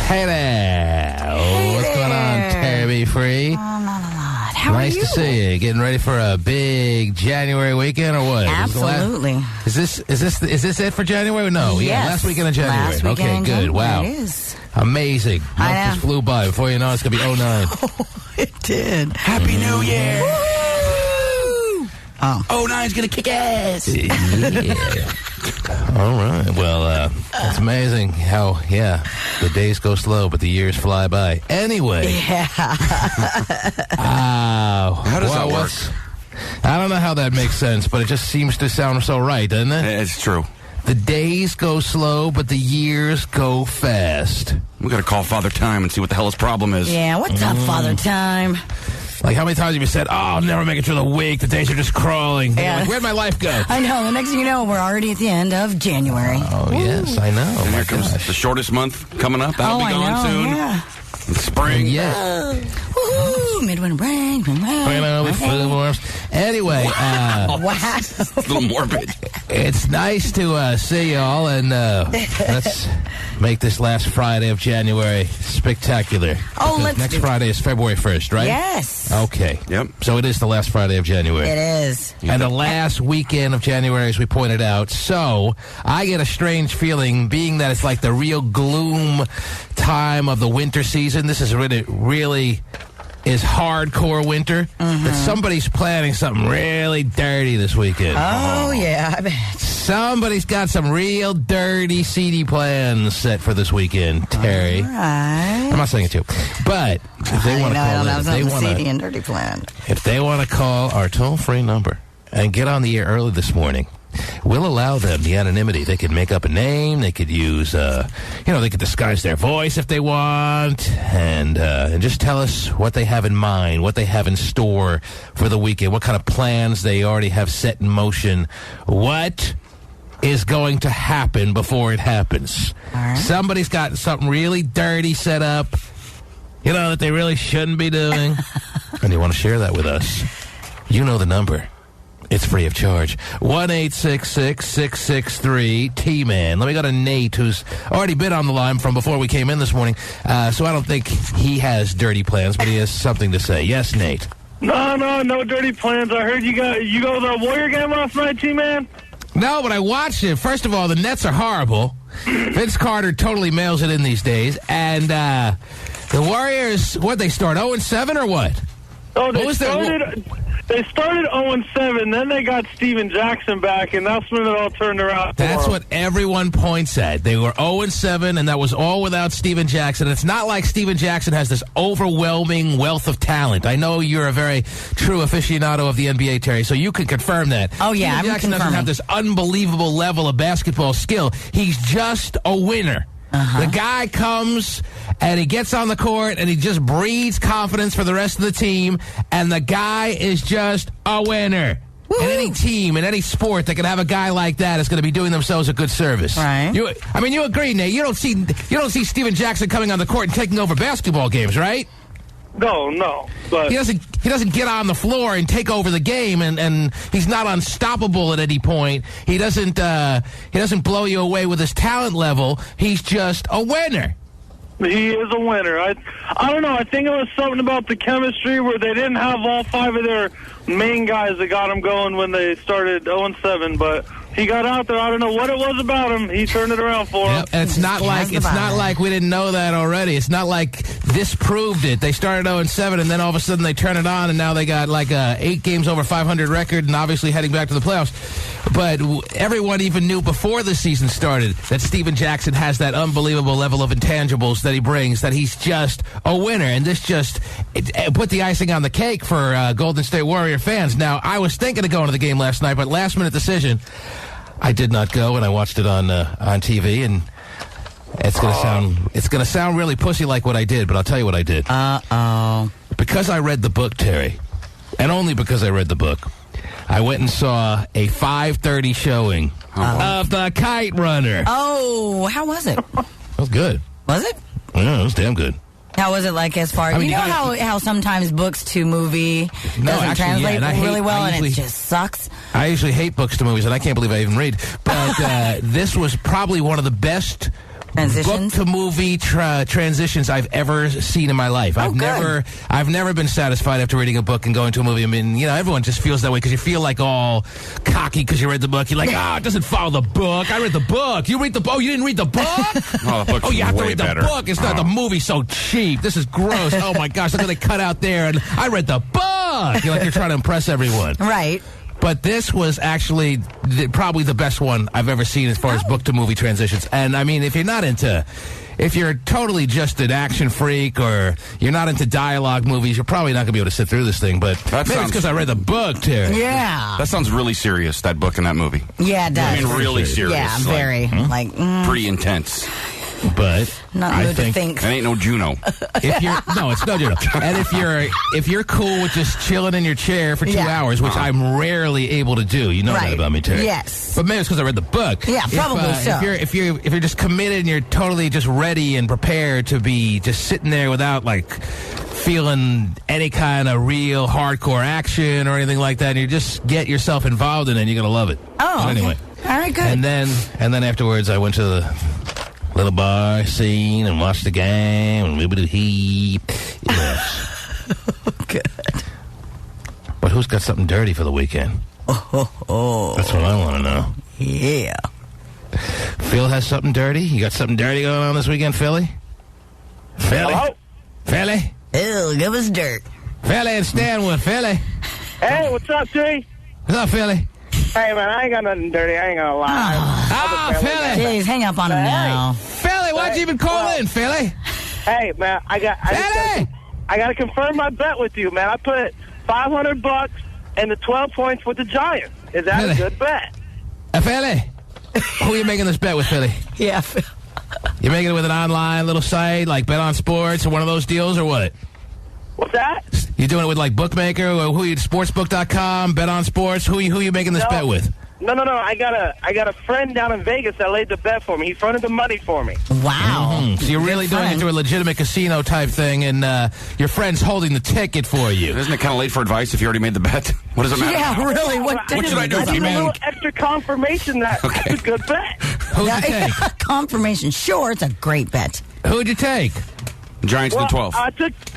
Hey there. What's going on, Terry Free? Not a lot. How nice are you? to see you. Getting ready for a big January weekend or what? Absolutely. Is this it for January? No. Yes. Yeah, last weekend of January. Last weekend okay, in good. January. Wow. It is. Amazing. Month just flew by. Before you know it, it's going to be 09. It did. Happy New Year. Oh. 09's going to kick ass. Yeah. All right. Well, it's amazing how, the days go slow, but the years fly by. Anyway. Yeah. How does that work? I don't know how that makes sense, but it just seems to sound so right, doesn't it? It's true. The days go slow, but the years go fast. We got to call Father Time and see what the hell his problem is. Yeah, what's up, Father Time? Like, how many times have you said, I'll never make it through the week, the days are just crawling. Yeah. Like, where'd my life go? I know. The next thing you know, we're already at the end of January. Oh, yes, I know. And here comes the shortest month coming up. That'll be gone soon. Yeah. It's spring. Yeah. Woohoo! Midwinter break. Anyway, Wow. A little morbid. it's nice to see y'all, and let's make this last Friday of January spectacular. Oh, Because let's next do- Friday is February 1st, right? Yes. Okay. Yep. So it is the last Friday of January. It is. And the last weekend of January, as we pointed out. So I get a strange feeling, being that it's like the real gloom time of the winter season. This is really is hardcore winter. That somebody's planning something really dirty this weekend. Oh, yeah, I bet. Somebody's got some real dirty, seedy plans set for this weekend, Terry. All right. I'm not saying it to you, but if they want to call in, I if they was want seedy to. and dirty plan. If they want to call our toll-free number and get on the air early this morning, we'll allow them the anonymity. They could make up a name. They could use, they could disguise their voice if they want, and just tell us what they have in mind, what they have in store for the weekend, what kind of plans they already have set in motion, what is going to happen before it happens. All right. Somebody's got something really dirty set up, that they really shouldn't be doing, and you want to share that with us. You know the number. It's free of charge. 1-866-663-T-Man. Let me go to Nate, who's already been on the line from before we came in this morning. So I don't think he has dirty plans, but he has something to say. Yes, Nate. No dirty plans. I heard you go to the Warrior game last night, T-Man? No, but I watched it. First of all, the Nets are horrible. Vince Carter totally mails it in these days. And the Warriors, they start 0-7 or what? Oh, What was that? They started 0-7, then they got Steven Jackson back, and that's when it all turned around. That's what everyone points at. They were 0-7, and that was all without Steven Jackson. It's not like Steven Jackson has this overwhelming wealth of talent. I know you're a very true aficionado of the NBA, Terry, so you can confirm that. Oh, yeah, Steven I'm Jackson doesn't confirming. have this unbelievable level of basketball skill. He's just a winner. The guy comes and he gets on the court and he just breeds confidence for the rest of the team, and the guy is just a winner. Woo-hoo. And any team in any sport that can have a guy like that is going to be doing themselves a good service. Right. You agree, Nate? You don't see Steven Jackson coming on the court and taking over basketball games, right? No, but He doesn't get on the floor and take over the game, and he's not unstoppable at any point. He doesn't blow you away with his talent level. He's just a winner. he is a winner. I don't know. I think it was something about the chemistry where they didn't have all five of their main guys that got him going when they started 0-7, but he got out there. I don't know what it was about him. He turned it around for him. Yep, and it's not like we didn't know that already. It's not like this proved it. They started 0-7, and then all of a sudden they turn it on, and now they got like a 8 games over 500 record, and obviously heading back to the playoffs. But everyone even knew before the season started that Steven Jackson has that unbelievable level of intangibles that he brings, that he's just a winner. And this just put the icing on the cake for Golden State Warrior fans. Now, I was thinking of going to the game last night, but last-minute decision, I did not go, and I watched it on TV, and it's gonna sound really pussy like what I did, but I'll tell you what I did. Because I read the book, Terry, and only because I read the book, I went and saw a 5:30 showing of The Kite Runner. Oh, how was it? It was good. Was it? Yeah, it was damn good. How was it like as far... I mean, you know how sometimes books to movie doesn't translate really well, and it just sucks? I usually hate books to movies, and I can't believe I even read. But this was probably one of the best Transitions? book to movie transitions I've ever seen in my life. I've never been satisfied after reading a book and going to a movie. I mean, everyone just feels that way because you feel like all cocky because you read the book. You're like, it doesn't follow the book. I read the book. You read the book. Oh, you didn't read the book? The book's you have to read better. the book. It's not the movie so cheap. This is gross. Oh my gosh, look how they cut out there. And I read the book. You're trying to impress everyone. Right. But this was actually probably the best one I've ever seen as far as book-to-movie transitions. And, I mean, if you're totally just an action freak or you're not into dialogue movies, you're probably not going to be able to sit through this thing. But maybe it's because I read the book, Terry. Yeah. That sounds really serious, that book and that movie. Yeah, it does. I mean, really serious. Yeah, very. Pretty intense. But I think it ain't no Juno. No, it's no Juno. And if you're cool with just chilling in your chair for 2 hours, which I'm rarely able to do, you know that about me, Terry. Yes. But maybe it's because I read the book. Yeah, probably so. If you're just committed and you're totally just ready and prepared to be just sitting there without feeling any kind of real hardcore action or anything like that, and you just get yourself involved in it, you're gonna love it. Oh, so anyway. Okay. All right, good. And then afterwards, I went to the little bar scene and watched the game and we yes. Good. But who's got something dirty for the weekend? Oh. That's what I want to know. Yeah. Phil has something dirty? You got something dirty going on this weekend, Philly? Philly? Hello? Philly? Ew, give us dirt. Philly and Stanwood. Philly? Hey, what's up, T? What's up, Philly? Hey, man, I ain't got nothing dirty. I ain't gonna lie. Philly! Jeez, hang up on him now. Philly, why'd you even call in, Philly? Hey, man, I got to confirm my bet with you, man. I put $500 and the 12 points with the Giants. Is that Philly. a good bet? Philly, who are you making this bet with, Philly? Yeah. You making it with an online little site like Bet on Sports or one of those deals or what? What's that? You doing it with Bookmaker or sportsbook.com, Bet on Sports? Who you making this bet with? No. I got a friend down in Vegas that laid the bet for me. He fronted the money for me. Wow. Mm-hmm. So you're really doing it through a legitimate casino type thing, and your friend's holding the ticket for you. Isn't it kind of late for advice if you already made the bet? What does it matter? Yeah, really. What should I do, I need a man? little extra confirmation that that's a good bet. Who'd you take? Confirmation. Sure, it's a great bet. Who'd you take? Giants in the 12. I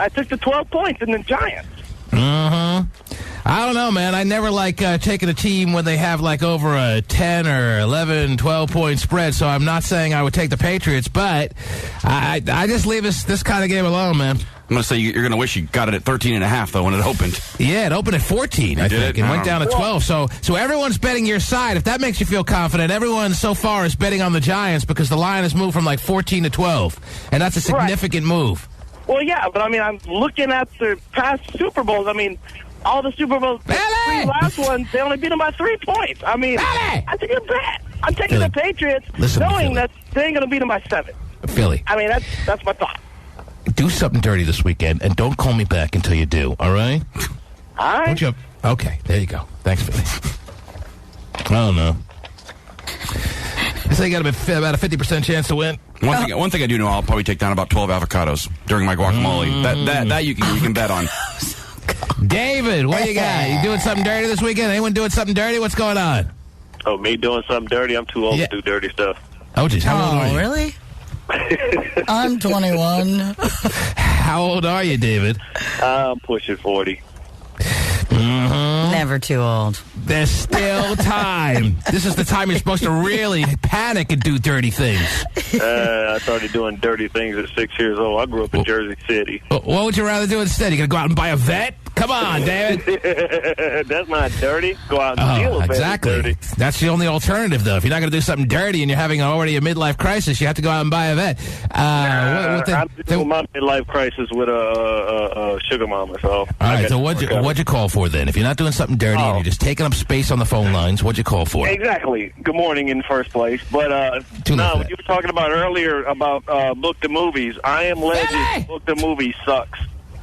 took the 12 points in the Giants. I don't know, man. I never like taking a team when they have over a 10 or 11, 12-point spread, so I'm not saying I would take the Patriots, but I just leave this kind of game alone, man. I'm going to say you're going to wish you got it at 13.5, though, when it opened. Yeah, it opened at 14, I think, and went down to 12. So everyone's betting your side. If that makes you feel confident, everyone so far is betting on the Giants because the line has moved from 14 to 12, and that's a significant move. Well, yeah, but I mean, I'm looking at the past Super Bowls. I mean, all the Super Bowls, the three last ones, they only beat them by 3 points. I mean, I take a bet. I'm taking the Patriots, knowing that they ain't going to beat them by 7. Philly. I mean, that's my thought. Do something dirty this weekend, and don't call me back until you do, all right? All right. Okay, there you go. Thanks, Philly. I don't know. I say you got about a 50% chance to win. One thing I do know, I'll probably take down about 12 avocados during my guacamole. That you can bet on. David, what do you got? You doing something dirty this weekend? Anyone doing something dirty? What's going on? Oh, me doing something dirty? I'm too old to do dirty stuff. Oh, geez. How old are you? Really? I'm 21. How old are you, David? I'm pushing 40. Never too old. There's still time. This is the time you're supposed to really panic and do dirty things. I started doing dirty things at 6 years old. I grew up in Jersey City. What would you rather do instead? You gonna go out and buy a vet? Come on, David. That's not dirty. Go out and steal a vet. Exactly. Dirty. That's the only alternative, though. If you're not going to do something dirty and you're having already a midlife crisis, you have to go out and buy a vet. I'm doing my midlife crisis with a sugar mama. So all right. So what'd you call for then? If you're not doing something dirty and you're just taking up space on the phone lines, what'd you call for? Exactly. Good morning in the first place. But no, you were talking about earlier about book the movies. I Am Legend. Book the movie sucks.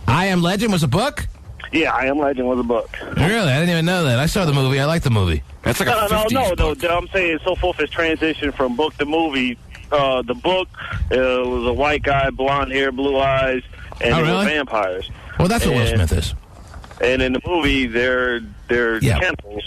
I Am Legend was a book? Yeah, I Am Legend was a book. Really? I didn't even know that. I saw the movie. I like the movie. That's like a 50s book. No. I'm saying so forth has transitioned from book to movie. The book was a white guy, blonde hair, blue eyes, and they were vampires. Well, that's what Will Smith is. And in the movie, they're cannibals.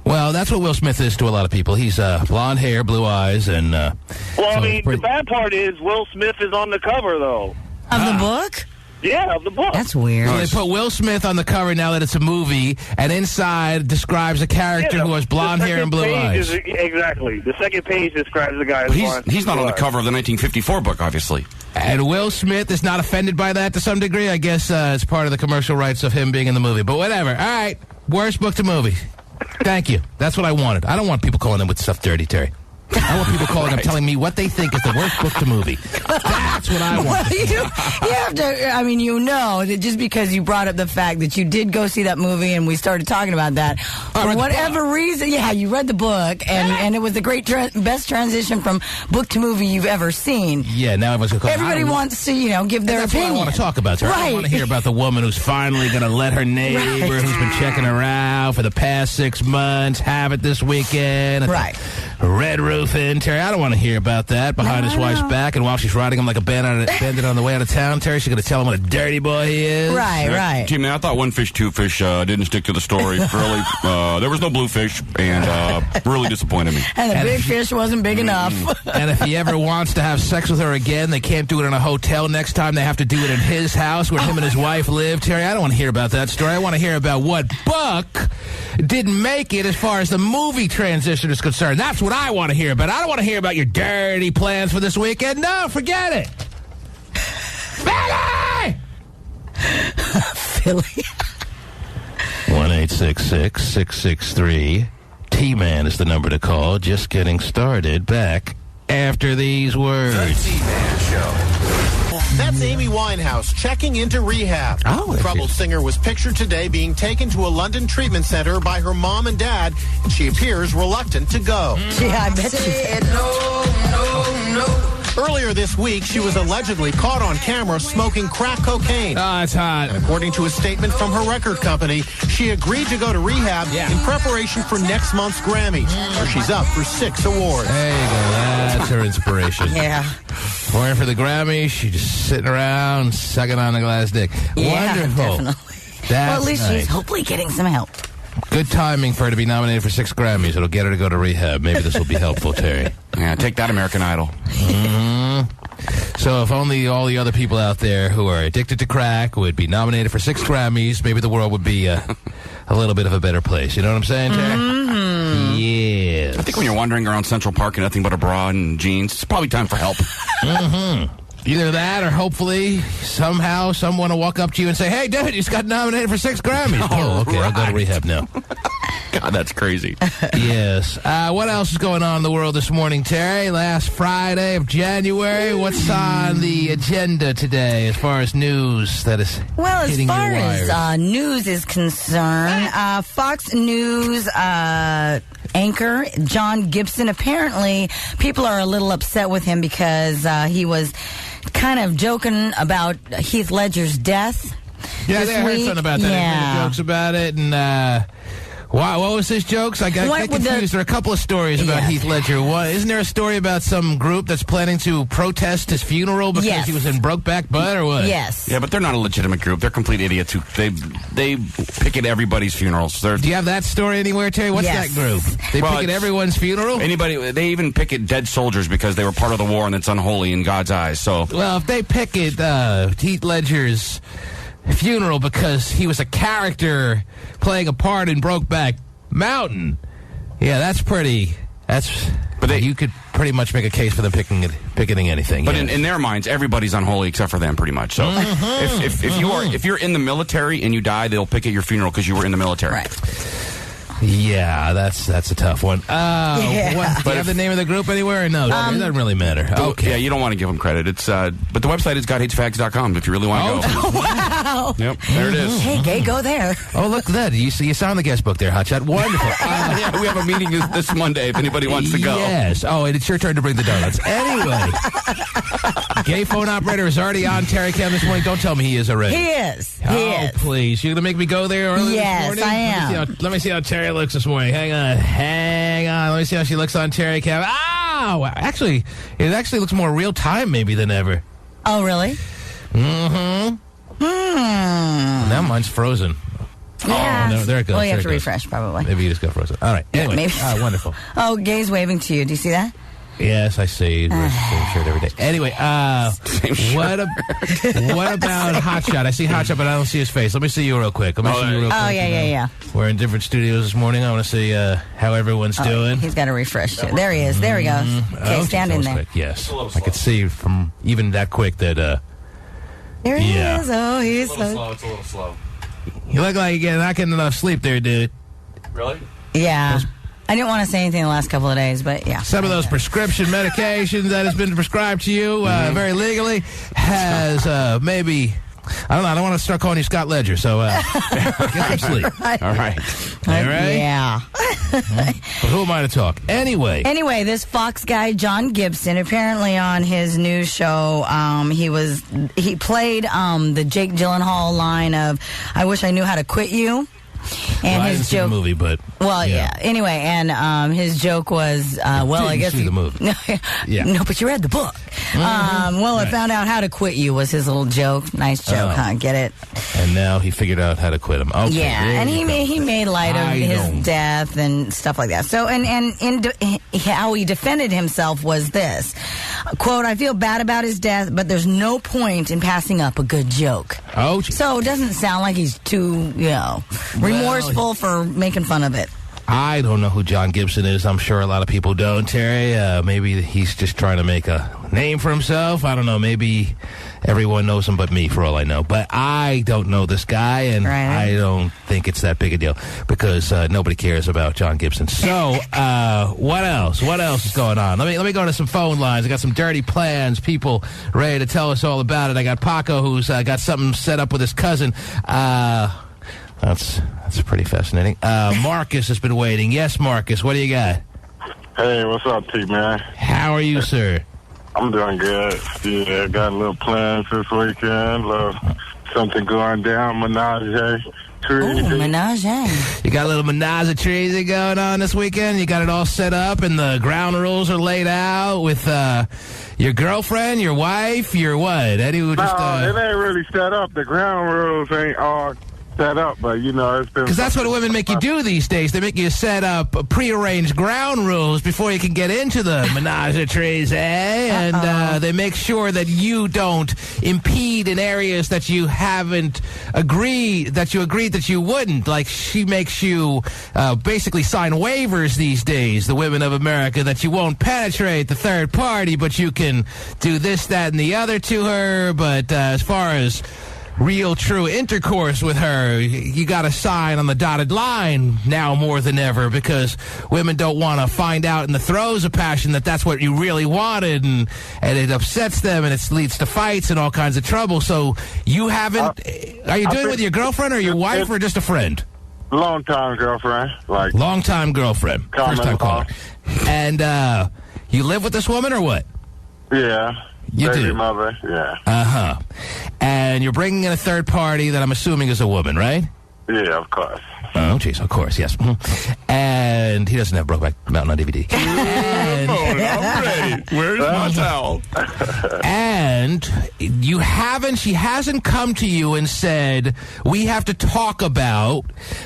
Well, that's what Will Smith is to a lot of people. He's blonde hair, blue eyes, and... well, I mean, the bad part is Will Smith is on the cover, though. Of the book? Yeah, of the book. That's weird. So they put Will Smith on the cover now that it's a movie, and inside describes a character who has blonde hair and blue eyes. Exactly. The second page describes the guy. He's not on the cover of the 1954 book, obviously. And Will Smith is not offended by that to some degree. I guess it's part of the commercial rights of him being in the movie. But whatever. All right. Worst book to movie. Thank you. That's what I wanted. I don't want people calling in with stuff dirty, Terry. I want people calling up telling me what they think is the worst book to movie. That's what I want. Well, you have to, I mean, you know that just because you brought up the fact that you did go see that movie and we started talking about that, for whatever reason, you read the book, and it was the best transition from book to movie you've ever seen. Yeah, now everybody wants to, give their opinion. That's what I want to talk about, Terry. I want to hear about the woman who's finally going to let her neighbor, who's been checking her out for the past 6 months, have it this weekend. Right. Red Roof in, Terry. I don't want to hear about that behind his wife's back, and while she's riding him like a bandit on the way out of town, Terry, she's going to tell him what a dirty boy he is. Right. Gee, man, I thought One Fish, Two Fish didn't stick to the story. Really, there was no blue fish, and really disappointed me. And the big fish wasn't big enough. And if he ever wants to have sex with her again, they can't do it in a hotel. Next time, they have to do it in his house where him and his wife live. Terry, I don't want to hear about that story. I want to hear about what book didn't make it as far as the movie transition is concerned. That's what I want to hear about. I don't want to hear about your dirty plans for this weekend. No, forget it. Vinnie! Philly. 1-866-663-T-Man is the number to call. Just getting started. Back after these words. The T-Man Show. That's Amy Winehouse checking into rehab. The troubled singer was pictured today being taken to a London treatment center by her mom and dad, and she appears reluctant to go. Yeah, I bet she said no. Earlier this week, she was allegedly caught on camera smoking crack cocaine. Oh, it's hot. And according to a statement from her record company, she agreed to go to rehab in preparation for next month's Grammys, where she's up for 6 awards. There you go. That's her inspiration. Yeah. Waiting for the Grammys, she's just sitting around, sucking on a glass dick. Yeah, wonderful. Definitely. That's at least nice. she's hopefully getting some help. Good timing for her to be nominated for 6 Grammys. It'll get her to go to rehab. Maybe this will be helpful, Terry. Yeah, take that, American Idol. Mm-hmm. So if only all the other people out there who are addicted to crack would be nominated for 6 Grammys, maybe the world would be a little bit of a better place. You know what I'm saying, Terry? Mm-hmm. Yes. I think when you're wandering around Central Park in nothing but a bra and jeans, it's probably time for help. Mm-hmm. Either that or hopefully somehow someone will walk up to you and say, hey, dude, you just got nominated for 6 Grammys. Oh, okay, I'll go to rehab now. God, that's crazy. Yes. What else is going on in the world this morning, Terry? Last Friday of January. What's on the agenda today as far as news that is hitting your wires? As far as news is concerned, Fox News anchor John Gibson, apparently people are a little upset with him because he was kind of joking about Heath Ledger's death. Yeah, I heard something about that. Yeah. He made jokes about it, and what was his jokes? I got confused. There are a couple of stories about Heath Ledger. Isn't there a story about some group that's planning to protest his funeral because he was in Brokeback Butt, or what? Yes. Yeah, but they're not a legitimate group. They're complete idiots who they picket everybody's funerals. Do you have that story anywhere, Terry? What's that group? They picket everyone's funeral? They even picket dead soldiers because they were part of the war and it's unholy in God's eyes. So, well, if they picket Heath Ledger's funeral because he was a character playing a part in Brokeback Mountain, that's pretty. But you could pretty much make a case for them picketing anything. But in their minds, everybody's unholy except for them, pretty much. So if you're in the military and you die, they'll picket your funeral because you were in the military. Right. Yeah, that's a tough one. Do you have the name of the group anywhere? Or no, it doesn't really matter. Okay. Yeah, you don't want to give them credit. It's but the website is GodHatesFags.com if you really want to go. Wow. Yep, there it is. Hey, gay, go there. Oh, look at that. You saw on the guest book there, Hotshot. Wonderful. Yeah, we have a meeting this Monday if anybody wants to go. Yes. Oh, and it's your turn to bring the donuts. Anyway, gay phone operator is already on Terry Cam this morning. Don't tell me he is already. He is. Oh, please. You're going to make me go there early this morning? Yes, I am. Let me see how Terry looks this morning. Hang on. Let me see how she looks on Terry Cam. Oh, actually, it actually looks more real time maybe than ever. Oh, really? Mm-hmm. Now mine's frozen. Yeah. No, there it goes. Well, you have there to it goes. refresh, probably. Maybe you just go frozen. All right. Anyway. Maybe. Wonderful. Oh, Gay's waving to you. Do you see that? Yes, I see. Wear the same shirt every day. Anyway, what about Hot Shot? I see Hot Shot, but I don't see his face. Let me see you real quick. Yeah. We're in different studios this morning. I want to see how everyone's doing. He's got to refresh. There he is. There he goes. Okay, stand in there. Quick. Yes. I could see from even that quick that... there he is. Oh, he's It's a little slow. You look like you're not getting enough sleep there, dude. Really? Yeah. I didn't want to say anything the last couple of days, but yeah. Some of those prescription medications that has been prescribed to you very legally has maybe... I don't know. I don't want to start calling you Scott Ledger, so get some sleep. Right. All right. All right? Yeah. But who am I to talk? Anyway, this Fox guy, John Gibson, apparently on his new show, he played the Jake Gyllenhaal line of "I wish I knew how to quit you." And I his didn't see joke, the movie, but yeah. Anyway, and his joke was, I guess see the movie. No, but you read the book. I found out how to quit you was his little joke. Nice joke, huh? Get it? And now he figured out how to quit him. Okay, yeah, and he made light of his death and stuff like that. So, how he defended himself was this quote: "I feel bad about his death, but there's no point in passing up a good joke." Oh, so it doesn't sound like he's too, remorseful for making fun of it. I don't know who John Gibson is. I'm sure a lot of people don't, Terry. Maybe he's just trying to make a name for himself. I don't know. Maybe everyone knows him but me, for all I know. But I don't know this guy, and I don't think it's that big a deal because nobody cares about John Gibson. So, what else? What else is going on? Let me go to some phone lines. I got some dirty plans. People ready to tell us all about it. I got Paco, who's got something set up with his cousin. That's pretty fascinating. Marcus has been waiting. Yes, Marcus, what do you got? Hey, what's up, T-Man? How are you, sir? I'm doing good. Yeah, got a little plans this weekend. Something going down, menage. Menage. You got a little menage going on this weekend? You got it all set up and the ground rules are laid out with your girlfriend, your wife, your what? Eddie, it ain't really set up. The ground rules ain't all set up, but it's been... Because that's what women make you do these days. They make you set up prearranged ground rules before you can get into the menage a trois, And they make sure that you don't impede in areas that you haven't agreed that you wouldn't. Like, she makes you basically sign waivers these days, the women of America, that you won't penetrate the third party, but you can do this, that, and the other to her. But as far as real, true intercourse with her, you got to sign on the dotted line now more than ever because women don't want to find out in the throes of passion that that's what you really wanted, and it upsets them, and it leads to fights and all kinds of trouble. So you haven't... Are you doing it with your girlfriend or your wife or just a friend? Long-time girlfriend. Long-time girlfriend. First-time caller. And you live with this woman or what? Yeah. You Baby do? Mother, yeah. Uh-huh. And you're bringing in a third party that I'm assuming is a woman, right? Yeah, of course. Oh, jeez, of course, yes. And he doesn't have Brokeback Mountain on DVD. I'm ready. Where's my towel? And she hasn't come to you and said, we have to talk about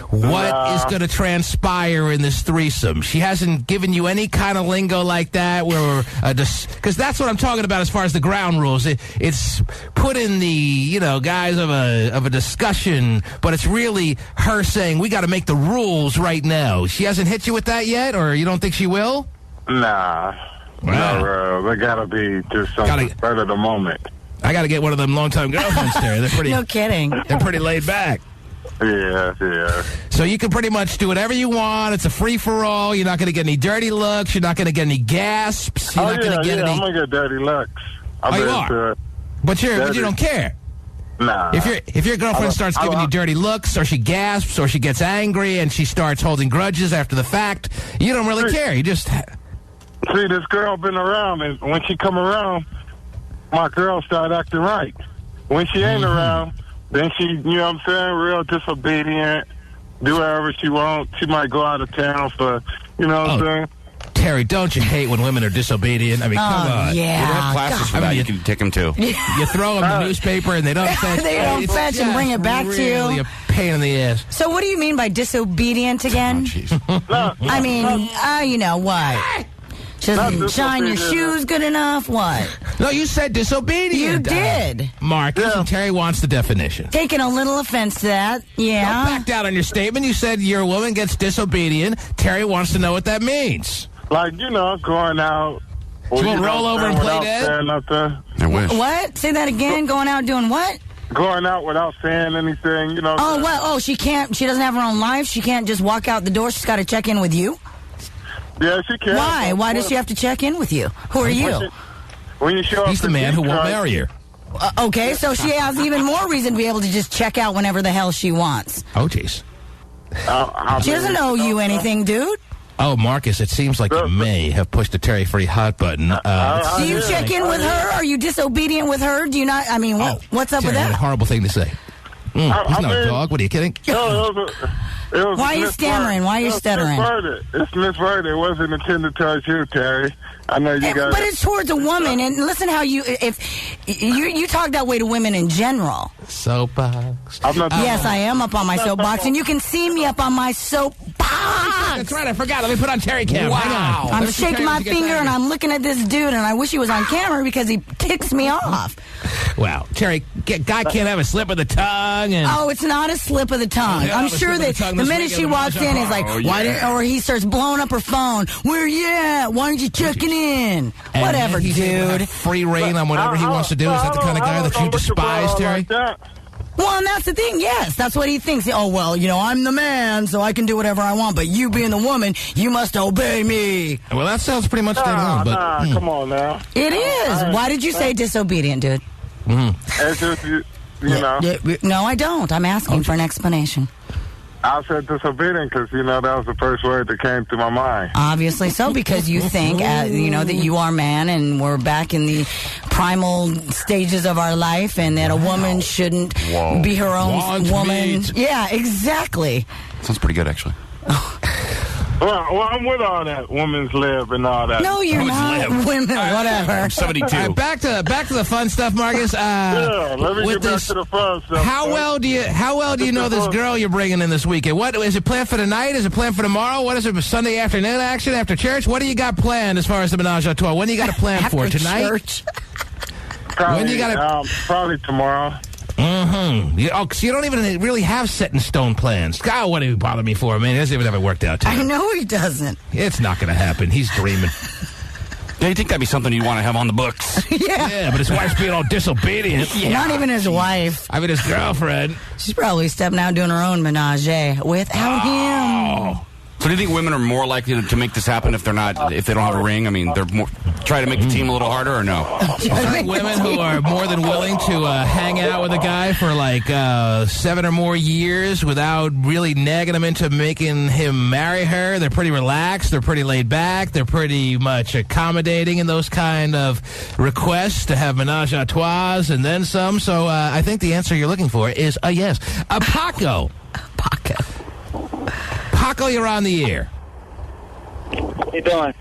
what is going to transpire in this threesome. She hasn't given you any kind of lingo like that, because that's what I'm talking about as far as the ground rules. It's put in the, guise of a discussion, but it's really her saying, we got to make the rules right now. She hasn't hit you with that yet, or you don't think she will? Nah. Wow. No, they got to be just something spur of the moment. I got to get one of them long-time girlfriends there. They're pretty... No kidding. They're pretty laid back. Yeah. So you can pretty much do whatever you want. It's a free-for-all. You're not going to get any dirty looks. You're not going to get any gasps. You're not going to get any... I'm going to get dirty looks. You are? But you don't care. Nah. If your girlfriend starts giving you dirty looks, or she gasps, or she gets angry, and she starts holding grudges after the fact, you don't really care. You just... See, this girl been around, and when she come around, my girl start acting right. When she ain't around, then she, real disobedient, do whatever she wants. She might go out of town for, what I'm saying? Terry, don't you hate when women are disobedient? I mean, come on. Yeah. You have classes for that. You can take them to. You throw them the newspaper and they don't fetch. They don't fetch and bring it back to you. Really a pain in the ass. So what do you mean by disobedient again? I mean, you know what? Just shine your shoes good enough? What? No, you said disobedient. You did. Marcus, and Terry wants the definition. Taking a little offense to that, yeah. Don't back down on your statement. You said your woman gets disobedient. Terry wants to know what that means. Like, you know, going out. So we'll roll over and play dead? I wish. What? Say that again. Going out doing what? Going out without saying anything, you know. Oh, what? Oh, she can't. She doesn't have her own life. She can't just walk out the door. She's got to check in with you. Yeah, she can. Why? Why does she have to check in with you? Who are you? When you show up, he's the man who won't marry her. Okay, so she has even more reason to be able to just check out whenever the hell she wants. Oh, jeez. She doesn't owe you anything, dude. Oh, Marcus, it seems like you may have pushed the Terry Free hot button. Do you check in with her? Are you disobedient with her? Do you not? I mean, what's up Terry, with that? What a horrible thing to say. He's not a dog. What are you kidding? Why are you stammering? Why are you stuttering? It's misworded. It wasn't intended towards you, Terry. I know you got But it's towards a woman. And listen how you talk that way to women in general. Soapbox. Yes, I am up on my soapbox. And you can see me up on my soapbox. That's right. I forgot. Let me put on Terry cam. Wow. Hang on. I'm shaking my finger and I'm looking at this dude. And I wish he was on camera because he ticks me off. Wow. Terry, guy can't have a slip of the tongue. And Oh, it's not a slip of the tongue. I'm sure that the minute she walks in, it's like, or he starts blowing up her phone. Where you at? Why aren't you checking in? And Whatever, he's able to have dude. free reign on whatever he wants to do. Is that the kind of guy that you despise, Terry? Well, and that's the thing. Yes, that's what he thinks. Oh, well, you know, I'm the man, so I can do whatever I want. But you being the woman, you must obey me. Well, that sounds pretty much dead on. But come on now. It is. Why did you say disobedient, dude? It's just, you know. No, I don't. I'm asking for an explanation. I said disobedient because, you know, that was the first word that came to my mind. Obviously so, because you think, you know, that you are man and we're back in the primal stages of our life and that a woman shouldn't be her own woman. Meat. Yeah, exactly. Sounds pretty good, actually. Well, I'm with all that women's lib and all that. No, you're not. Women, whatever. I'm 72. All right, back to the fun stuff, Marcus. Yeah, let me get back to the fun stuff. How well do you know this girl you're bringing in this weekend? What is it planned for tonight? Is it planned for tomorrow? What is it? Sunday afternoon action after church? What do you got planned as far as the menage a trois? When do you got a plan for tonight? Church. Probably, when do you got probably tomorrow. So you don't even really have set in stone plans. God, what do you bother me for? Man, it doesn't even have it worked out. I know he doesn't. It's not going to happen. He's dreaming. Yeah, you think that'd be something you'd want to have on the books? Yeah, but his wife's being all disobedient. Not even his wife. I mean, his girlfriend. She's probably stepping out doing her own menage without him. So do you think women are more likely to make this happen if they don't have a ring? I mean, they're more try to make the team a little harder, or no? I think women who are more than willing to hang out with a guy for like 7 or more years without really nagging him into making him marry her. They're pretty relaxed. They're pretty laid back. They're pretty much accommodating in those kind of requests to have menage a trois and then some. So I think the answer you're looking for is a yes. Paco. Paco, you're on the air. How you doing?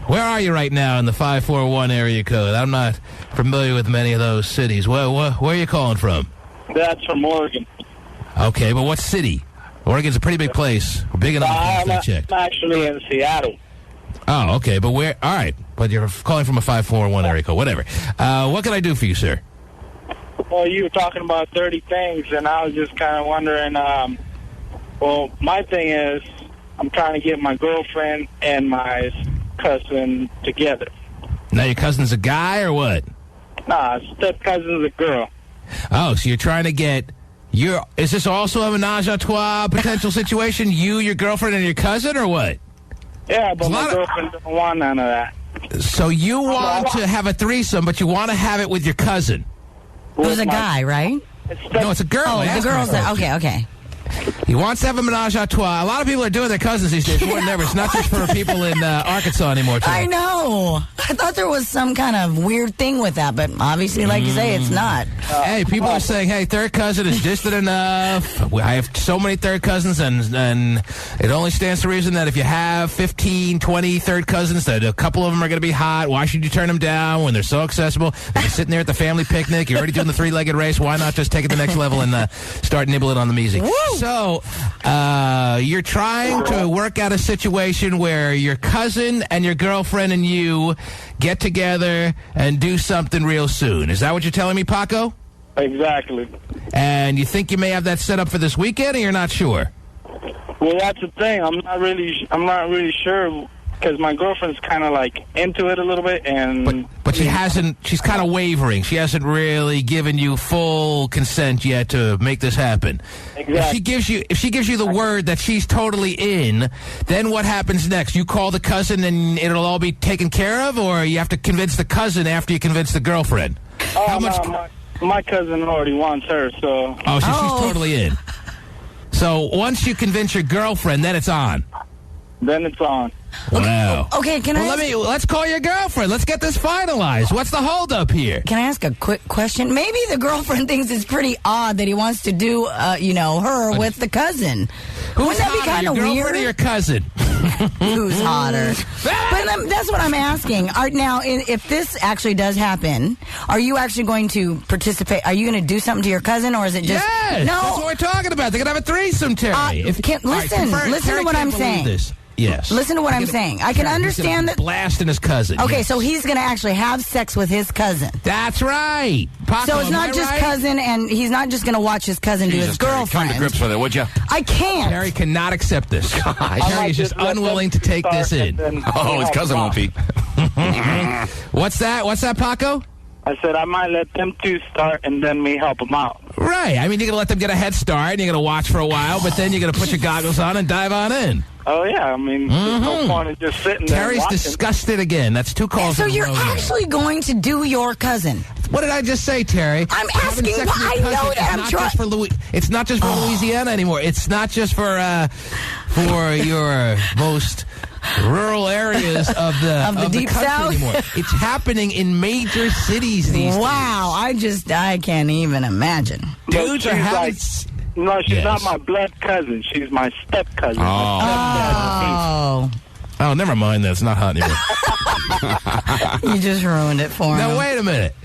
Where are you right now in the 541 area code? I'm not familiar with many of those cities. Where are you calling from? That's from Oregon. Okay, but what city? Oregon's a pretty big place. Big enough to check. I'm actually in Seattle. Oh, okay, but where? All right, but you're calling from a 541 area code. Whatever. What can I do for you, sir? Well, you were talking about 30 things, and I was just kind of wondering, well, my thing is I'm trying to get my girlfriend and my cousin together. Now your cousin's a guy or what? Nah, step cousin's a girl. Oh, so you're trying to get is this also a menage a trois potential situation? You, your girlfriend, and your cousin, or what? Yeah, but my girlfriend doesn't want none of that. So you want to have a threesome, but you want to have it with your cousin? Who's a guy, right? No, it's a girl. Oh, the girl's okay. He wants to have a menage a trois. A lot of people are doing their cousins these days more than ever. It's not just for people in Arkansas anymore, too. I know. I thought there was some kind of weird thing with that, but obviously, like you say, it's not. Hey, people are saying, hey, third cousin is distant enough. I have so many third cousins, and it only stands to reason that if you have 15, 20 third cousins, that a couple of them are going to be hot. Why should you turn them down when they're so accessible? They're sitting there at the family picnic. You're already doing the three-legged race. Why not just take it to the next level and start nibbling on the measy? Woo! So, you're trying to work out a situation where your cousin and your girlfriend and you get together and do something real soon. Is that what you're telling me, Paco? Exactly. And you think you may have that set up for this weekend, or you're not sure? Well, that's the thing. I'm not really sure because my girlfriend's kind of like into it a little bit, and but she hasn't. She's kind of wavering. She hasn't really given you full consent yet to make this happen. Exactly. If she gives you the word that she's totally in, then what happens next? You call the cousin and it'll all be taken care of, or you have to convince the cousin after you convince the girlfriend? Oh, no, my cousin already wants her, so. Oh, so she's totally in. So once you convince your girlfriend, then it's on. Then it's on. Wow. Okay, let's call your girlfriend. Let's get this finalized. What's the holdup here? Can I ask a quick question? Maybe the girlfriend thinks it's pretty odd that he wants to do, her with the cousin. Wouldn't that be kind of weird? Your girlfriend or your cousin? Who's hotter? But that's what I'm asking. Now, if this actually does happen, are you actually going to participate? Are you going to do something to your cousin, or is it just... Yes! No. That's what we're talking about. They're going to have a threesome, Terry. Listen to what I'm saying. This. Yes. Listen to what I'm saying. I can understand that. Blasting his cousin. Okay, yes. So he's going to actually have sex with his cousin. That's right. Paco, so it's not just cousin, and he's not just going to watch his cousin do his girlfriend. Come to grips with it, would you? I can't. Terry cannot accept this. Terry is just unwilling to take this in. His cousin won't be. What's that? What's that, Paco? I said I might let them two start and then me help them out. Right. I mean, you're going to let them get a head start, and you're going to watch for a while, but then you're going to put your goggles on and dive on in. Oh, yeah. I mean, there's no point in just sitting there Terry's watching. disgusted again. That's 2 calls. So you're actually going to do your cousin? What did I just say, Terry? I'm asking. I know that. I'm trying. It's not just for Louisiana anymore. It's not just for your most rural areas of the deep country south anymore. It's happening in major cities these days. Wow, I can't even imagine. Dudes are having... No, she's not my blood cousin. She's my step cousin. Oh, never mind that. It's not hot anymore. You just ruined it for him. Now, wait a minute.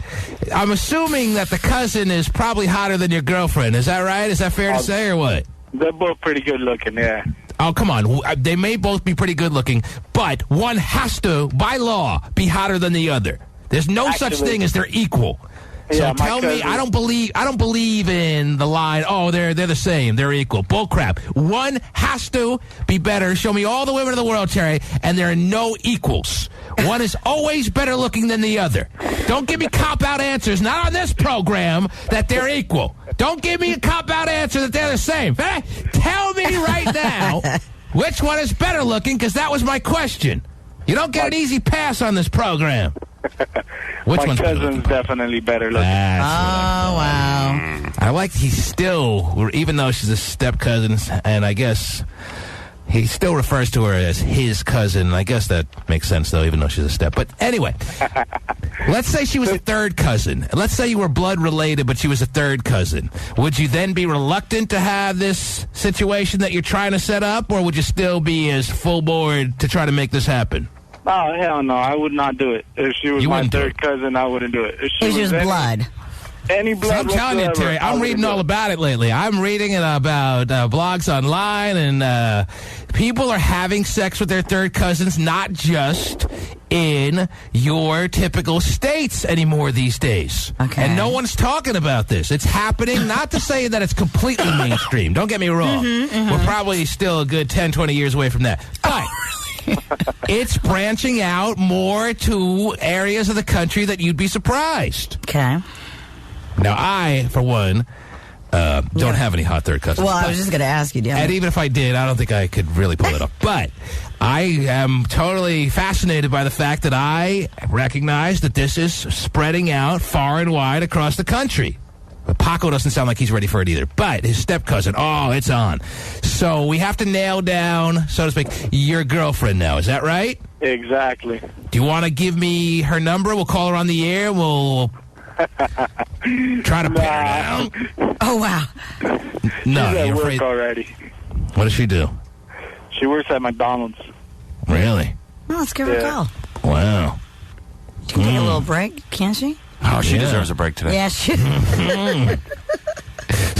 I'm assuming that the cousin is probably hotter than your girlfriend. Is that right? Is that fair to say, or what? They're both pretty good looking, yeah. Oh, come on. They may both be pretty good looking, but one has to, by law, be hotter than the other. There's no such thing as they're equal. So yeah, tell me, I don't believe in the line, oh, they're the same, they're equal. Bull crap. One has to be better. Show me all the women in the world, Terry, and there are no equals. One is always better looking than the other. Don't give me cop-out answers, not on this program, that they're equal. Don't give me a cop-out answer that they're the same. Tell me right now which one is better looking, because that was my question. You don't get an easy pass on this program. Which my one's cousin's definitely better looking. Wow. I like he's still, even though she's a step cousin, and I guess he still refers to her as his cousin. I guess that makes sense, though, even though she's a step. But anyway, let's say she was a third cousin. Let's say you were blood related, but she was a third cousin. Would you then be reluctant to have this situation that you're trying to set up, or would you still be as full board to try to make this happen? Oh, hell no. I would not do it. If she was my third cousin, I wouldn't do it. If she was blood. Any blood. So I'm telling you, Terry, I'm reading all about it lately. I'm reading it about blogs online, and people are having sex with their third cousins, not just in your typical states anymore these days. Okay. And no one's talking about this. It's happening, not to say that it's completely mainstream. Don't get me wrong. We're probably still a good 10, 20 years away from that. But it's branching out more to areas of the country that you'd be surprised. Okay. Now, I, for one, don't have any hot third cousins. Well, I was just going to ask you. And even if I did, I don't think I could really pull it off. But I am totally fascinated by the fact that I recognize that this is spreading out far and wide across the country. But Paco doesn't sound like he's ready for it either. But his step-cousin, it's on. So we have to nail down, so to speak, your girlfriend now. Is that right? Exactly. Do you want to give me her number? We'll call her on the air. We'll try to pin her down. Oh, wow. No, She's at you're work afraid. already. What does she do? She works at McDonald's. Really? Well, let's give her a call. Wow. She can take a little break, can't she? Oh, she deserves a break today. Yeah, she. So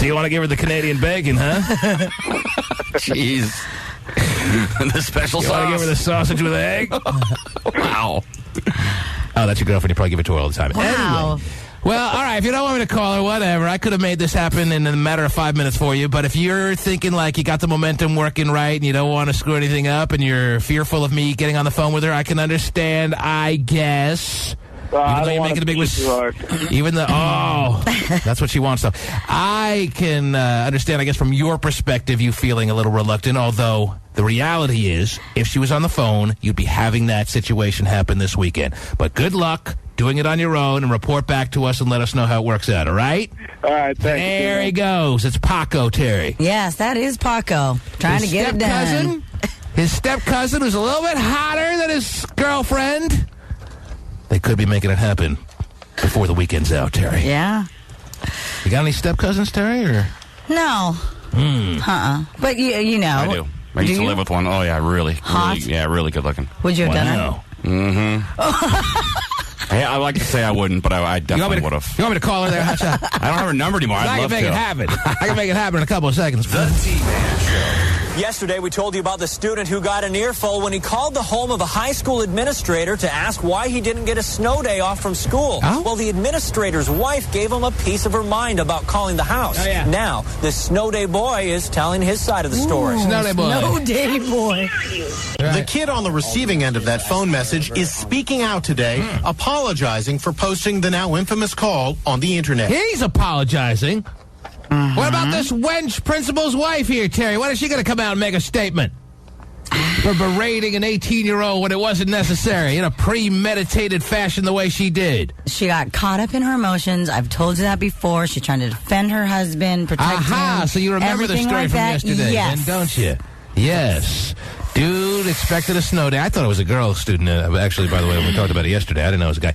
you want to give her the Canadian bacon, huh? Jeez. The special You sauce. want to give her the sausage with egg? Wow. Oh, that's your girlfriend. You probably give it to her all the time. Wow. Anyway. Well, all right. If you don't want me to call her, whatever. I could have made this happen in a matter of 5 minutes for you. But if you're thinking like you got the momentum working right and you don't want to screw anything up and you're fearful of me getting on the phone with her, I can understand, I guess. I don't want to push too hard. Even though, that's what she wants, though. I can understand, I guess, from your perspective, you feeling a little reluctant, although the reality is, if she was on the phone, you'd be having that situation happen this weekend. But good luck doing it on your own and report back to us and let us know how it works out, all right? All right, thanks. There he goes. It's Paco, Terry. Yes, that is Paco. Trying to get it done. His step-cousin, who's a little bit hotter than his girlfriend. They could be making it happen before the weekend's out, Terry. Yeah. You got any step-cousins, Terry, or? No. But, you know. I do. I used to live with one. Oh, yeah, really. Hot? Really good looking. Would you have done it? Mm-hmm. Hey, I like to say I wouldn't, but I definitely would have. You want me to call her there? I don't have her number anymore. I'd love to. I can make it happen. I can make it happen in a couple of seconds. The T-Man Show. Yesterday, we told you about the student who got an earful when he called the home of a high school administrator to ask why he didn't get a snow day off from school. Oh? Well, the administrator's wife gave him a piece of her mind about calling the house. Oh, yeah. Now, the snow day boy is telling his side of the story. Snow day boy. Snow day boy. The kid on the receiving end of that phone message is speaking out today, apologizing for posting the now infamous call on the internet. He's apologizing. What about this wench principal's wife here, Terry? When is she going to come out and make a statement? For berating an 18-year-old when it wasn't necessary in a premeditated fashion the way she did. She got caught up in her emotions. I've told you that before. She's trying to defend her husband, protect him. So you remember the everything story like from that. yesterday, Yes. then, don't you? Yes. Dude expected a snow day. I thought it was a girl student, actually, by the way, when we talked about it yesterday. I didn't know it was a guy.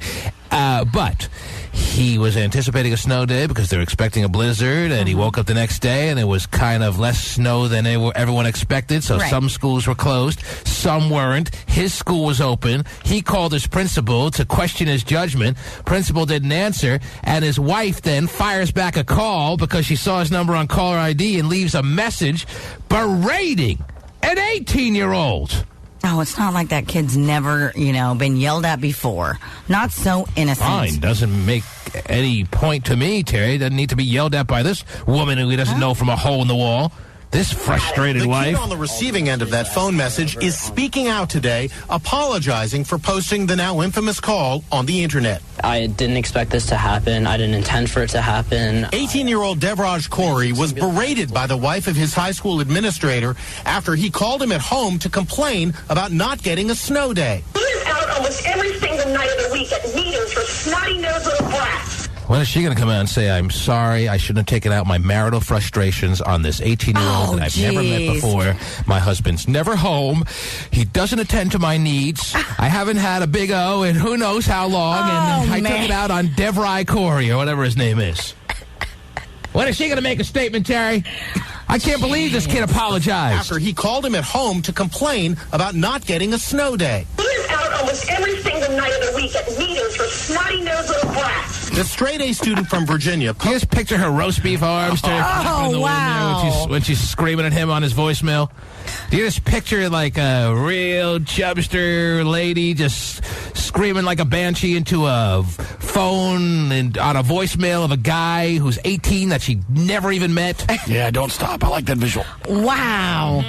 But he was anticipating a snow day because they were expecting a blizzard, and he woke up the next day, and it was kind of less snow than everyone expected, so some schools were closed, some weren't. His school was open. He called his principal to question his judgment. Principal didn't answer, and his wife then fires back a call because she saw his number on caller ID and leaves a message berating an 18-year-old. Oh, it's not like that kid's never, been yelled at before. Not so innocent. Fine. Doesn't make any point to me, Terry. Doesn't need to be yelled at by this woman who he doesn't know from a hole in the wall. This frustrated wife. The kid on the receiving end of that phone message is speaking out today, apologizing for posting the now infamous call on the internet. I didn't expect this to happen. I didn't intend for it to happen. 18-year-old Devraj Corey was berated by the wife of his high school administrator after he called him at home to complain about not getting a snow day. He is out almost every single night of the week at meetings for snotty-nosed little brats. When is she going to come out and say, I'm sorry, I shouldn't have taken out my marital frustrations on this 18-year-old that I've never met before. My husband's never home. He doesn't attend to my needs. I haven't had a big O in who knows how long, and I took it out on Devrai Corey, or whatever his name is. When is she going to make a statement, Terry? I can't believe this kid apologized. After he called him at home to complain about not getting a snow day. He is out almost every single night of the week at meetings for snotty-nosed little brats. The straight-A student from Virginia. You just picture her roast beef arms in the wind there when she's screaming at him on his voicemail. Do you just picture like a real chubster lady just screaming like a banshee into a phone and on a voicemail of a guy who's 18 that she never even met? Yeah, don't stop. I like that visual. Wow.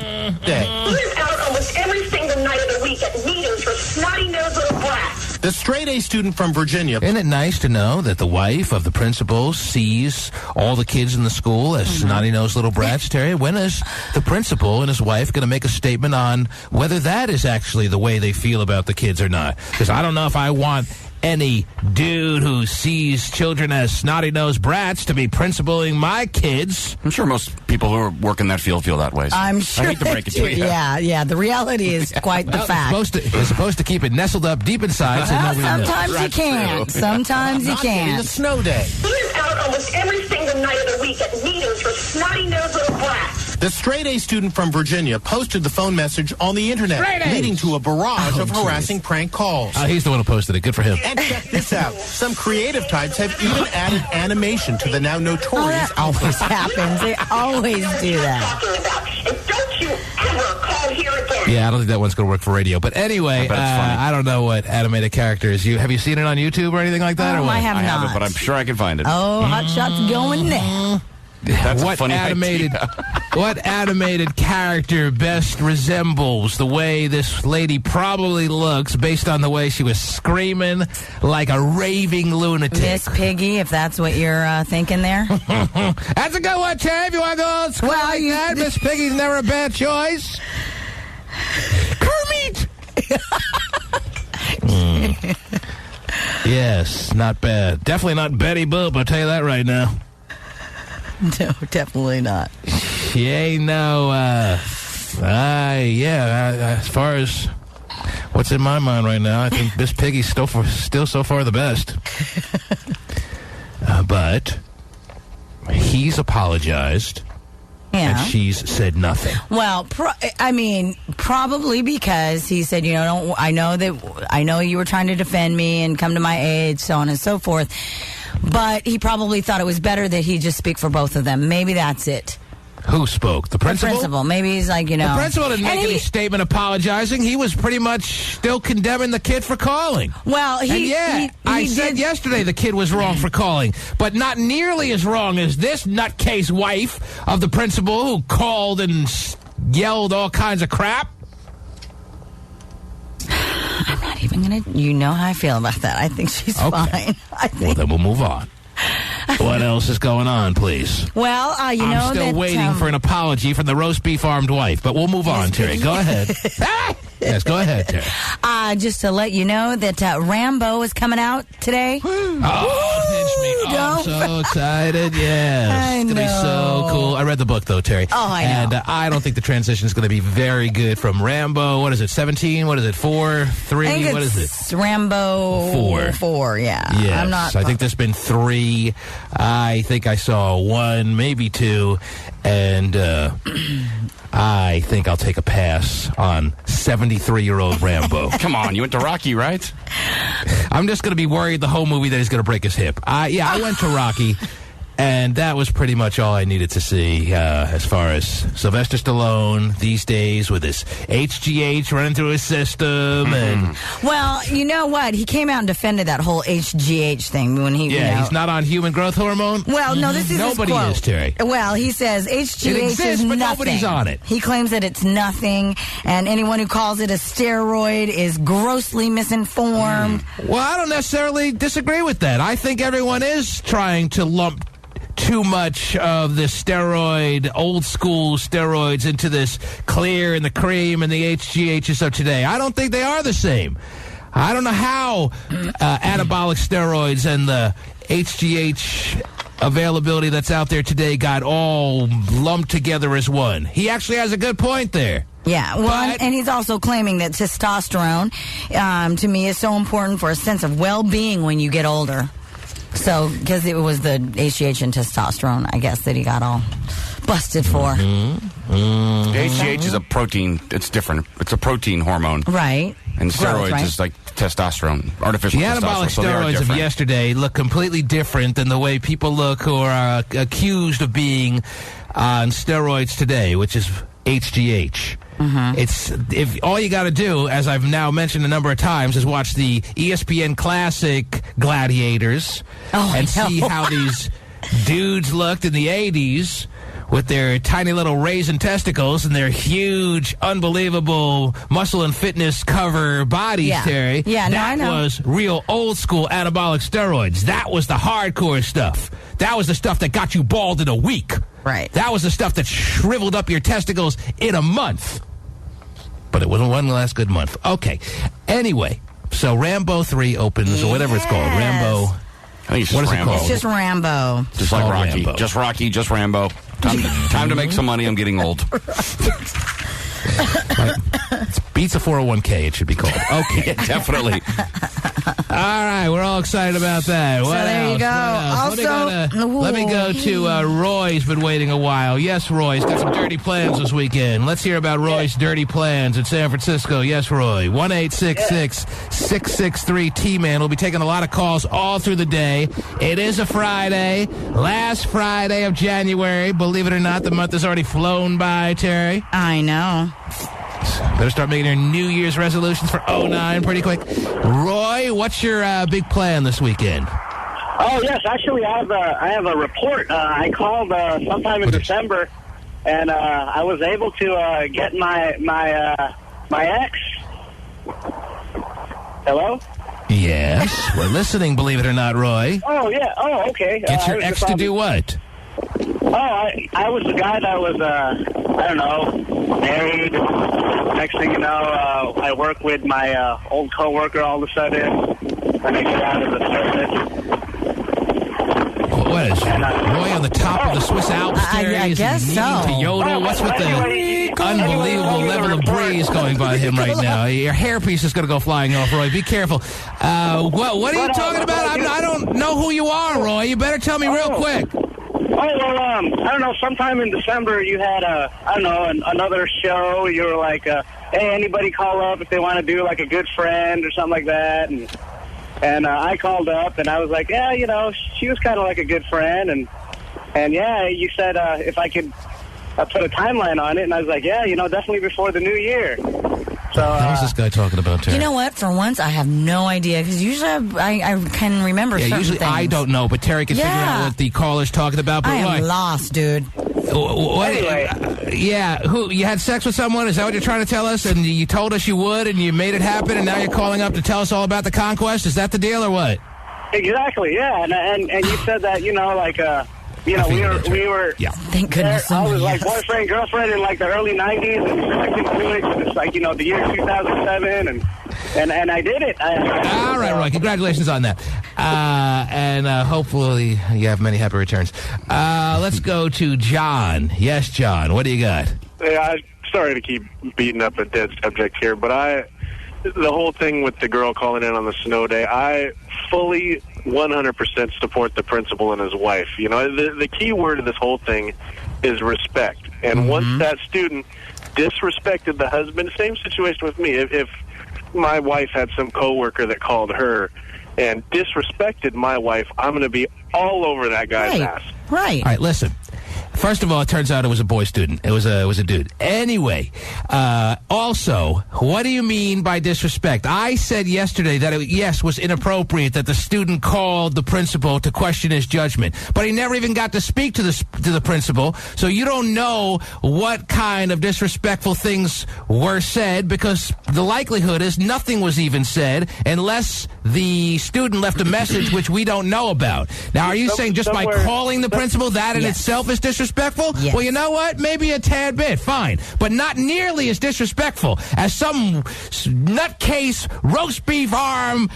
He is out almost every single night of the week at meetings for snotty-nosed little brats. The straight-A student from Virginia. Isn't it nice to know that the wife of the principal sees all the kids in the school as snotty-nosed little brats, Terry? When is the principal and his wife going to make a statement on whether that is actually the way they feel about the kids or not? Because I don't know if I want any dude who sees children as snotty-nosed brats to be principaling my kids. I'm sure most people who work in that field feel that way. So I'm sure. I hate to break it to you. Yeah. The reality is quite the fact. You're supposed to keep it nestled up deep inside so nobody knows. Sometimes you can't. Sometimes you can't. It's a snow day. He is out almost every single night of the week at meetings for snotty-nosed little brats. The straight-A student from Virginia posted the phone message on the internet, leading to a barrage of harassing prank calls. He's the one who posted it. Good for him. And check this out. Some creative types have even added animation to the now notorious that always happens. They always do that. And don't you ever call here again. Yeah, I don't think that one's going to work for radio. But anyway, I don't know what animated character is. Have you seen it on YouTube or anything like that? I have not. I haven't, but I'm sure I can find it. Oh, hot shots going there. That's a funny idea. What animated character best resembles the way this lady probably looks based on the way she was screaming like a raving lunatic? Miss Piggy, if that's what you're thinking there. That's a good one, Terry. If you want to go old school like that, Miss Piggy's never a bad choice. Kermit! Yes, not bad. Definitely not Betty Boop, I'll tell you that right now. No, definitely not. She ain't no, as far as what's in my mind right now, I think Miss Piggy's still so far the best. But he's apologized. Yeah. And she's said nothing. Well, probably because he said, I know you were trying to defend me and come to my aid, so on and so forth. But he probably thought it was better that he just speak for both of them. Maybe that's it. Who spoke? The principal? The principal. Maybe he's like, The principal didn't make any statement apologizing. He was pretty much still condemning the kid for calling. Well, I said yesterday the kid was wrong for calling, but not nearly as wrong as this nutcase wife of the principal who called and yelled all kinds of crap. I'm not even going to... You know how I feel about that. I think she's fine. Well, then we'll move on. What else is going on, please? Well, I'm still waiting for an apology from the roast beef armed wife, but we'll move on, Terry. Go ahead. Yes, go ahead, Terry. Just to let you know that Rambo is coming out today. Pinch me. I'm so excited. Yes. It's going to be so cool. I read the book, though, Terry. Oh, I know. And I don't think the transition is going to be very good from Rambo. What is it, 17? What is it, 4? 3? What is it? Rambo 4, yeah. Yes. I think there's been 3. I think I saw 1, maybe 2. And I think I'll take a pass on 73-year-old Rambo. Come on, you went to Rocky, right? I'm just going to be worried the whole movie that he's going to break his hip. I went to Rocky, and that was pretty much all I needed to see as far as Sylvester Stallone these days with his HGH running through his system. And well, you know what? He came out and defended that whole HGH thing when he... he's not on human growth hormone? Well, no, this is Nobody his quote. is, Terry. Well, he says HGH it exists, is but nothing. Nobody's on it. He claims that it's nothing, and anyone who calls it a steroid is grossly misinformed. Well, I don't necessarily disagree with that. I think everyone is trying to lump too much of the steroid, old school steroids into this clear and the cream and the HGHs of today. I don't think they are the same. I don't know how anabolic steroids and the HGH availability that's out there today got all lumped together as one. He actually has a good point there. Yeah, well, and he's also claiming that testosterone, to me, is so important for a sense of well-being when you get older. So, because it was the HGH and testosterone, I guess, that he got all busted for. HGH is a protein. It's different. It's a protein hormone. Right. And steroids is like testosterone, artificial testosterone. The anabolic steroids of yesterday look completely different than the way people look who are accused of being on steroids today, which is HGH. It's if all you got to do, as I've now mentioned a number of times, is watch the ESPN Classic Gladiators and see how these dudes looked in the 80s with their tiny little raisin testicles and their huge, unbelievable muscle and fitness cover bodies, Terry. Yeah, that was real old school anabolic steroids. That was the hardcore stuff. That was the stuff that got you bald in a week. Right. That was the stuff that shriveled up your testicles in a month. But it wasn't one last good month. Okay. Anyway, So Rambo 3 opens, or whatever it's called. Rambo. I think it's what is Rambo. it called? It's just Rambo. Just like Rocky. Rambo. Just Rocky, just Rambo. Time to make some money. I'm getting old. It beats a 401k, it should be called. Okay. Yeah, definitely. All right, we're all excited about that. So What there you else? go. Also, let me go to Roy's been waiting a while. Yes, Roy's got some dirty plans this weekend. Let's hear about Roy's dirty plans in San Francisco. Yes, Roy. 1-866-663-T-Man. We'll be taking a lot of calls all through the day. It is a Friday, last Friday of January. Believe it or not, the month has already flown by, Terry. I know. Better start making your New Year's resolutions for 09 pretty quick. Roy, what's your big plan this weekend? Oh, yes. Actually, I have a report. I called sometime in December, and I was able to get my ex. Hello? Yes, we're listening, believe it or not, Roy. Oh, yeah. Oh, okay. Get your ex to do what? Oh, I was the guy that was, I don't know, married. Next thing you know, I work with my old coworker all of a sudden when I get out of the service. What is Roy on the top of the Swiss Alps there? I guess so. To yodel? What's with the unbelievable level of breeze going by him right now? Your hairpiece is going to go flying off, Roy. Be careful. What are you talking about? I don't know who you are, Roy. You better tell me real quick. Oh, well, I don't know, sometime in December you had, another show. You were like, hey, anybody call up if they want to do, like, a good friend or something like that. And I called up, and I was like, yeah, she was kind of like a good friend. And yeah, you said if I could put a timeline on it. And I was like, yeah, definitely before the new year. So, what was this guy talking about, Terry? You know what? For once, I have no idea, because usually I can remember certain usually things. I don't know, but Terry can figure out what the caller's talking about. But I am lost, dude. Anyway. Who, you had sex with someone? Is that what you're trying to tell us? And you told us you would, and you made it happen, and now you're calling up to tell us all about the conquest? Is that the deal, or what? Exactly, yeah. And you said that, we were. Yeah. Thank goodness. I was like boyfriend, girlfriend in like the early 90s, and I couldn't do it. It's like, the year 2007, and I did it. All right, Roy. Congratulations on that. And hopefully you have many happy returns. Let's go to John. Yes, John. What do you got? Yeah, I'm sorry to keep beating up a dead subject here, but the whole thing with the girl calling in on the snow day, I fully 100% support the principal and his wife. The key word of this whole thing is respect. And once that student disrespected the husband, same situation with me. If my wife had some coworker that called her and disrespected my wife, I'm going to be all over that guy's ass. Right. All right, listen. First of all, it turns out it was a boy student. It was a dude. Anyway, also, what do you mean by disrespect? I said yesterday that it, was inappropriate that the student called the principal to question his judgment, but he never even got to speak to the principal. So you don't know what kind of disrespectful things were said, because the likelihood is nothing was even said unless the student left a message which we don't know about. Now, are you saying just by calling the principal that in itself is disrespectful? Yes. Well, you know what? Maybe a tad bit, fine. But not nearly as disrespectful as some nutcase roast beef arm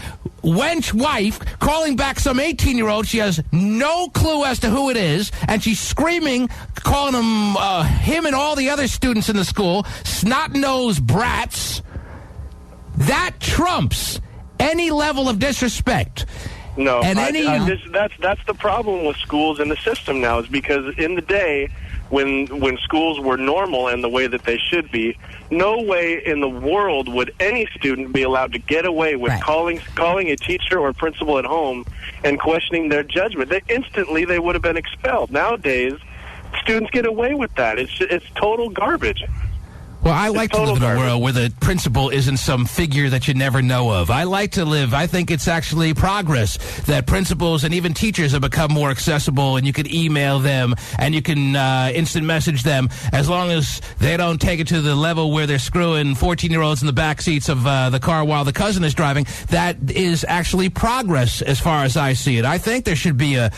wench wife calling back some 18-year-old. She has no clue as to who it is, and she's screaming, calling him and all the other students in the school snot-nosed brats. That trumps any level of disrespect. No, and that's the problem with schools in the system now, is because in the day when schools were normal and the way that they should be, no way in the world would any student be allowed to get away with calling a teacher or principal at home and questioning their judgment. Instantly they would have been expelled. Nowadays, students get away with that. It's total garbage. Well, I like to live in a world where the principal isn't some figure that you never know of. I think it's actually progress that principals and even teachers have become more accessible, and you can email them and you can instant message them, as long as they don't take it to the level where they're screwing 14-year-olds in the back seats of the car while the cousin is driving. That is actually progress as far as I see it. I think there should be a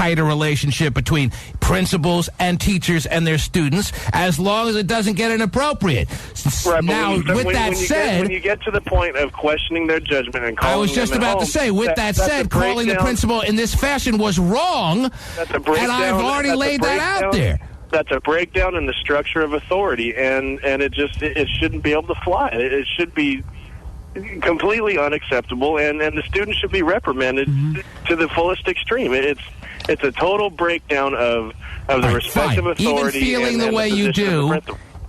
tighter relationship between principals and teachers and their students, as long as it doesn't get inappropriate. Right, now, when you get to the point of questioning their judgment and calling I was just them about home, to say, with that said, calling the principal in this fashion was wrong, and I've already laid that out there. That's a breakdown in the structure of authority, and it shouldn't be able to fly. It should be completely unacceptable, and the student should be reprimanded to the fullest extreme. It's a total breakdown of the respect of authority. Even feeling the way you do.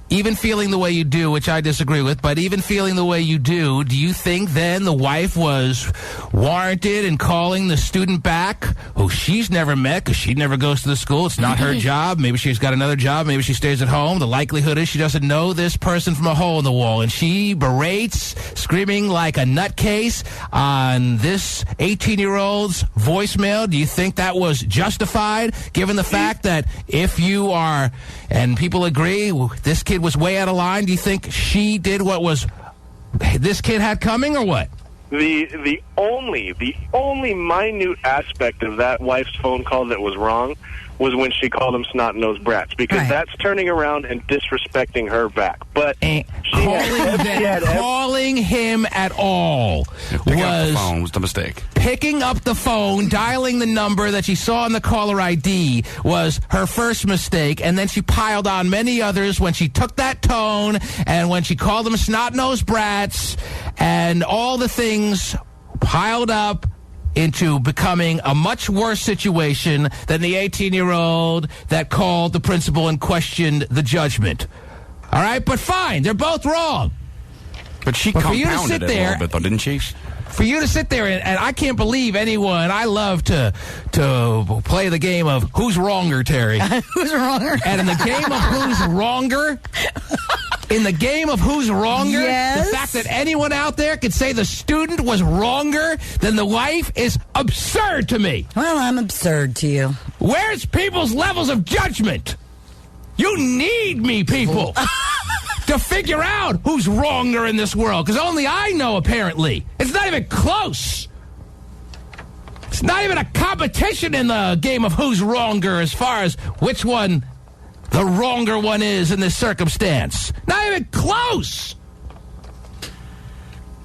Even feeling the way you do, which I disagree with, but even feeling the way you do you think then the wife was warranted in calling the student back, who she's never met because she never goes to the school? It's not her job. Maybe she's got another job. Maybe she stays at home. The likelihood is she doesn't know this person from a hole in the wall, and she berates, screaming like a nutcase on this 18-year-old's voicemail. Do you think that was justified, given the fact that if you are, and people agree, this kid was way out of line? Do you think she did what was this kid had coming, or what? The only minute aspect of that wife's phone call that was wrong was when she called him snot-nosed brats, because that's turning around and disrespecting her back. But calling him at all was the mistake. Picking up the phone, dialing the number that she saw on the caller ID was her first mistake, and then she piled on many others when she took that tone and when she called them snot-nosed brats, and all the things piled up into becoming a much worse situation than the 18-year-old that called the principal and questioned the judgment. All right, but fine, they're both wrong. But she compounded it a little bit, though, didn't she? For you to sit there, and I can't believe anyone, I love to play the game of who's wronger, Terry. Who's wronger? And in the game of who's wronger... In the game of who's wronger, yes, the fact that anyone out there could say the student was wronger than the wife is absurd to me. Well, I'm absurd to you. Where's people's levels of judgment? You need me, people, to figure out who's wronger in this world, because only I know, apparently. It's not even close. It's not even a competition in the game of who's wronger as far as which one the wronger one is in this circumstance. Not even close.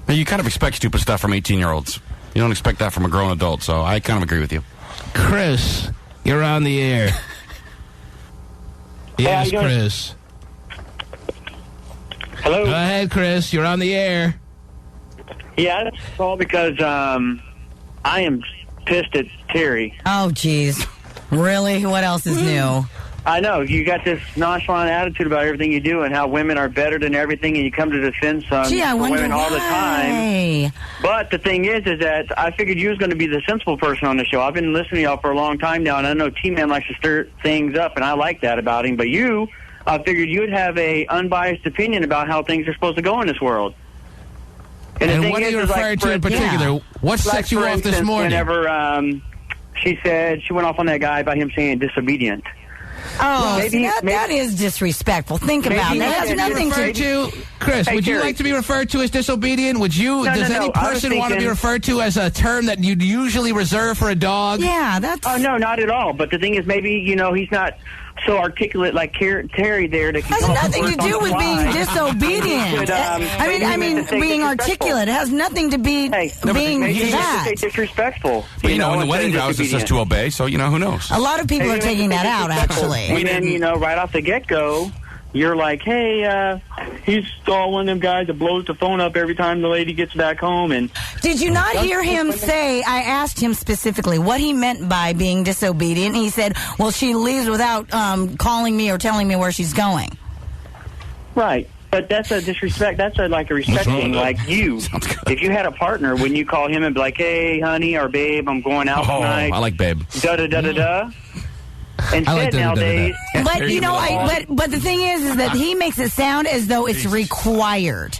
You kind of expect stupid stuff from 18-year-olds. You don't expect that from a grown adult, so I kind of agree with you. Chris, you're on the air. Yes, Chris. Hello? Go ahead, Chris. You're on the air. Yeah, that's all because I am pissed at Terry. Oh, jeez. Really? What else is new? I know. You got this nonchalant attitude about everything you do and how women are better than everything, and you come to defend women all the time. But the thing is that I figured you was going to be the sensible person on the show. I've been listening to y'all for a long time now, and I know T-Man likes to stir things up, and I like that about him. But I figured you'd have a unbiased opinion about how things are supposed to go in this world. And what are you referring to in particular? Yeah. What set you off this morning? Whenever she said she went off on that guy about him saying disobedient. Oh, that is disrespectful. Think about it. That has nothing to do. Chris, would you like to be referred to as disobedient? Would you? Does any person want to be referred to as a term that you'd usually reserve for a dog? Yeah, that's. Oh no, not at all. But the thing is, maybe he's not so articulate like Terry there. That has nothing to do with being disobedient. I mean, being articulate. It has nothing to be being that. Disrespectful. But in the wedding vows it says to obey, so who knows? A lot of people are taking that out, actually. And then right off the get-go, you're like, hey, he's all one of them guys that blows the phone up every time the lady gets back home. And did you not hear him say, I asked him specifically what he meant by being disobedient. He said, well, she leaves without calling me or telling me where she's going. Right. But that's a disrespect. That's like a respect thing. Like you, if you had a partner, wouldn't you call him and be like, hey, honey or babe, I'm going out tonight. I like babe. Da-da-da-da-da. Instead, nowadays... But, you know, but the thing is that he makes it sound as though it's required.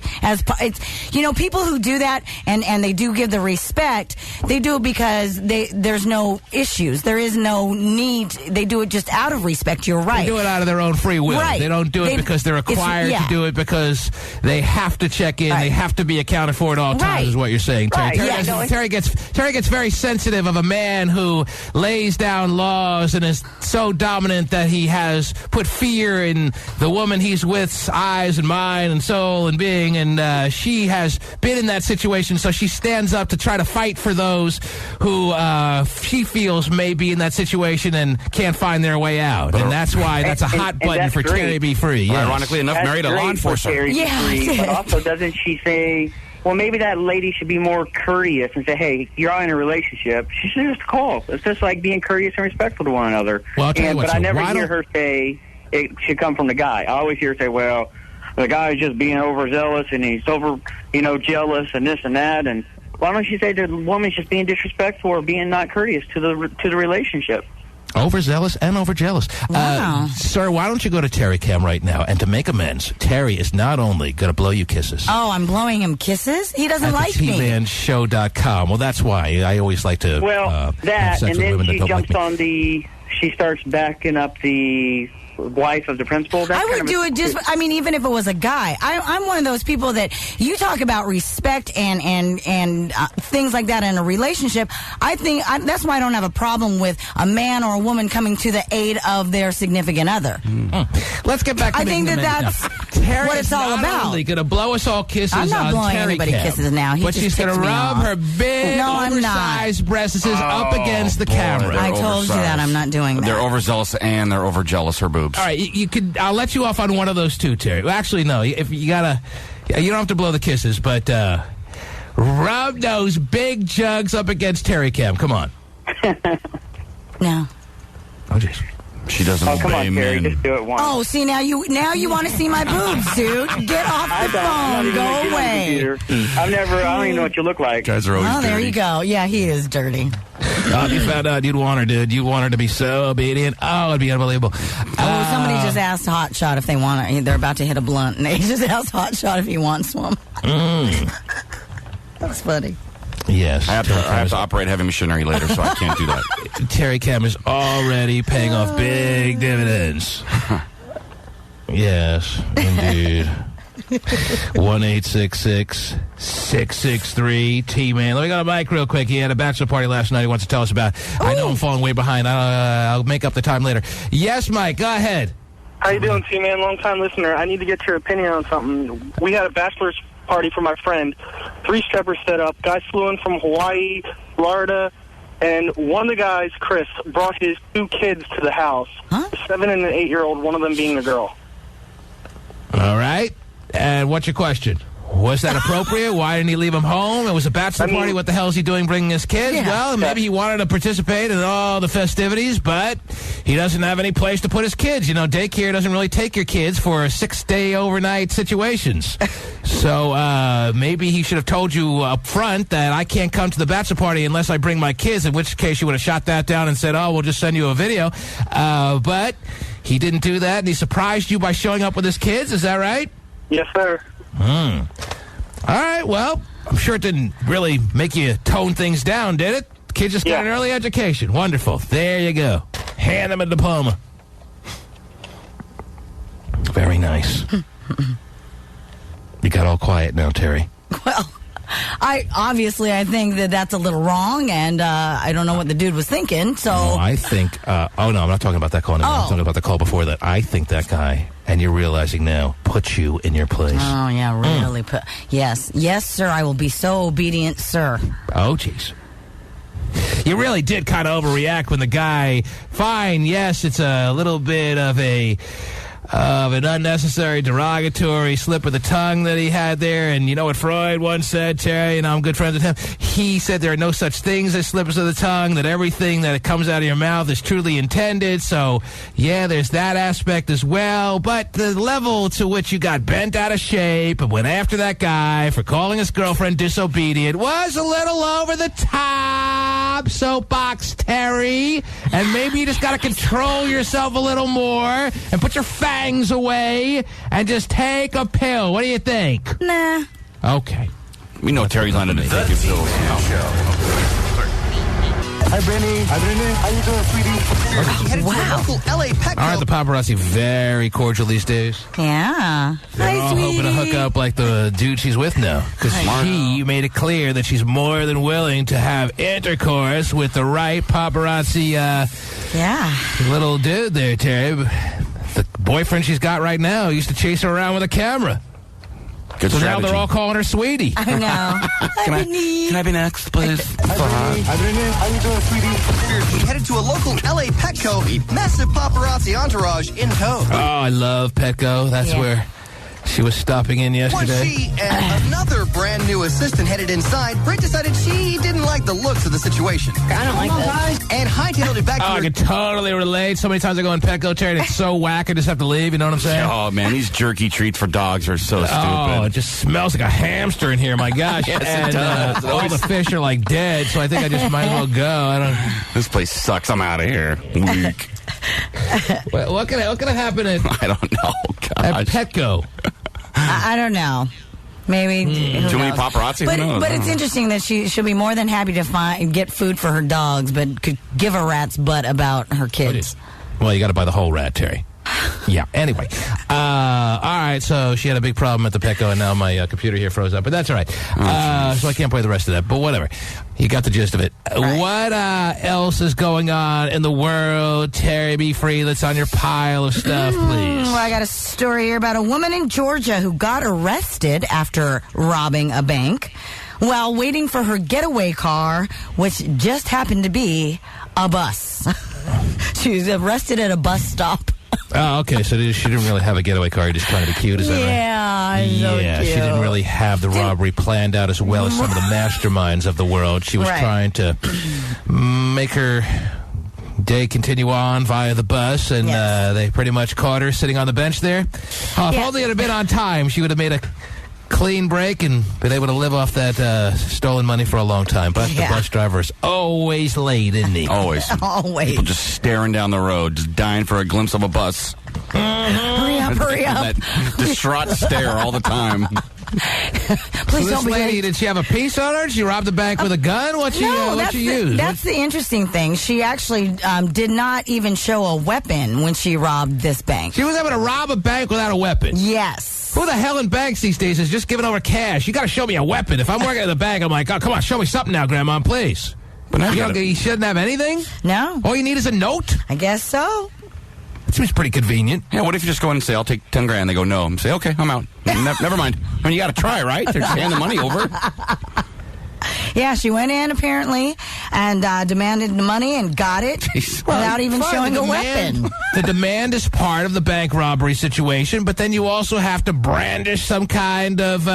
People who do that and they do give the respect, they do it because there's no issues. There is no need. They do it just out of respect. You're right. They do it out of their own free will. Right. They don't do it because they're required to do it because they have to check in. Right. They have to be accounted for at all times, is what you're saying, Terry. Right. Terry gets very sensitive of a man who lays down laws and is so dominant that he has put fear in the woman he's with's eyes and mind and soul and being, and she has been in that situation, so she stands up to try to fight for those who she feels may be in that situation and can't find their way out. And that's why that's a hot button for Terry to be free. Yes. Ironically enough, married a law enforcer. But also, doesn't she say, well, maybe that lady should be more courteous and say, hey, you're all in a relationship. She should just call. It's just like being courteous and respectful to one another. Well, but I never hear her say it should come from the guy. I always hear her say, well, the guy's just being overzealous and he's jealous and this and that. And why don't you say the woman's just being disrespectful or being not courteous to the relationship? Overzealous and overjealous. Wow. Sir, why don't you go to Terry Cam right now? And to make amends, Terry is not only going to blow you kisses. Oh, I'm blowing him kisses? He doesn't like me. TManShow.com. Well, that's why I always like to have sex and with then women that she don't jumps like me. she starts backing up the wife of the principal. I would do it even if it was a guy. I'm one of those people that you talk about respect and things like that in a relationship. I think that's why I don't have a problem with a man or a woman coming to the aid of their significant other. Let's get back to I think that's what it's all about. Only going to blow us all kisses I'm not on blowing Terry anybody Cam, kisses now. but she's going to rub her big, oversized breasts up against the camera. I told you that. I'm not doing that. They're overzealous and they're overjealous, her boobs. All right, you could. I'll let you off on one of those two, Terry. Well, actually, no. If you gotta, you don't have to blow the kisses, but rub those big jugs up against Terry Cam. Come on. No. Oh, jeez. She doesn't obey come on, Terry, men. just do it once. Oh, see, now you want to see my boobs, dude. Get off the phone. Go away. I don't even know what you look like. Guys are always dirty. There you go. Yeah, he is dirty. If you found out you'd want her, dude. You'd want her to be so obedient. Oh, it'd be unbelievable. Somebody just asked Hot Shot if they want it. They're about to hit a blunt, and they just asked Hot Shot if he wants one. That's funny. Yes. I have to operate heavy machinery later, so I can't do that. Terry Cam is already paying off big dividends. Yes, indeed. 1-866-663-T-Man. Let me go to Mike real quick. He had a bachelor party last night he wants to tell us about. I know I'm falling way behind. I'll make up the time later. Yes, Mike, go ahead. How you doing, T-Man? Long-time listener. I need to get your opinion on something. We had a bachelor's party for my friend. 3 strippers set up. Guys flew in from Hawaii, Florida, and one of the guys, Chris, brought his 2 kids to the house. A 7- and an 8-year-old, one of them being a girl. All right. And what's your question? Was that appropriate? Why didn't he leave him home? It was a bachelor party. What the hell is he doing bringing his kids? Yeah. Well, maybe he wanted to participate in all the festivities, but he doesn't have any place to put his kids. You know, daycare doesn't really take your kids for 6-day overnight situations. So maybe he should have told you up front that I can't come to the bachelor party unless I bring my kids, in which case you would have shot that down and said, oh, we'll just send you a video. But he didn't do that, and he surprised you by showing up with his kids. Is that right? Yes, sir. All right, well, I'm sure it didn't really make you tone things down, did it? Kids just got an early education. Wonderful. There you go. Hand them a diploma. Very nice. You got all quiet now, Terry. Well, I think that that's a little wrong, and I don't know what the dude was thinking, so... No, I think... no, I'm not talking about that call anymore. I'm talking about the call before that. I think that guy, and you're realizing now, put you in your place. Oh, yeah, really put... Yes. Yes, sir, I will be so obedient, sir. Oh, jeez. You really did kind of overreact when the guy... Fine, yes, it's a little bit of an unnecessary derogatory slip of the tongue that he had there. And you know what Freud once said, Terry, and I'm good friends with him. He said there are no such things as slips of the tongue, that everything that comes out of your mouth is truly intended. So, yeah, there's that aspect as well. But the level to which you got bent out of shape and went after that guy for calling his girlfriend disobedient was a little over the top. stop, soapbox Terry. And maybe you just got to control yourself a little more and put your fangs away and just take a pill. What do you think? Nah. Okay. We know Terry's not into taking pills. Hi, Vinnie. Hi, Vinnie. How you doing, sweetie? Wow. Local LA Petco. Aren't the paparazzi very cordial these days? Yeah. They're all hoping to hook up like the dude she's with now. Because she made it clear that she's more than willing to have intercourse with the right paparazzi little dude there, Terry. The boyfriend she's got right now used to chase her around with a camera. Good strategy. Now they're all calling her sweetie. I know. Can I be next, please? Hi, Vinnie. How you doing, sweetie? Headed to a local LA Petco. Massive paparazzi entourage in tow. Oh, I love Petco. That's where she was stopping in yesterday. Once she and another brand new assistant headed inside, Britt decided she didn't like the looks of the situation. I don't like this. And hightailed it back to her. I can totally relate. So many times I go in Petco, Terry, and it's so whack, I just have to leave. You know what I'm saying? Oh, man, these jerky treats for dogs are so stupid. Oh, it just smells like a hamster in here. My gosh. Yes, and it does. all the fish are like dead, so I think I just might as well go. This place sucks. I'm out of here. Weak. What can happen at I don't know. at Petco? I don't know. Maybe too many paparazzi. But it's interesting that she'll be more than happy to get food for her dogs, but could give a rat's butt about her kids. Well, you got to buy the whole rat, Terry. Yeah. Anyway, all right. So she had a big problem at the Petco, and now my computer here froze up. But that's all right. So I can't play the rest of that. But whatever. You got the gist of it. Right. What else is going on in the world, Terry? Be free. That's on your pile of stuff, please. Well, I got a story here about a woman in Georgia who got arrested after robbing a bank while waiting for her getaway car, which just happened to be a bus. She was arrested at a bus stop. Oh, okay. So she didn't really have a getaway car. Just trying to be cute, is that right? Yeah, she didn't really have the robbery planned out as well as some of the masterminds of the world. She was trying to make her day continue on via the bus, and they pretty much caught her sitting on the bench there. If only it had been on time, she would have made a clean break and been able to live off that stolen money for a long time. But the bus driver is always late, isn't he? Always. Always. People just staring down the road, just dying for a glimpse of a bus. Hurry up, hurry up. That distraught stare all the time. Please so don't be lady, did she have a piece on her? Did she rob the bank with a gun? What'd she use? That's the interesting thing. She actually did not even show a weapon when she robbed this bank. She was able to rob a bank without a weapon? Yes. Who the hell in banks these days is just giving over cash? You got to show me a weapon. If I'm working at the bank, I'm like, oh, come on, show me something now, Grandma, please. But now you shouldn't have anything? No. All you need is a note? I guess so. That seems pretty convenient. Yeah, what if you just go in and say, I'll take 10 grand? They go, no. And say, okay, I'm out. Never mind. I mean, you got to try, right? They're just handing the money over. Yeah, she went in, apparently, and demanded the money and got it without even showing a weapon. The demand is part of the bank robbery situation, but then you also have to brandish some kind of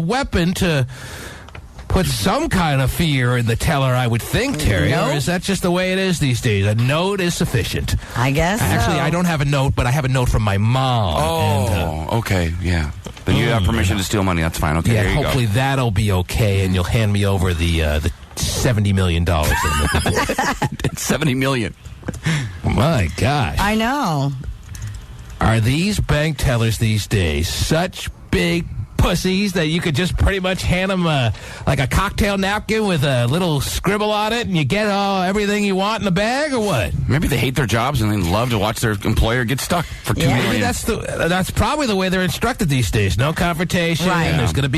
weapon to put some kind of fear in the teller, I would think, Terry. Nope. Or is that just the way it is these days? A note is sufficient. I guess Actually, so. I don't have a note, but I have a note from my mom. Oh, okay, yeah. Then you have permission to steal money. That's fine. Okay, there you hopefully that'll be okay, and you'll hand me over the $70 million. $70 million. My gosh. I know. Are these bank tellers these days such big pussies that you could just pretty much hand them like a cocktail napkin with a little scribble on it, and you get everything you want in the bag, or what? Maybe they hate their jobs and they love to watch their employer get stuck for $2 million. Maybe that's probably the way they're instructed these days. No confrontation. Right. There's gonna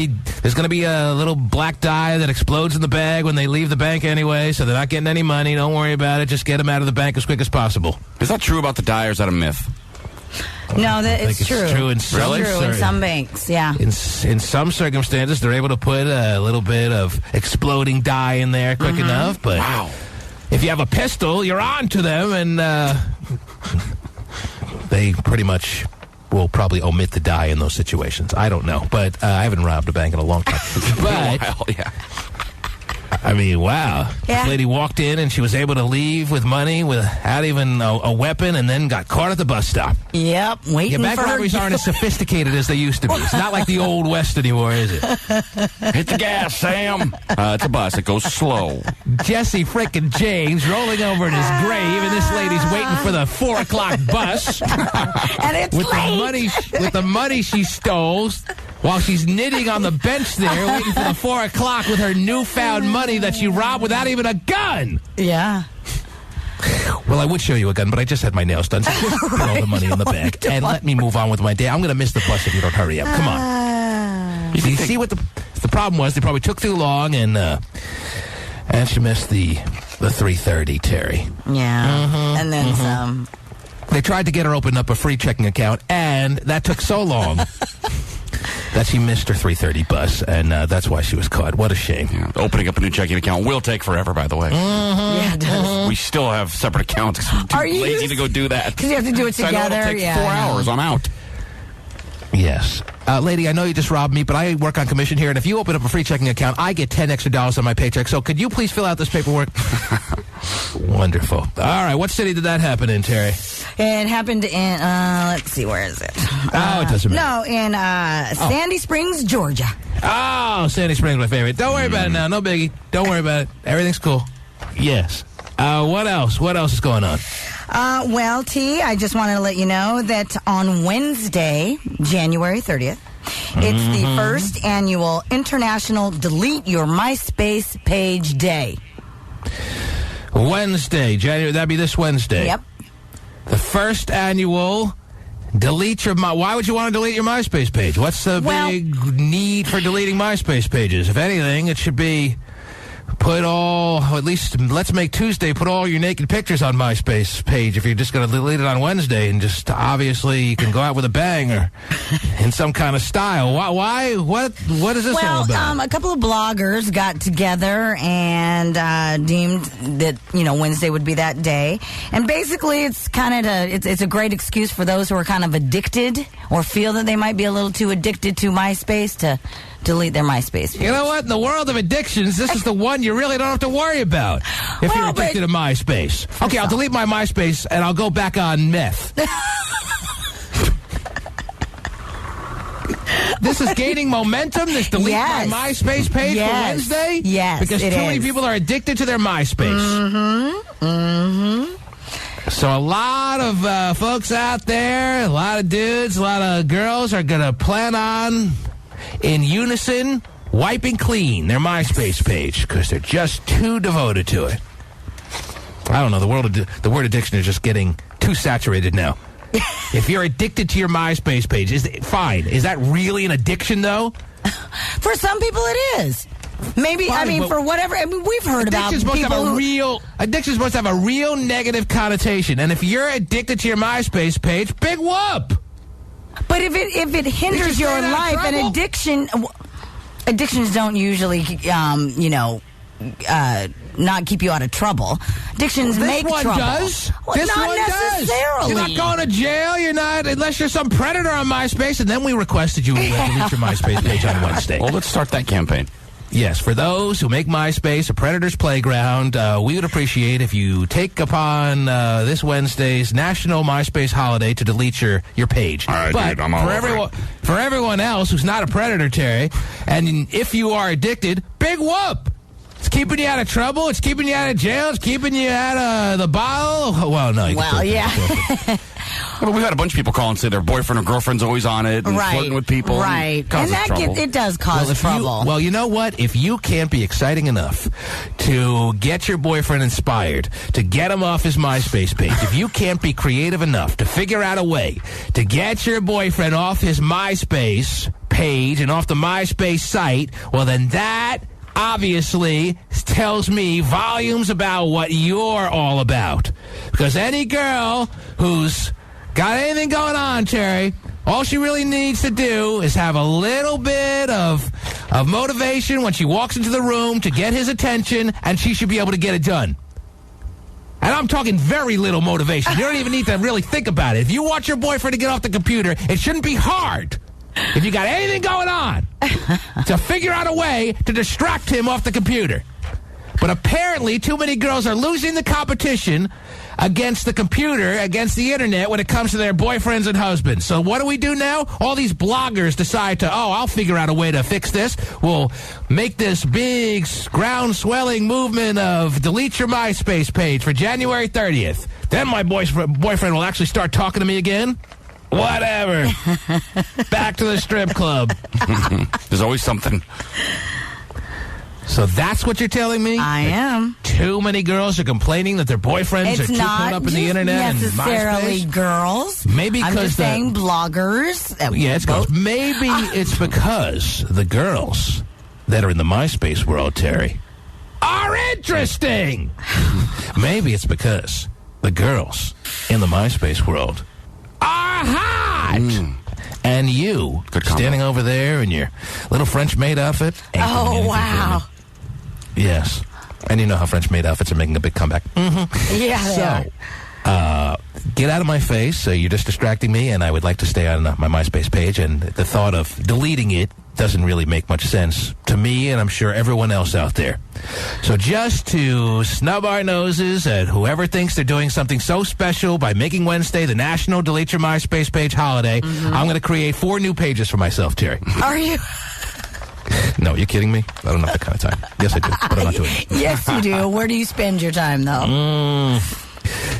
be a little black dye that explodes in the bag when they leave the bank anyway, so they're not getting any money. Don't worry about it. Just get them out of the bank as quick as possible. Is that true about the dye, or is that a myth? No, it's true. It's true in some banks, yeah. In some circumstances, they're able to put a little bit of exploding dye in there quick enough. But if you have a pistol, you're on to them, and they pretty much will probably omit the dye in those situations. I don't know, but I haven't robbed a bank in a long time. But I mean, wow. Yeah. This lady walked in and she was able to leave with money without even a weapon and then got caught at the bus stop. Yep, waiting bank for her. robberies aren't as sophisticated as they used to be. It's not like the Old West anymore, is it? Hit the gas, Sam. It's a bus. It goes slow. Jesse frickin' James rolling over in his grave, and this lady's waiting for the 4 o'clock bus. And it's with late. With the money she stole while she's knitting on the bench there, waiting for the 4 o'clock with her newfound money that she robbed without even a gun. Yeah. Well, I would show you a gun, but I just had my nails done. So just put all the money in the bag and let me move on with my day. I'm going to miss the bus if you don't hurry up. Come on. You see what the problem was? They probably took too long, and she missed the 3:30, Terry. Yeah. And then some. They tried to get her open up a free checking account, and that took so long that she missed her 3:30 bus, and that's why she was caught. What a shame. Yeah, opening up a new checking account will take forever, by the way. Yeah, it does. We still have separate accounts. Are you lazy to go do that? Because you have to do it So together. I know it'll take 4 hours. I'm out. Yes. Lady, I know you just robbed me, but I work on commission here, and if you open up a free checking account, I get $10 extra on my paycheck. So could you please fill out this paperwork? Wonderful. All right, what city did that happen in, Terry? It happened in, let's see, where is it? It doesn't matter. No, in Sandy Springs, Georgia. Oh, Sandy Springs, my favorite. Don't worry about it now. No biggie. Don't worry about it. Everything's cool. Yes. What else? What else is going on? Well, T, I just wanted to let you know that on Wednesday, January 30th, it's the first annual International Delete Your MySpace Page Day. Wednesday, January. That'd be this Wednesday. Yep. The first annual delete your... Why would you want to delete your MySpace page? What's the big need for deleting MySpace pages? If anything, it should be... at least let's make Tuesday put all your naked pictures on MySpace page if you're just going to delete it on Wednesday, and just obviously you can go out with a bang or in some kind of style. Why? What is this all about? A couple of bloggers got together and deemed that, Wednesday would be that day. And basically it's kind of it's a great excuse for those who are kind of addicted or feel that they might be a little too addicted to MySpace to delete their MySpace page. You know what? In the world of addictions, this is the one you really don't have to worry about if you're addicted to MySpace. Okay, I'll delete my MySpace and I'll go back on meth. This is gaining momentum, this delete my MySpace page for Wednesday? Yes, because too many people are addicted to their MySpace. So a lot of folks out there, a lot of dudes, a lot of girls are going to plan on, in unison, wiping clean their MySpace page because they're just too devoted to it. I don't know. The word addiction is just getting too saturated now. If you're addicted to your MySpace page, fine. Is that really an addiction, though? For some people, it is. Maybe, for whatever. We've heard about people Addiction is supposed to have a real negative connotation. And if you're addicted to your MySpace page, big whoop! But if it hinders your life, and addictions don't usually, not keep you out of trouble. Addictions make trouble. Does. Well, this not one necessarily. Does. You're not going to jail. You're not, unless you're some predator on MySpace, and then we requested you delete your MySpace page on Wednesday. Well, let's start that campaign. Yes, for those who make MySpace a predator's playground, we would appreciate if you take upon this Wednesday's National MySpace holiday to delete your page. All right, but dude, I'm all over it. For everyone else who's not a predator, Terry, and if you are addicted, big whoop! It's keeping you out of trouble. It's keeping you out of jail. It's keeping you out of the bottle. Well, no. But we've had a bunch of people call and say their boyfriend or girlfriend's always on it and flirting with people. Right. And it does cause trouble. Well, you know what? If you can't be exciting enough to get your boyfriend inspired, to get him off his MySpace page, if you can't be creative enough to figure out a way to get your boyfriend off his MySpace page and off the MySpace site, well, then that obviously tells me volumes about what you're all about. Because any girl who's got anything going on, Terry, all she really needs to do is have a little bit of motivation when she walks into the room to get his attention, and she should be able to get it done. And I'm talking very little motivation. You don't even need to really think about it. If you want your boyfriend to get off the computer, it shouldn't be hard. If you got anything going on, to figure out a way to distract him off the computer. But apparently, too many girls are losing the competition against the computer, against the internet when it comes to their boyfriends and husbands. So what do we do now? All these bloggers decide to, I'll figure out a way to fix this. We'll make this big ground-swelling movement of delete your MySpace page for January 30th. Then my boyfriend will actually start talking to me again. Whatever. Back to the strip club. There's always something. So that's what you're telling me? I am. Too many girls are complaining that their boyfriends are too caught up in the internet and MySpace? It's not necessarily girls. Maybe because I'm just saying bloggers. Yeah, it's girls. Maybe it's because the girls that are in the MySpace world, Terry, are interesting. Maybe it's because the girls in the MySpace world are hot. And you, standing over there in your little French maid outfit. Oh, wow. Yes. And you know how French maid outfits are making a big comeback. Yeah, So, get out of my face. You're just distracting me, and I would like to stay on my MySpace page. And the thought of deleting it doesn't really make much sense to me, and I'm sure everyone else out there. So just to snub our noses at whoever thinks they're doing something so special by making Wednesday the National Delete Your MySpace Page holiday, I'm going to create 4 new pages for myself, Terry. Are you? No, you're kidding me? I don't have that kind of time. Yes, I do, but I'm not doing it. Yes, you do. Where do you spend your time, though?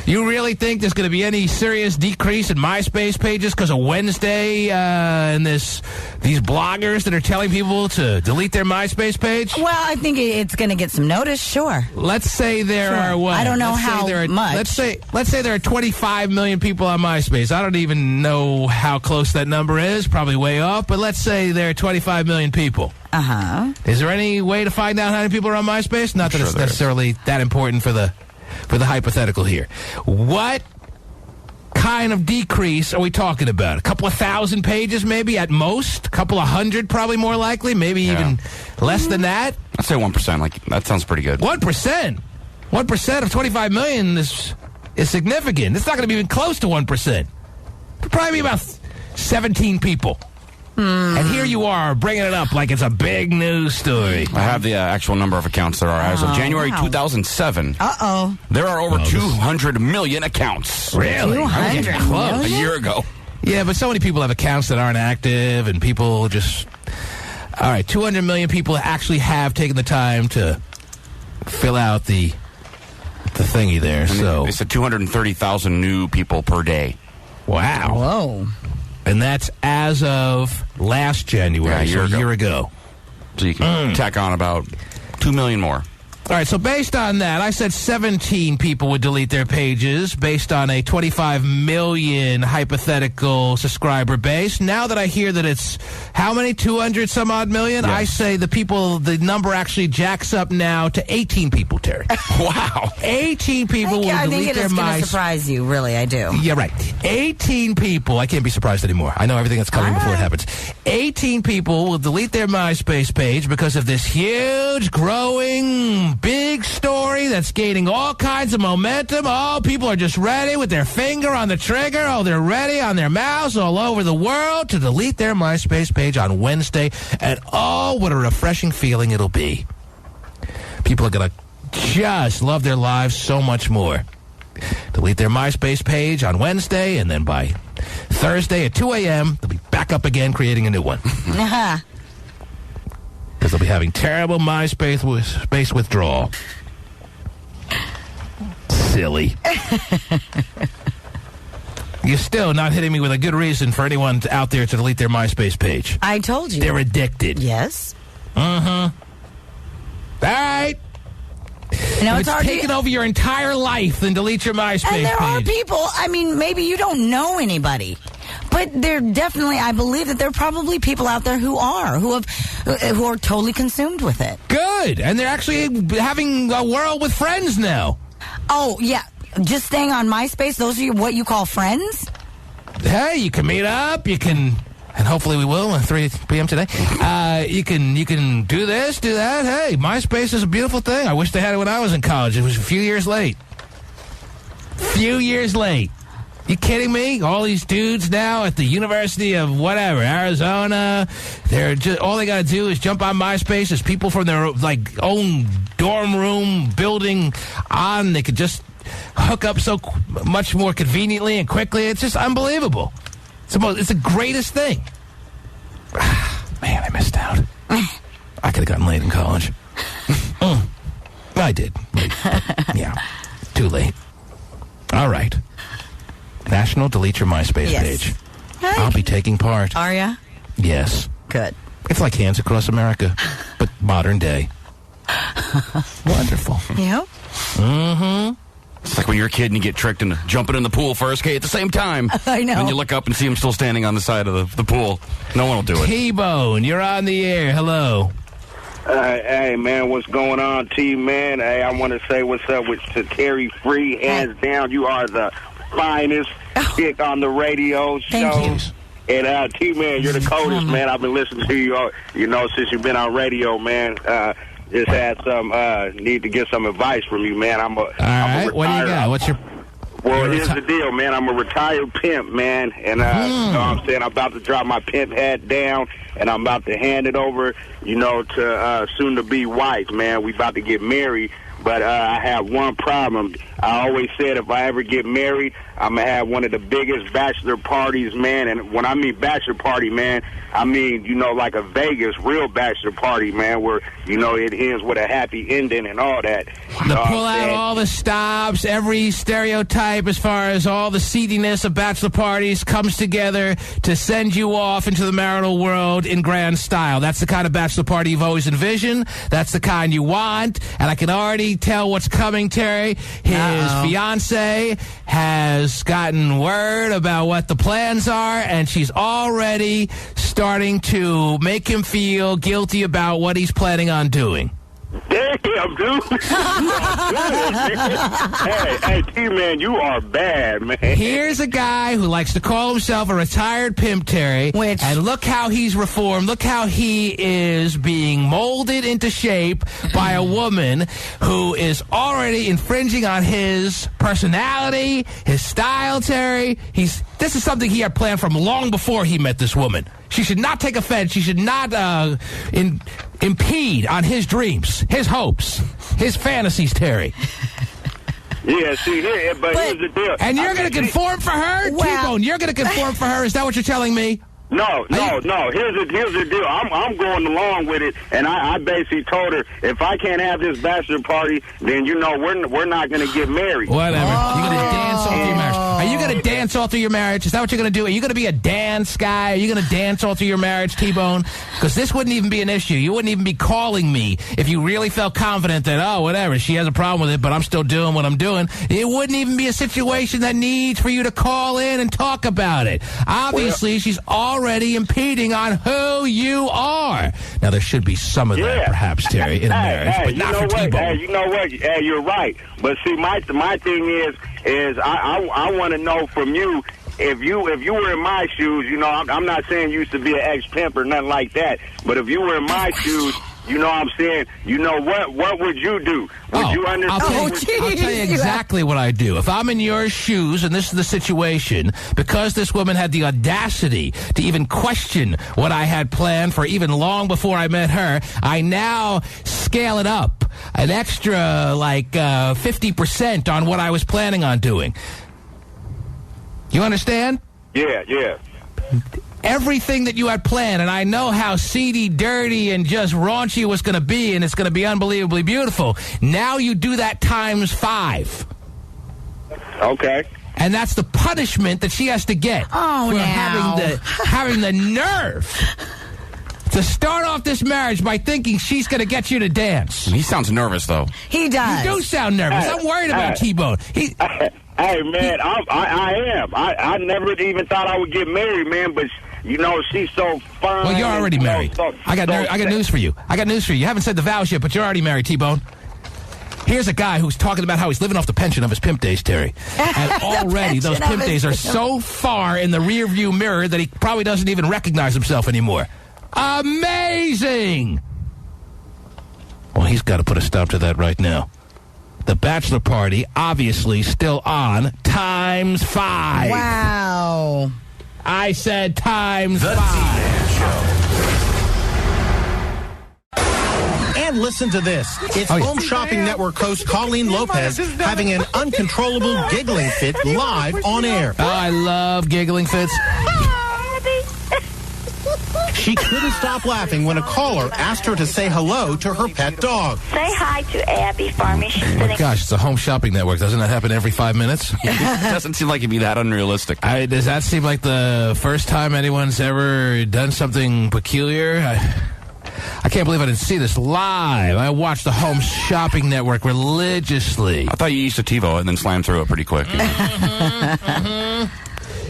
You really think there's going to be any serious decrease in MySpace pages because of Wednesday and these bloggers that are telling people to delete their MySpace page? Well, I think it's going to get some notice, sure. Let's say there are what? I don't know how much. Let's say there are 25 million people on MySpace. I don't even know how close that number is. Probably way off, but let's say there are 25 million people. Uh-huh. Is there any way to find out how many people are on MySpace? Not that it's necessarily that important for the hypothetical here. What kind of decrease are we talking about? A couple of thousand pages maybe at most? A couple of hundred probably more likely? Maybe even less than that? I'd say 1%. Like, that sounds pretty good. 1%? 1% of 25 million is significant. It's not going to be even close to 1%. It'll probably be about 17 people. And here you are bringing it up like it's a big news story. I have the actual number of accounts there are. As of January 2007, there are over 200 million accounts. Really? 200 close. A year ago. Yeah, but so many people have accounts that aren't active, and people just... All right, 200 million people actually have taken the time to fill out the thingy there. So it's 230,000 new people per day. Wow. Whoa. And that's as of last January, a year ago. So you can tack on about 2 million more. All right, so based on that, I said 17 people would delete their pages based on a 25 million hypothetical subscriber base. Now that I hear that it's, how many, 200 some odd million? Yes. I say the number actually jacks up now to 18 people, Terry. Wow. 18 people will delete their MySpace. I think it is going to surprise you, really, I do. Yeah, right. 18 people, I can't be surprised anymore. I know everything that's coming before it happens. 18 people will delete their MySpace page because of this huge, growing, big story that's gaining all kinds of momentum. Oh, people are just ready with their finger on the trigger. Oh, they're ready on their mouse all over the world to delete their MySpace page on Wednesday. And oh, what a refreshing feeling it'll be. People are going to just love their lives so much more. Delete their MySpace page on Wednesday, and then by Thursday at 2 a.m., they'll be back up again creating a new one. Because they'll be having terrible MySpace withdrawal. Silly. You're still not hitting me with a good reason for anyone out there to delete their MySpace page. I told you. They're addicted. Yes. All right. Now it's taken over your entire life, then delete your MySpace page. And there are people, I mean, maybe you don't know anybody. But there definitely, I believe that there are probably people out there who are totally consumed with it. Good. And they're actually having a world with friends now. Oh, yeah. Just staying on MySpace, those are what you call friends? Hey, you can meet up, you can, and hopefully we will at 3 p.m. today. You can do this, do that. Hey, MySpace is a beautiful thing. I wish they had it when I was in college. It was a few years late. You kidding me? All these dudes now at the University of whatever, Arizona, they're just all they got to do is jump on MySpace. There's people from their own dorm room building on. They could just hook up so much more conveniently and quickly. It's just unbelievable. It's the greatest thing. Man, I missed out. I could have gotten laid in college. I did. Yeah, too late. All right. National Delete Your MySpace page. I'll be taking part. Are ya? Yes. Good. It's like Hands Across America, but modern day. Wonderful. Yep. Mm-hmm. It's like when you're a kid and you get tricked into jumping in the pool first, at the same time. I know. And you look up and see him still standing on the side of the pool. No one will do it. T-Bone, you're on the air. Hello. Hey, man, what's going on, T-Man? Hey, I want to say what's up to Terry Free. Hands down, you are the finest chick on the radio show. Thank you. And, T-Man, you're the coldest, man. I've been listening to you, since you've been on radio, man. Just had need to get some advice from you, man. I'm a retired. What do you got? What's your... Well, here's the deal, man. I'm a retired pimp, man. And, you know what I'm saying? I'm about to drop my pimp hat down, and I'm about to hand it over, to soon-to-be wife, man. We about to get married. But I have one problem. I always said if I ever get married, I'm going to have one of the biggest bachelor parties, man. And when I mean bachelor party, man, I mean, like a Vegas real bachelor party, man, where, it ends with a happy ending and all that. To pull out all the stops, every stereotype as far as all the seediness of bachelor parties comes together to send you off into the marital world in grand style. That's the kind of bachelor party you've always envisioned. That's the kind you want. And I can already tell what's coming, Terry. His fiance has gotten word about what the plans are, and she's already starting to make him feel guilty about what he's planning on doing. Damn, dude. Hey, T-Man, you are bad, man. Here's a guy who likes to call himself a retired pimp, Terry. And look how he's reformed. Look how he is being molded into shape by a woman who is already infringing on his personality, his style, Terry. This is something he had planned from long before he met this woman. She should not take offense. She should not impede on his dreams, his hopes, his fantasies, Terry. Yeah, see, but here's the deal. And you're going to conform for her? T-Bone, you're going to conform for her? Is that what you're telling me? No. Here's the deal. I'm going along with it, and I basically told her if I can't have this bachelor party, then we're not going to get married. Whatever. You're going to dance all through your marriage. Are you going to dance all through your marriage? Is that what you're going to do? Are you going to be a dance guy? Are you going to dance all through your marriage, T-Bone? Because this wouldn't even be an issue. You wouldn't even be calling me if you really felt confident that, whatever, she has a problem with it, but I'm still doing what I'm doing. It wouldn't even be a situation that needs for you to call in and talk about it. Obviously, she's already impeding on who you are. Now, there should be some of that, perhaps, Terry, in a marriage, but not for T-Bone. You know what? You're right. But see, my thing is I want to know from you, if you were in my shoes, I'm not saying you used to be an ex-pimp or nothing like that, but if you were in my shoes, you know what I'm saying? What would you do? Would you understand? I'll tell you exactly what I do. If I'm in your shoes, and this is the situation, because this woman had the audacity to even question what I had planned for even long before I met her, I now scale it up an extra, 50% on what I was planning on doing. You understand? Yeah. Everything that you had planned, and I know how seedy, dirty, and just raunchy it was going to be, and it's going to be unbelievably beautiful. Now you do that times 5. Okay. And that's the punishment that she has to get for having the nerve to start off this marriage by thinking she's going to get you to dance. He sounds nervous, though. He does. You do sound nervous. I'm worried about T-Bone. Hey, man, I am. I never even thought I would get married, man, but... she's so fine. Well, you're already married. I got news for you. You haven't said the vows yet, but you're already married, T-Bone. Here's a guy who's talking about how he's living off the pension of his pimp days, Terry. And already those pimp days are so far in the rearview mirror that he probably doesn't even recognize himself anymore. Amazing! Well, he's got to put a stop to that right now. the bachelor party, obviously still on, times 5. Wow. I said times 5. And listen to this. It's Home Shopping Network host Colleen Lopez having an uncontrollable giggling fit live on air. Oh, I love giggling fits. She couldn't stop laughing when a caller asked her to say hello to her pet dog. Say hi to Abby for me. She's Oh my gosh, it's a Home Shopping Network. Doesn't that happen every 5 minutes? It doesn't seem like it'd be that unrealistic. Does that seem like the first time anyone's ever done something peculiar? I can't believe I didn't see this live. I watched the Home Shopping Network religiously. I thought you used to TiVo it and then slam through it pretty quick.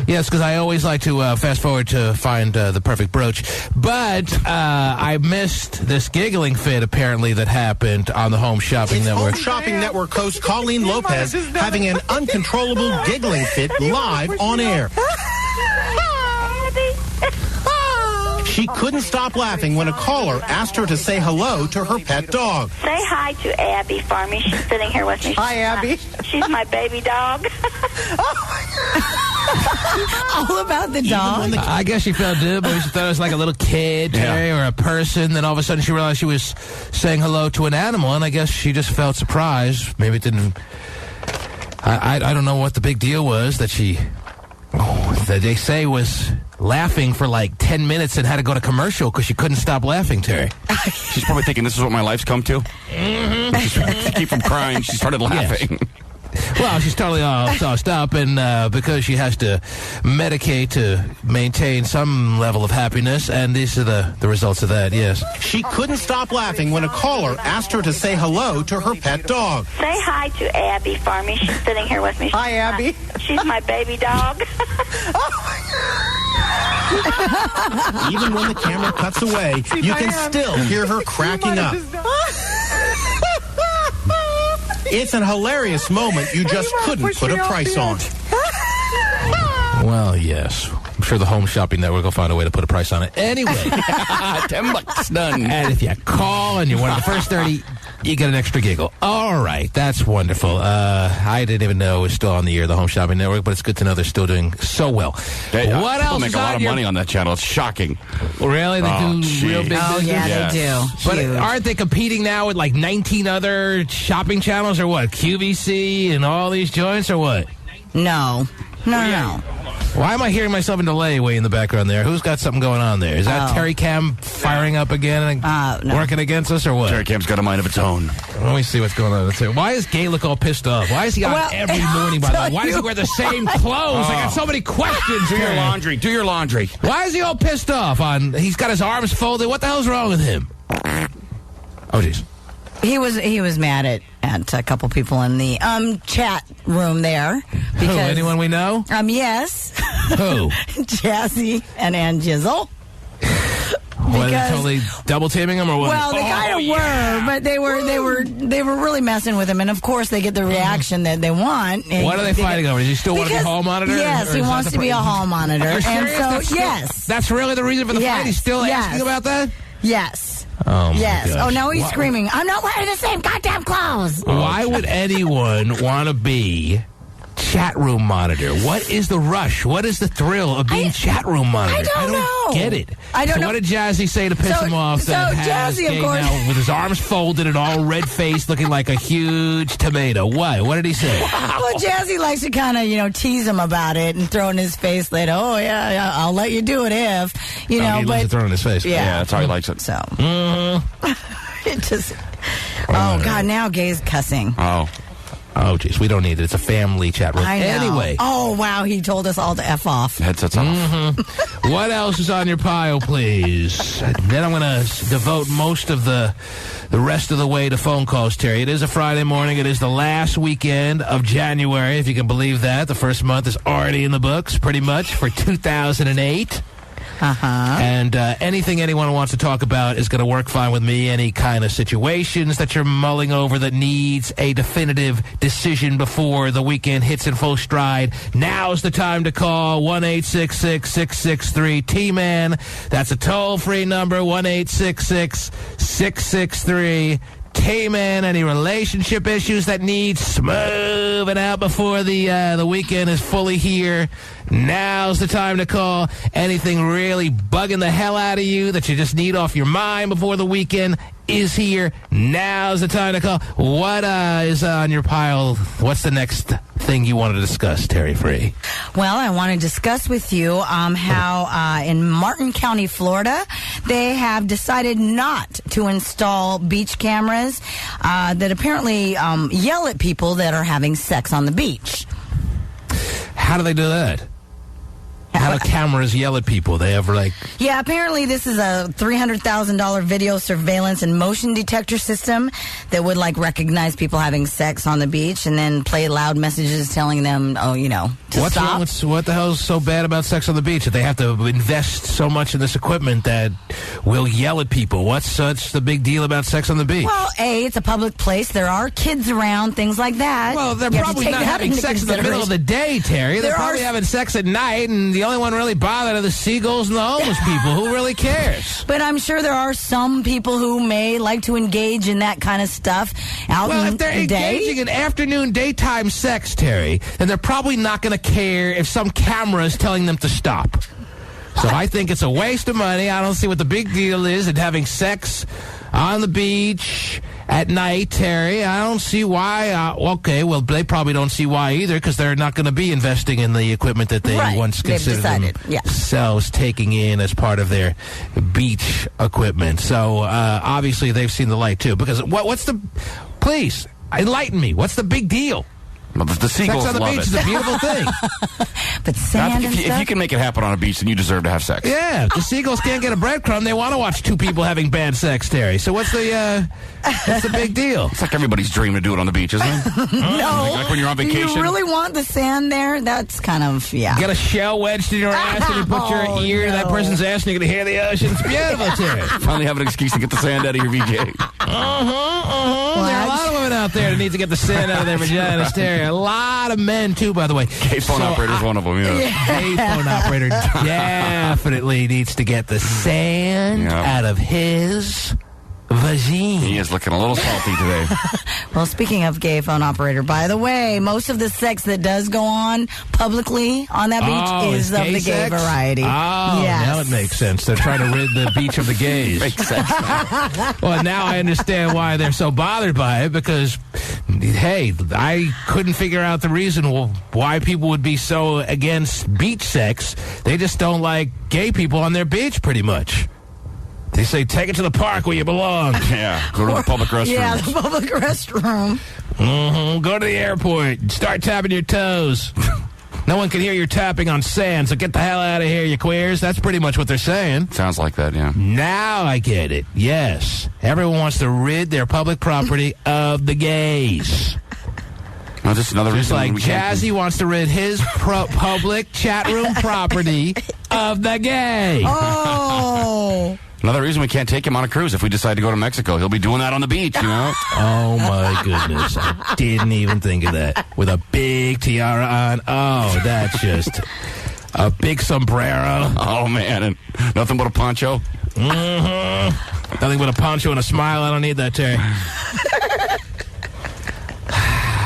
Yes, because I always like to fast forward to find the perfect brooch. But I missed this giggling fit, apparently, that happened on the Home Shopping Network. Home Shopping Network host Colleen Lopez having an uncontrollable giggling fit live on air. She couldn't stop laughing when a caller asked her to say hello to her pet dog. Say hi to Abby for me. She's sitting here with me. Hi, Abby. She's my baby dog. All about the dog. I guess she felt good, but she thought it was like a little kid, Terry, or a person. Then all of a sudden she realized she was saying hello to an animal, and I guess she just felt surprised. Maybe it didn't... I don't know what the big deal was that she... that they say was laughing for like 10 minutes and had to go to commercial because she couldn't stop laughing, Terry. She's probably thinking, this is what my life's come to. She keep from crying. She started laughing. Yes. Well, she's totally all sauced up, and because she has to medicate to maintain some level of happiness, and these are the results of that, yes. She couldn't stop laughing when a caller asked her to say hello to her pet dog. Say hi to Abby for me. She's sitting here with me. Hi, Abby. She's my baby dog. Even when the camera cuts away, you can still hear her cracking up. It's an hilarious moment you just couldn't put a price on. Well, yes. I'm sure the Home Shopping Network will find a way to put a price on it. Anyway. $10 done. And if you call and you're one of the first 30, you get an extra giggle. All right. That's wonderful. I didn't even know it was still on the air, the Home Shopping Network, but it's good to know they're still doing so well. What else make is a lot on of money on that channel. It's shocking. Really? They do real big business? Yeah, they do. But Huge. aren't they competing now with like 19 other shopping channels or what? QVC and all these joints or what? No. No. Why am I hearing myself in delay way in the background there? Who's got something going on there? Is that Terry Cam firing up again and working against us or what? Terry Cam's got a mind of its own. Let me see what's going on. Why is Gay look all pissed off? Why is he on every morning, by the way? Why does he wear the same clothes? I got so many questions. Do your laundry. Do your laundry. Why is he all pissed off? He's got his arms folded. What the hell's wrong with him? Oh, jeez. He was mad at a couple people in the chat room there. Because, who? Anyone we know? Yes. Who? Jazzy and Ann Jizzle. What, totally double teaming him or what? Well, they kind of were, but they were really messing with him, and of course they get the reaction that they want. What are they fighting over? Does he still want to be a hall monitor? Yes, he wants to be a hall monitor. And so, yes. That's really the reason for the fight? He's still asking about that? Yes. Oh, my yes. gosh. Oh, now he's screaming, I'm not wearing the same goddamn clothes. Why would anyone want to be chat room monitor? What is the rush? What is the thrill of being chat room monitor? I don't know. Get it. I don't know. What did Jazzy say to piss him off? That has Jazzy, of course, now with his arms folded and all red-faced, looking like a huge tomato. What? What did he say? Well, Jazzy likes to kind of, tease him about it and throw in his face later. Oh, yeah, I'll let you do it if, he loves to throw in his face. Yeah, that's how he likes it. So. It just. Oh, God, now Gay's cussing. Oh, geez, we don't need it. It's a family chat room. I know. Anyway. Oh, wow, he told us all to F off. Headsets off. What else is on your pile, please? Then I'm going to devote most of the rest of the way to phone calls, Terry. It is a Friday morning. It is the last weekend of January, if you can believe that. The first month is already in the books, pretty much, for 2008. And anything anyone wants to talk about is going to work fine with me. Any kind of situations that you're mulling over that needs a definitive decision before the weekend hits in full stride. Now's the time to call 1-866-663-T-MAN. That's a toll-free number, 1-866-663-TMAN. T-Man, any relationship issues that need smoothing out before the weekend is fully here, now's the time to call. Anything really bugging the hell out of you that you just need off your mind before the weekend is here, now's the time to call. What is on your pile? What's the next thing you want to discuss, Terry Free? Well, I want to discuss with you how in Martin County, Florida, they have decided not to install beach cameras that apparently yell at people that are having sex on the beach. How do they do that? How do cameras yell at people? They have Yeah, apparently this is a $300,000 video surveillance and motion detector system that would recognize people having sex on the beach and then play loud messages telling them, to stop. What the hell is so bad about sex on the beach that they have to invest so much in this equipment that will yell at people? What's such the big deal about sex on the beach? Well, it's a public place. There are kids around, things like that. Well, they're probably not having sex in the middle of the day, Terry. They're probably having sex at night, and the only one really bothered are the seagulls and the homeless people. Who really cares? But I'm sure there are some people who may like to engage in that kind of stuff out if they're engaging in afternoon, daytime sex, Terry, then they're probably not going to care if some camera is telling them to stop. So I think it's a waste of money. I don't see what the big deal is in having sex on the beach at night, Terry. I don't see why. They probably don't see why either, because they're not going to be investing in the equipment that they once considered themselves taking in as part of their beach equipment. So obviously they've seen the light too. Because please enlighten me. What's the big deal? Well, the seagulls sex on the love beach it. is a beautiful thing. But sand and stuff? If you can make it happen on a beach, then you deserve to have sex. Yeah, the seagulls can't get a breadcrumb. They want to watch two people having bad sex, Terry. So what's the big deal? It's like everybody's dream to do it on the beach, isn't it? No. Like when you're on vacation. Do you really want the sand there? That's kind of, Get a shell wedged in your ass and you put your ear to that person's ass and you can hear the ocean. It's beautiful, Terry. Finally have an excuse to get the sand out of your VJ. There are a lot of women out there that need to get the sand out of their vaginas, Terry. A lot of men, too, by the way. Gay phone operator's one of them, Gay phone operator definitely needs to get the sand out of his vagine. He is looking a little salty today. Well, speaking of gay phone operator, by the way, most of the sex that does go on publicly on that beach is of the gay variety. Oh, yes. Now it makes sense. They're trying to rid the beach of the gays. Makes sense. Well, now I understand why they're so bothered by it, because, hey, I couldn't figure out the reason why people would be so against beach sex. They just don't like gay people on their beach, pretty much. They say, take it to the park where you belong. Yeah, go to the public restroom. Yeah, the public restroom. Mm-hmm. Go to the airport. Start tapping your toes. No one can hear your tapping on sand, so get the hell out of here, you queers. That's pretty much what they're saying. Sounds like that, yeah. Now I get it. Yes. Everyone wants to rid their public property of the gays. Well, just another Just reason like Jazzy wants to rid his public chat room property of the gay. Oh. Another reason we can't take him on a cruise if we decide to go to Mexico. He'll be doing that on the beach, you know? Oh, my goodness. I didn't even think of that. With a big tiara on. Oh, that's just a big sombrero. Oh, man. And nothing but a poncho? Mm-hmm. Nothing but a poncho and a smile. I don't need that, Terry.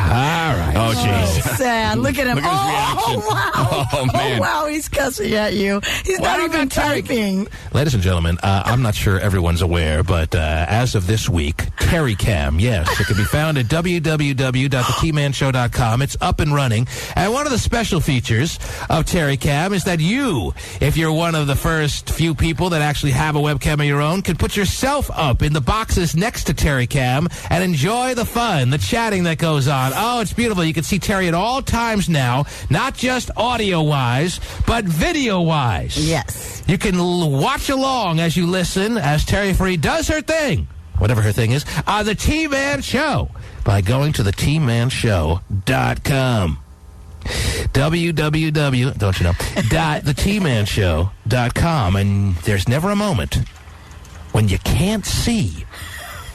All right. Oh, jeez. Sad. Look at him. Look at his reaction. Wow. Oh, man. Oh, wow. He's cussing at you. He's not even typing. Ladies and gentlemen, I'm not sure everyone's aware, but as of this week, Terry Cam, yes, it can be found at www.thetmanshow.com. It's up and running. And one of the special features of Terry Cam is that you, if you're one of the first few people that actually have a webcam of your own, can put yourself up in the boxes next to Terry Cam and enjoy the fun, the chatting that goes on. Oh, it's beautiful. You can see Terry at all times now, not just audio-wise, but video-wise. Yes. You can watch along as you listen as Terry Free does her thing, whatever her thing is, on The T-Man Show by going to thetmanshow.com. www, don't you know, .thetmanshow.com. And there's never a moment when you can't see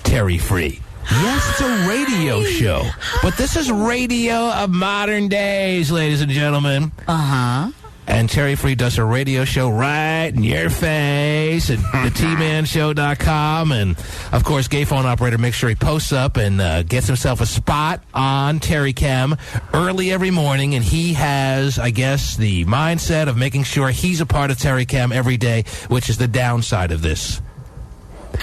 Terry Free. Yes, it's a radio show, but this is radio of modern days, ladies and gentlemen. Uh-huh. And Terry Free does her radio show right in your face at thetmanshow.com. And, of course, Gay Phone Operator makes sure he posts up and gets himself a spot on Terry Chem early every morning. And he has, I guess, the mindset of making sure he's a part of Terry Chem every day, which is the downside of this.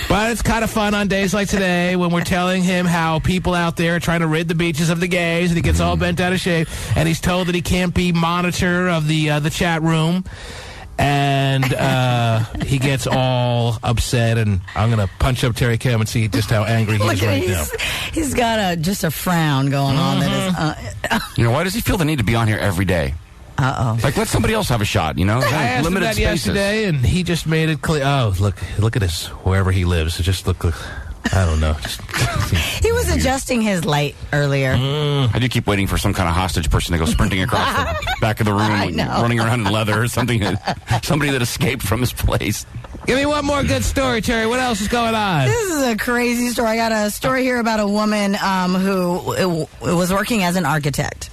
But it's kind of fun on days like today when we're telling him how people out there are trying to rid the beaches of the gays, and he gets all bent out of shape, and he's told that he can't be monitor of the chat room, and he gets all upset, and I'm going to punch up Terry Cam and see just how angry he is right now. He's got just a frown going on. That is, why does he feel the need to be on here every day? Like, let somebody else have a shot, I asked him that yesterday, and he just made it clear. Oh, look at this, wherever he lives. It just look I don't know. He was adjusting his light earlier. I do keep waiting for some kind of hostage person to go sprinting across the back of the room, running around in leather or something. Somebody that escaped from his place. Give me one more good story, Terry. What else is going on? This is a crazy story. I got a story here about a woman who was working as an architect.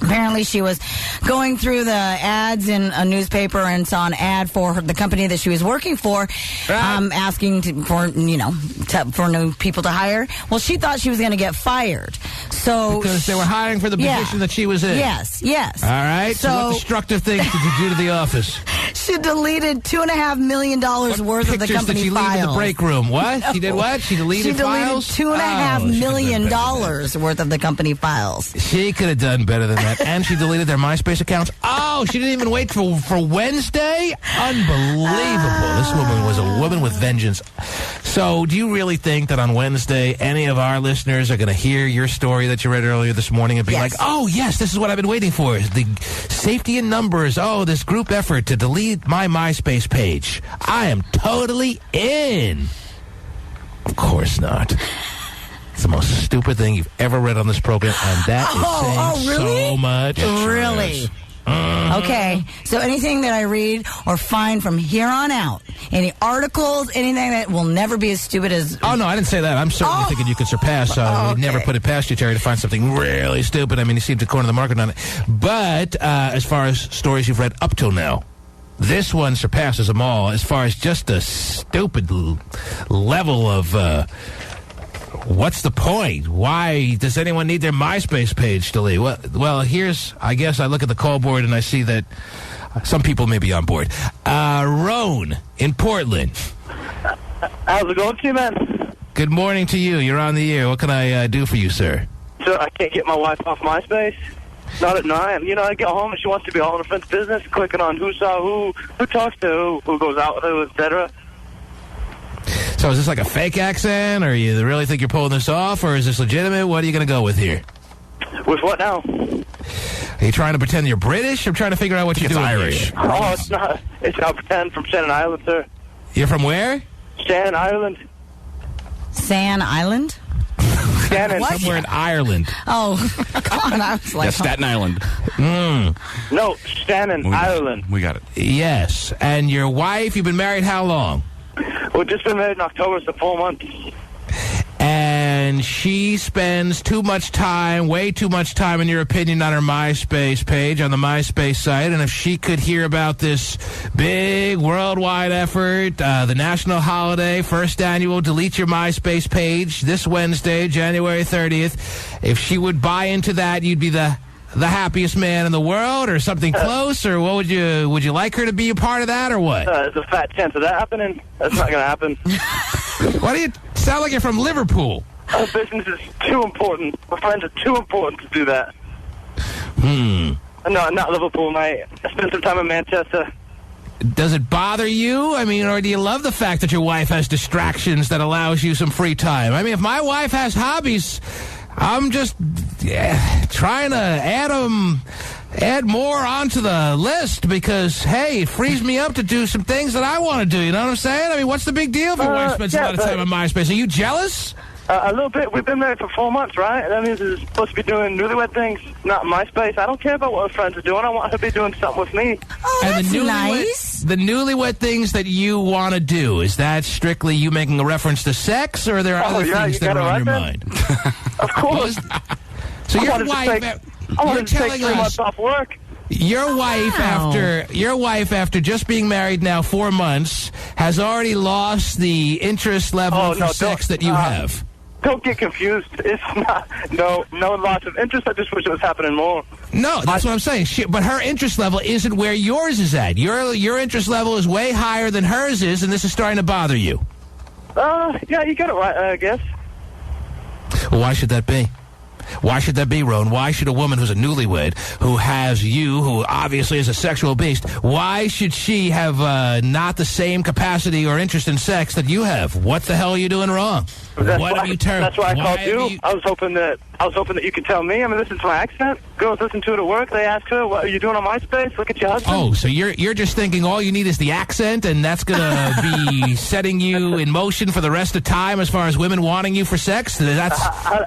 Apparently, she was going through the ads in a newspaper and saw an ad for the company that she was working for, asking for new people to hire. Well, she thought she was going to get fired. Because they were hiring for the position that she was in. Yes. All right. So what destructive things did you do to the office? She deleted $2.5 million worth of the company files. Pictures did she leave in the break room? What? No. She did what? She deleted files? $2.5 million worth of the company files. She could have done better than that. And she deleted their MySpace accounts. Oh, she didn't even wait for Wednesday? Unbelievable. This woman was a woman with vengeance. So do you really think that on Wednesday, any of our listeners are going to hear your story that you read earlier this morning and be like, oh, yes, this is what I've been waiting for. The safety in numbers. Oh, this group effort to delete my MySpace page. I am totally in. Of course not. It's the most stupid thing you've ever read on this program, and that is saying so much. Really? Okay, so anything that I read or find from here on out, any articles, anything that will never be as stupid as... Oh, no, I didn't say that. I'm certainly thinking you could surpass. We'd never put it past you, Terry, to find something really stupid. I mean, you seem to corner the market on it. But as far as stories you've read up till now, this one surpasses them all as far as just a stupid level of... What's the point? Why does anyone need their MySpace page deleted? Well, here's, I guess I look at the call board and I see that some people may be on board. Roan in Portland. How's it going to you, man? Good morning to you. You're on the air. What can I do for you, sir? So I can't get my wife off MySpace? Not at 9. I get home and she wants to be all in her friend's business, clicking on who saw who talks to who goes out with who, etc. So is this like a fake accent, or you really think you're pulling this off, or is this legitimate? What are you going to go with here? With what now? Are you trying to pretend you're British? I'm trying to figure out what you're doing. Irish. Oh, it's not. It's not pretend. From Shannon Island, sir. You're from where? Shannon Island. San Island? Shannon. Somewhere in Ireland. Oh, God, I was like... Yeah, Staten Island. No, Shannon, Ireland. We got it. Yes. And your wife, you've been married how long? We've just been married in October, so 4 months. And she spends way too much time, in your opinion, on her MySpace page, on the MySpace site. And if she could hear about this big worldwide effort, the national holiday, first annual Delete Your MySpace page, this Wednesday, January 30th, if she would buy into that, you'd be the happiest man in the world, or something close, or what would you like her to be a part of that, or what? There's a fat chance of that happening. That's not going to happen. Why do you sound like you're from Liverpool? Our business is too important. My friends are too important to do that. No, not Liverpool, mate. I spent some time in Manchester. Does it bother you? I mean, or do you love the fact that your wife has distractions that allows you some free time? I mean, if my wife has hobbies... I'm just trying to add more onto the list because, hey, it frees me up to do some things that I want to do. You know what I'm saying? I mean, what's the big deal if your wife spends a lot of time on MySpace? Are you jealous? A little bit. We've been married for 4 months, right? That means we're supposed to be doing newlywed things, not MySpace. I don't care about what her friends are doing. I want her to be doing something with me. Oh, that's nice. The newlywed things that you want to do, is that strictly you making a reference to sex, or are there other things that are on your mind? Of course. So your wife... I wanted to take 3 months off work. Your wife, after just being married now 4 months, has already lost the interest level for sex that you have. Don't get confused. It's not no loss of interest. I just wish it was happening more. No, that's what I'm saying. But her interest level isn't where yours is at. Your interest level is way higher than hers is, and this is starting to bother you. Yeah, you got it right, I guess. Well, why should that be? Why should that be, Rowan? Why should a woman who's a newlywed, who has you, who obviously is a sexual beast, why should she have not the same capacity or interest in sex that you have? What the hell are you doing wrong? What have you turned? That's why I called you. I was hoping that you could tell me. I mean, listen to my accent. Girls listen to it at work. They ask her, "What are you doing on MySpace? Look at your husband." Oh, so you're just thinking all you need is the accent, and that's gonna be setting you in motion for the rest of time as far as women wanting you for sex? That's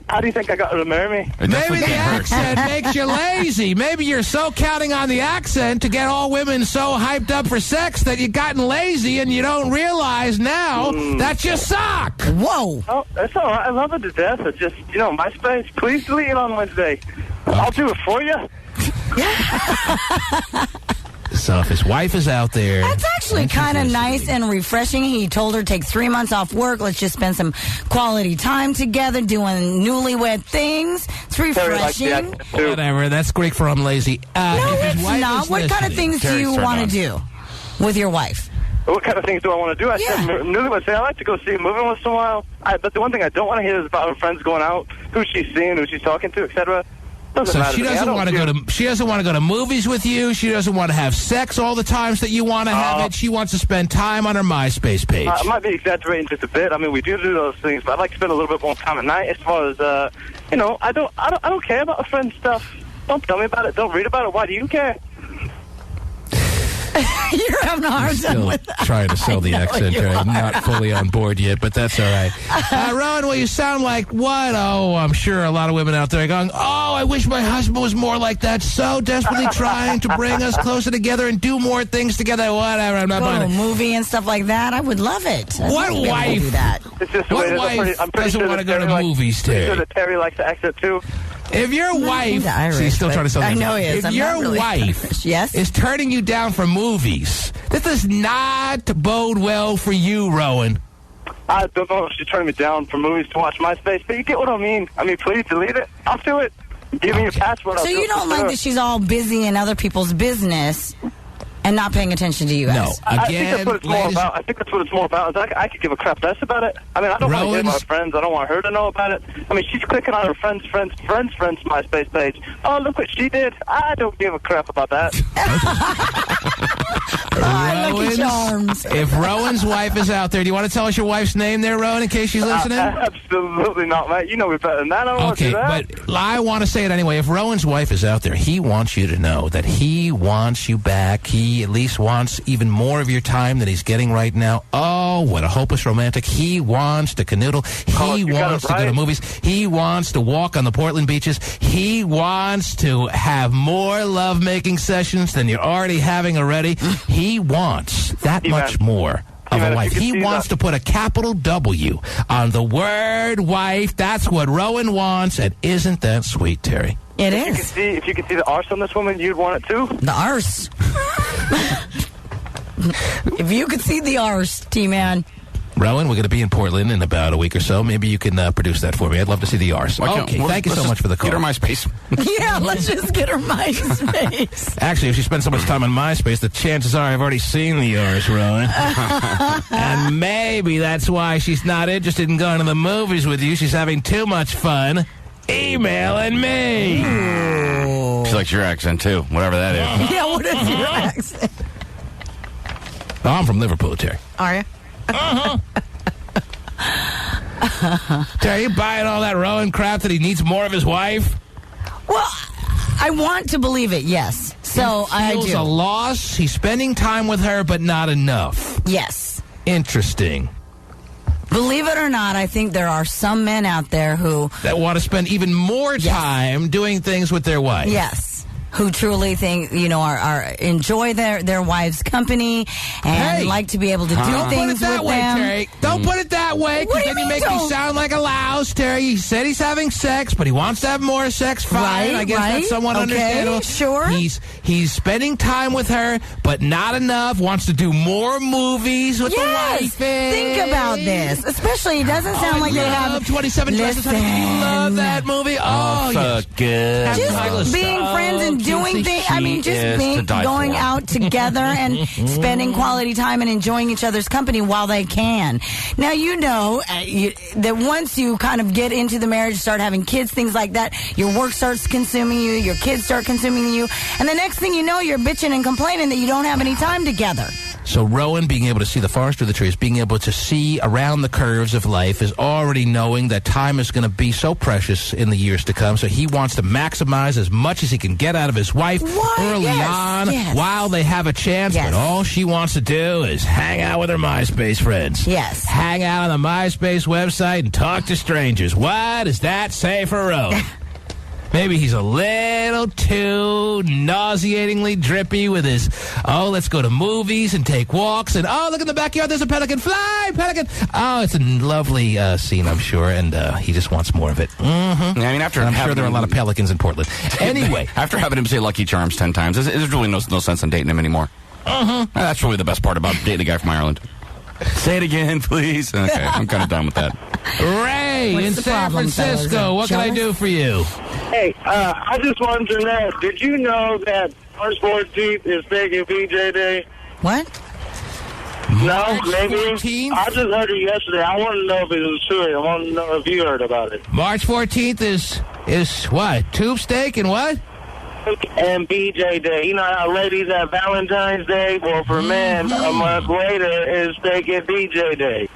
how do you think I got her to marry me? Maybe the accent makes you lazy. Maybe you're so counting on the accent to get all women so hyped up for sex that you've gotten lazy and you don't realize now that you suck. Whoa. Oh, that's all right. I love it to death. It's just, MySpace, please delete it on Wednesday. I'll do it for you. So if his wife is out there... That's actually kind of nice and refreshing. He told her, take 3 months off work. Let's just spend some quality time together doing newlywed things. It's refreshing. Whatever. That's great for I'm lazy. No, it's not. What kind of things do you want to do with your wife? What kind of things do I want to do? I like to go see a movie once in a while. But the one thing I don't want to hear is about her friends going out, who she's seeing, who she's talking to, etc. So she doesn't want to go to. She doesn't want to go to movies with you. She doesn't want to have sex all the times that you want to have it. She wants to spend time on her MySpace page. I might be exaggerating just a bit. I mean, we do those things, but I'd like to spend a little bit more time at night. As far as I don't care about her friend's stuff. Don't tell me about it. Don't read about it. Why do you care? You're having a hard time with that. Trying to sell the accent. I'm not fully on board yet, but that's all right. Rowan, well, you sound like what? Oh, I'm sure a lot of women out there are going, oh, I wish my husband was more like that, so desperately trying to bring us closer together and do more things together. Whatever. I'm not buying it. Movie and stuff like that. I would love it. What wife? Do that. What wife doesn't want to go to movies, Terry? I'm sure that Terry likes the accent too. If your wife, he's still trying to sell. I know he is. If your wife is turning you down for movies, this does not bode well for you, Rowan. I don't know if she's turning me down for movies to watch MySpace, but you get what I mean. I mean, please delete it. I'll do it. Give me your password. So you don't like that she's all busy in other people's business and not paying attention to you guys? No. I think that's what it's more about. I think that's what it's more about. I could give a crap less about it. I mean, I don't want to get my friends. I don't want her to know about it. I mean, she's clicking on her friend's MySpace page. Oh, look what she did. I don't give a crap about that. Lucky Charms. If Rowan's wife is out there, do you want to tell us your wife's name there, Rowan, in case she's listening? Absolutely not, mate. You know me better than that. I don't want to do that. But I want to say it anyway. If Rowan's wife is out there, he wants you to know that he wants you back. He at least wants even more of your time than he's getting right now. Oh, what a hopeless romantic. He wants to canoodle. He wants to go to movies. He wants to walk on the Portland beaches. He wants to have more love-making sessions than you're already having already. He wants that much more of a wife. He wants to put a capital W on the word wife. That's what Rowan wants, and isn't that sweet, Terry? It is. If you could see the arse on this woman, you'd want it too? The arse. If you could see the arse, T-Man. Rowan, we're going to be in Portland in about a week or so. Maybe you can produce that for me. I'd love to see the arse. Okay, thank you so much for the call. Get her MySpace. Yeah, let's just get her MySpace. Actually, if she spends so much time on MySpace, the chances are I've already seen the arse, Rowan. And maybe that's why she's not interested in going to the movies with you. She's having too much fun emailing me. Ooh. She likes your accent, too, whatever that is. Yeah, what is your accent? Oh, I'm from Liverpool, Terry. Are you? Terry, you buying all that Rowan crap that he needs more of his wife? Well, I want to believe it, yes. So I do. He feels a loss. He's spending time with her, but not enough. Yes. Interesting. Believe it or not, I think there are some men out there that want to spend even more time doing things with their wife. Yes. who truly think, are enjoy their wives' company and like to be able to do things with them. Terry. Don't put it that way, because then you make me sound like a louse, Terry. He said he's having sex, but he wants to have more sex. Fine, I guess that's somewhat understandable. Sure. He's spending time with her, but not enough. Wants to do more movies with the wife. Think about this. Especially, it doesn't sound like they have 27 Dresses. You love that movie. Good. Just being friends and doing things. I mean, just going out together and spending quality time and enjoying each other's company while they can. Now, that once you kind of get into the marriage, start having kids, things like that, your work starts consuming you, your kids start consuming you, and the next thing you know, you're bitching and complaining that you don't have any time together. So Rowan, being able to see the forest through the trees, being able to see around the curves of life, is already knowing that time is going to be so precious in the years to come. So he wants to maximize as much as he can get out of his wife early on while they have a chance. But all she wants to do is hang out with her MySpace friends. Yes. Hang out on the MySpace website and talk to strangers. What does that say for Rowan? Maybe he's a little too nauseatingly drippy with his, let's go to movies and take walks, and, look in the backyard, there's a pelican. Fly, pelican. Oh, it's a lovely scene, I'm sure, and he just wants more of it. Mm-hmm. I mean, I'm sure there are a lot of pelicans in Portland. Anyway. After having him say Lucky Charms 10 times, there's really no sense in dating him anymore. That's really the best part about dating a guy from Ireland. Say it again, please. Okay, I'm kind of done with that. Ray in San Francisco, what can I do for you? Hey, I just wanted to know, did you know that March 14th is Taking BJ Day? What? No, maybe. 14th? I just heard it yesterday. I want to know if it was true. I want to know if you heard about it. March 14th is what? Tube steak and what? And BJ Day. You know how ladies have Valentine's Day? Well, for men, a month later is taking BJ Day.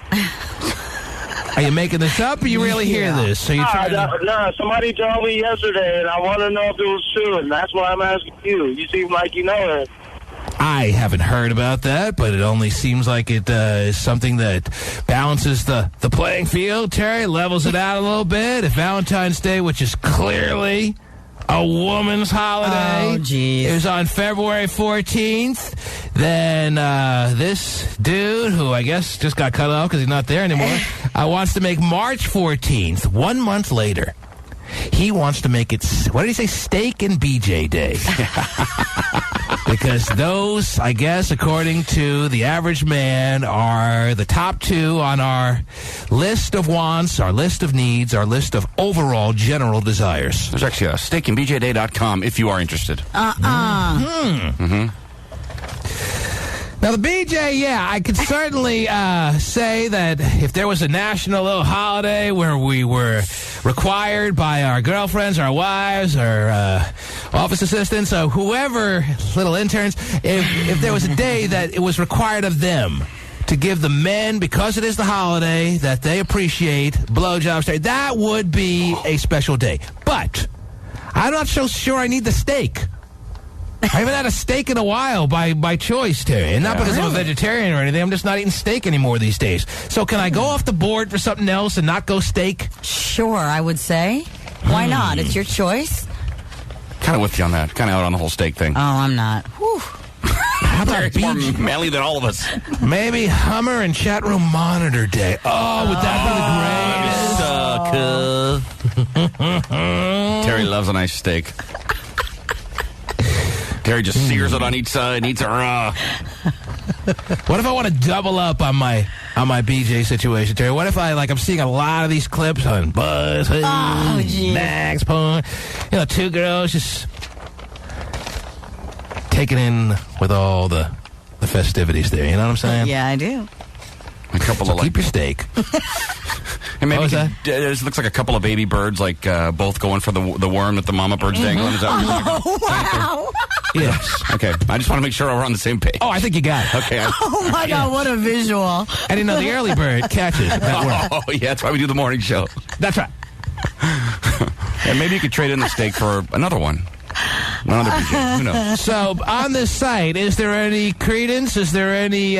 Are you making this up, or you really hear this? So you're trying No, somebody told me yesterday, and I want to know if it was true, and that's why I'm asking you. You seem like you know it. I haven't heard about that, but it only seems like it is something that balances the playing field, Terry, levels it out a little bit. If Valentine's Day, which is clearly a woman's holiday, is on February 14th, then this dude, who I guess just got cut off because he's not there anymore, wants to make March 14th, 1 month later. He wants to make it, what did he say, Steak and BJ Day. Because those, I guess, according to the average man, are the top two on our list of wants, our list of needs, our list of overall general desires. There's actually a steakandbjday.com if you are interested. Now, the BJ, I could certainly say that if there was a national little holiday where we were required by our girlfriends, our wives, our office assistants, whoever, little interns, if there was a day that it was required of them to give the men, because it is the holiday that they appreciate, blowjobs, that would be a special day. But I'm not so sure I need the steak. I haven't had a steak in a while by choice, Terry. And not because I'm a vegetarian or anything. I'm just not eating steak anymore these days. So can I go off the board for something else and not go steak? Sure, I would say. Why not? It's your choice. Kind of with you on that. Kind of out on the whole steak thing. Oh, I'm not. Whew. How about it's more manly than all of us. Maybe Hummer and Chat Room Monitor Day. Oh, would that be the greatest? Terry loves a nice steak. Terry just sears it on each side and eats it raw. What if I want to double up on my BJ situation, Terry? What if I'm seeing a lot of these clips on Buzz, Max, Porn, two girls just taking in with all the festivities there. You know what I'm saying? Yeah, I do. A couple of keep your steak. And maybe it looks like a couple of baby birds, both going for the worm that the mama bird's dangling. Is that wow! Yes. Okay. I just want to make sure we're on the same page. Oh, I think you got it. Okay. Oh my God! What a visual! I didn't know the early bird catches that worm. Oh yeah, that's why we do the morning show. That's right. And maybe you could trade in the steak for another one. Another BJ. Who knows? So, on this site, is there any credence? Is there any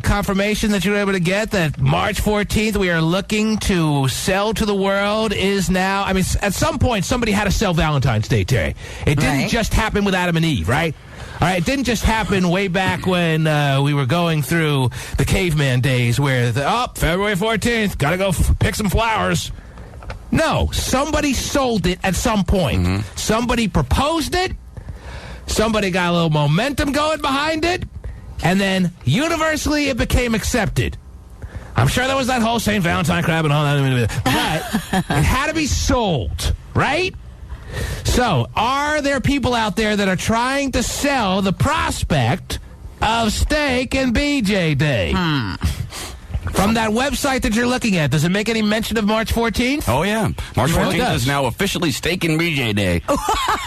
confirmation that you were able to get that March 14th we are looking to sell to the world is now? I mean, at some point, somebody had to sell Valentine's Day, Terry. It didn't just happen with Adam and Eve, right? All right, it didn't just happen way back when we were going through the caveman days where, February 14th, got to go pick some flowers. No, somebody sold it at some point. Mm-hmm. Somebody proposed it. Somebody got a little momentum going behind it. And then universally it became accepted. I'm sure there was that whole St. Valentine crap and all that. But it had to be sold, right? So, are there people out there that are trying to sell the prospect of Steak and BJ Day? From that website that you're looking at, does it make any mention of March 14th? Oh, yeah. March 14th is now officially Steak and BJ Day.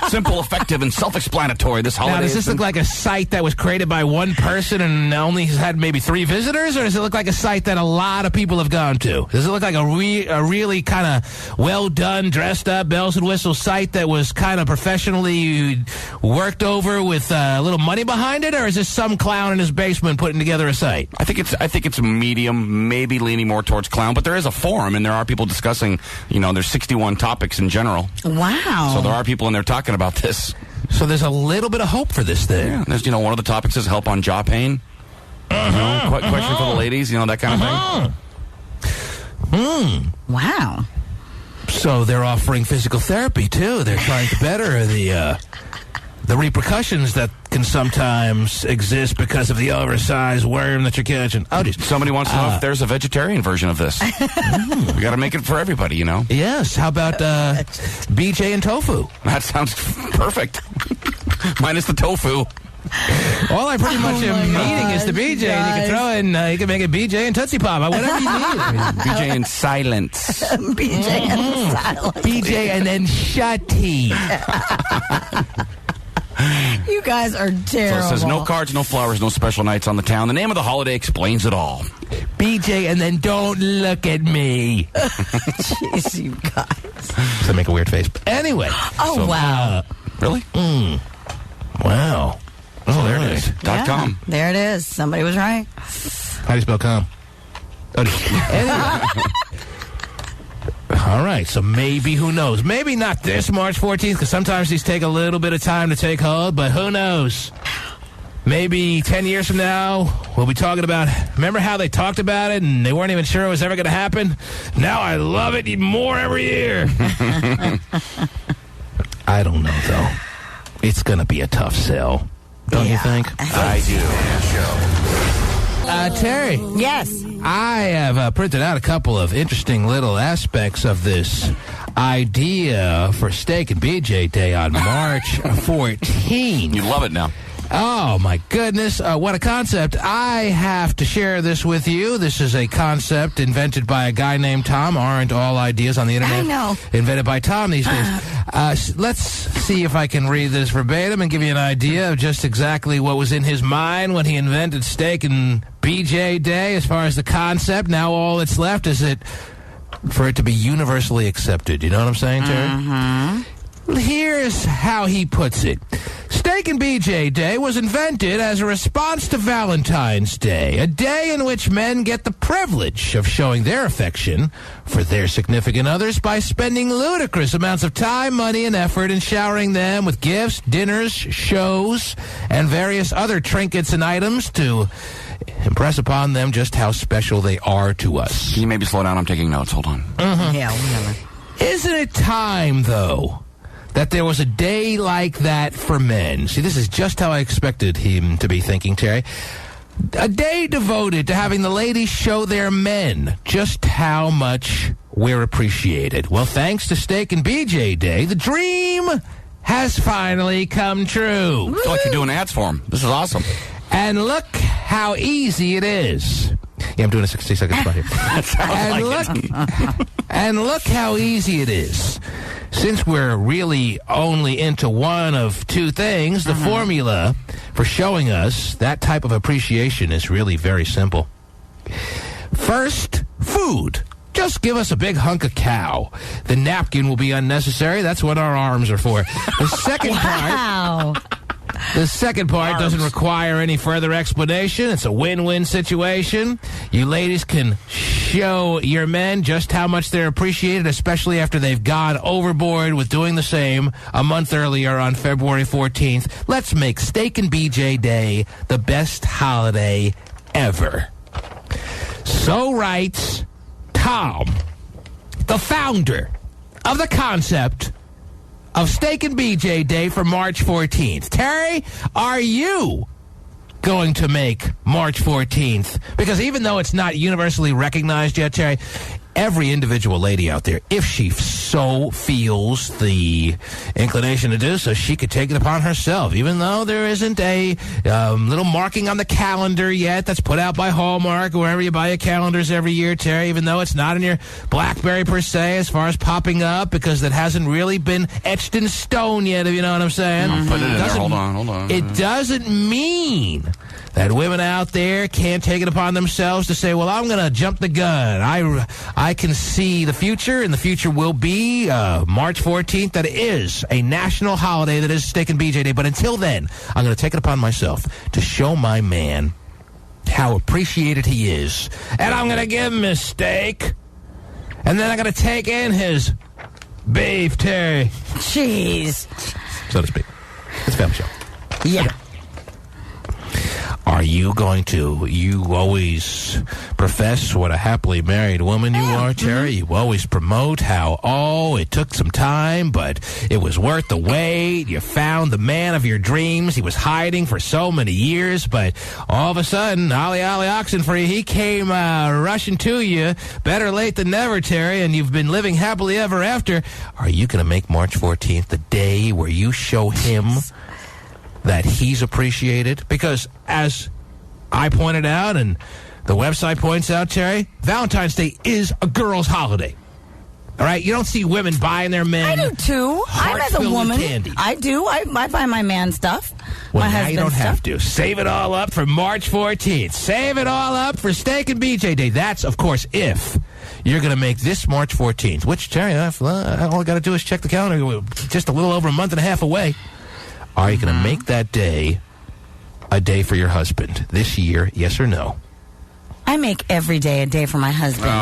Simple, effective, and self-explanatory this holiday. Now, does this look like a site that was created by one person and only has had maybe 3 visitors? Or does it look like a site that a lot of people have gone to? Does it look like a really kind of well-done, dressed-up, bells and whistles site that was kind of professionally worked over with a little money behind it? Or is this some clown in his basement putting together a site? I think it's a medium, maybe leaning more towards clown, but there is a forum, and there are people discussing, there's 61 topics in general. Wow. So there are people in there talking about this. So there's a little bit of hope for this thing. Yeah, there's, one of the topics is help on jaw pain. Question for the ladies, that kind of thing. Wow. So they're offering physical therapy, too. They're trying to better the repercussions that can sometimes exist because of the oversized worm that you're catching. Oh, geez. Somebody wants to know if there's a vegetarian version of this. We got to make it for everybody, Yes. How about BJ and tofu? That sounds perfect. Minus the tofu. All I pretty much am needing is the BJ. And you can throw in, you can make it BJ and Tootsie Pop, whatever you need. BJ in silence. BJ in silence. BJ and then Shutty. You guys are terrible. So it says no cards, no flowers, no special nights on the town. The name of the holiday explains it all. BJ and then don't look at me. Jeez, you guys. So make a weird face. Anyway. Oh, wow. Really? Wow. Oh, there it is. .com. There it is. Somebody was right. How do you spell com? Anyway. All right, so maybe, who knows? Maybe not this March 14th, because sometimes these take a little bit of time to take hold, but who knows? Maybe 10 years from now, we'll be talking about, remember how they talked about it and they weren't even sure it was ever going to happen? Now I love it more every year. I don't know, though. It's going to be a tough sell. Don't you think? I do. Terry. Yes. I have printed out a couple of interesting little aspects of this idea for Steak and BJ Day on March 14th. You love it now. Oh, my goodness. What a concept. I have to share this with you. This is a concept invented by a guy named Tom. Aren't all ideas on the internet invented by Tom these days? Let's see if I can read this verbatim and give you an idea of just exactly what was in his mind when he invented Steak and BJ Day as far as the concept. Now all that's left is for it to be universally accepted. You know what I'm saying, Terry? Mm-hmm. Here's how he puts it. Steak and BJ Day was invented as a response to Valentine's Day, a day in which men get the privilege of showing their affection for their significant others by spending ludicrous amounts of time, money, and effort in showering them with gifts, dinners, shows, and various other trinkets and items to impress upon them just how special they are to us. Can you maybe slow down? I'm taking notes. Hold on. Mm-hmm. Yeah, whatever. Isn't it time, though, that there was a day like that for men? See, this is just how I expected him to be thinking, Terry. A day devoted to having the ladies show their men just how much we're appreciated. Well, thanks to Steak and BJ Day, the dream has finally come true. I feel like you're doing ads for him. This is awesome. And look how easy it is. Yeah, I'm doing a 60-second spot here. And look how easy it is. Since we're really only into one of two things, the formula for showing us that type of appreciation is really very simple. First, food. just give us a big hunk of cow. The napkin will be unnecessary. That's what our arms are for. The second part doesn't require any further explanation. It's a win-win situation. You ladies can show your men just how much they're appreciated, especially after they've gone overboard with doing the same a month earlier on February 14th. Let's make Steak and BJ Day the best holiday ever. So writes Tom, the founder of the concept of Steak and BJ Day for March 14th. Terry, are you going to make March 14th? Because even though it's not universally recognized yet, Terry, every individual lady out there, if she so feels the inclination to do so, she could take it upon herself, even though there isn't a little marking on the calendar yet that's put out by Hallmark, wherever you buy your calendars every year, Terry, even though it's not in your BlackBerry per se as far as popping up, because it hasn't really been etched in stone yet, if you know what I'm saying. I'll put it in there. Hold on. It doesn't mean that women out there can't take it upon themselves to say, well, I'm going to jump the gun. I can see the future, and the future will be March 14th. That is a national holiday that is Steak and BJ Day. But until then, I'm going to take it upon myself to show my man how appreciated he is. And I'm going to give him his steak. And then I'm going to take in his beef, Terry. Jeez. So to speak. It's a family show. Yeah. Okay. Are you going to? You always profess what a happily married woman you are, Terry. You always promote how, it took some time, but it was worth the wait. You found the man of your dreams. He was hiding for so many years, but all of a sudden, Ollie Oxenfree, he came rushing to you. Better late than never, Terry, and you've been living happily ever after. Are you going to make March 14th the day where you show him that he's appreciated? Because as I pointed out and the website points out, Terry, Valentine's Day is a girl's holiday. All right? You don't see women buying their men. I do, too. I'm as a woman. Candy. I do. I buy my man stuff. Well, my now you don't have to. Save it all up for March 14th. Save it all up for Steak and BJ Day. That's, of course, if you're going to make this March 14th, which, Terry, all I got to do is check the calendar. We're just a little over a month and a half away. Are you going to make that day a day for your husband this year, yes or no? I make every day a day for my husband.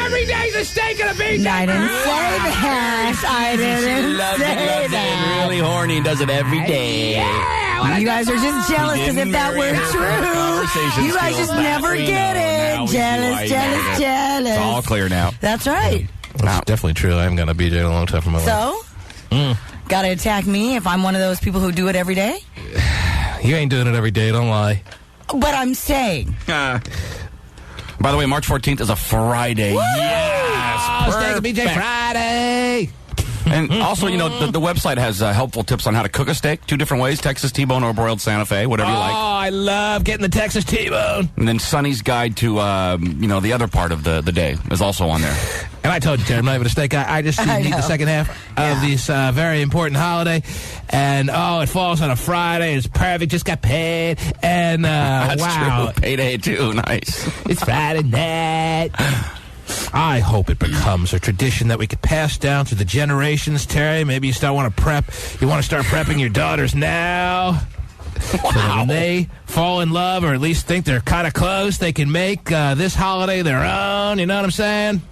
Every day's a steak and a BJ. I didn't say that. I didn't say that. Really horny and does it every day. Yeah, you guys are just jealous because if that were true, you guys just never get it. Jealous. It's all clear now. That's right. That's definitely true. I haven't got a BJ in a long time for my life. So? Got to attack me if I'm one of those people who do it every day? You ain't doing it every day, don't lie. But I'm saying. By the way, March 14th is a Friday. Woo! Yes! Steak and BJ Friday! And also, the website has helpful tips on how to cook a steak. 2 different ways, Texas T-bone or broiled Santa Fe, whatever you like. Oh, I love getting the Texas T-bone. And then Sonny's guide to, the other part of the day is also on there. And I told you, Terry, I'm not even a steak guy. I just need the second half of this very important holiday. And, it falls on a Friday. It's perfect. Just got paid. And, That's wow. True. Payday, too. Nice. It's Friday night. I hope it becomes a tradition that we could pass down to the generations, Terry. Maybe you want to start prepping your daughters now. Wow. So that when they fall in love, or at least think they're kind of close, they can make this holiday their own. You know what I'm saying?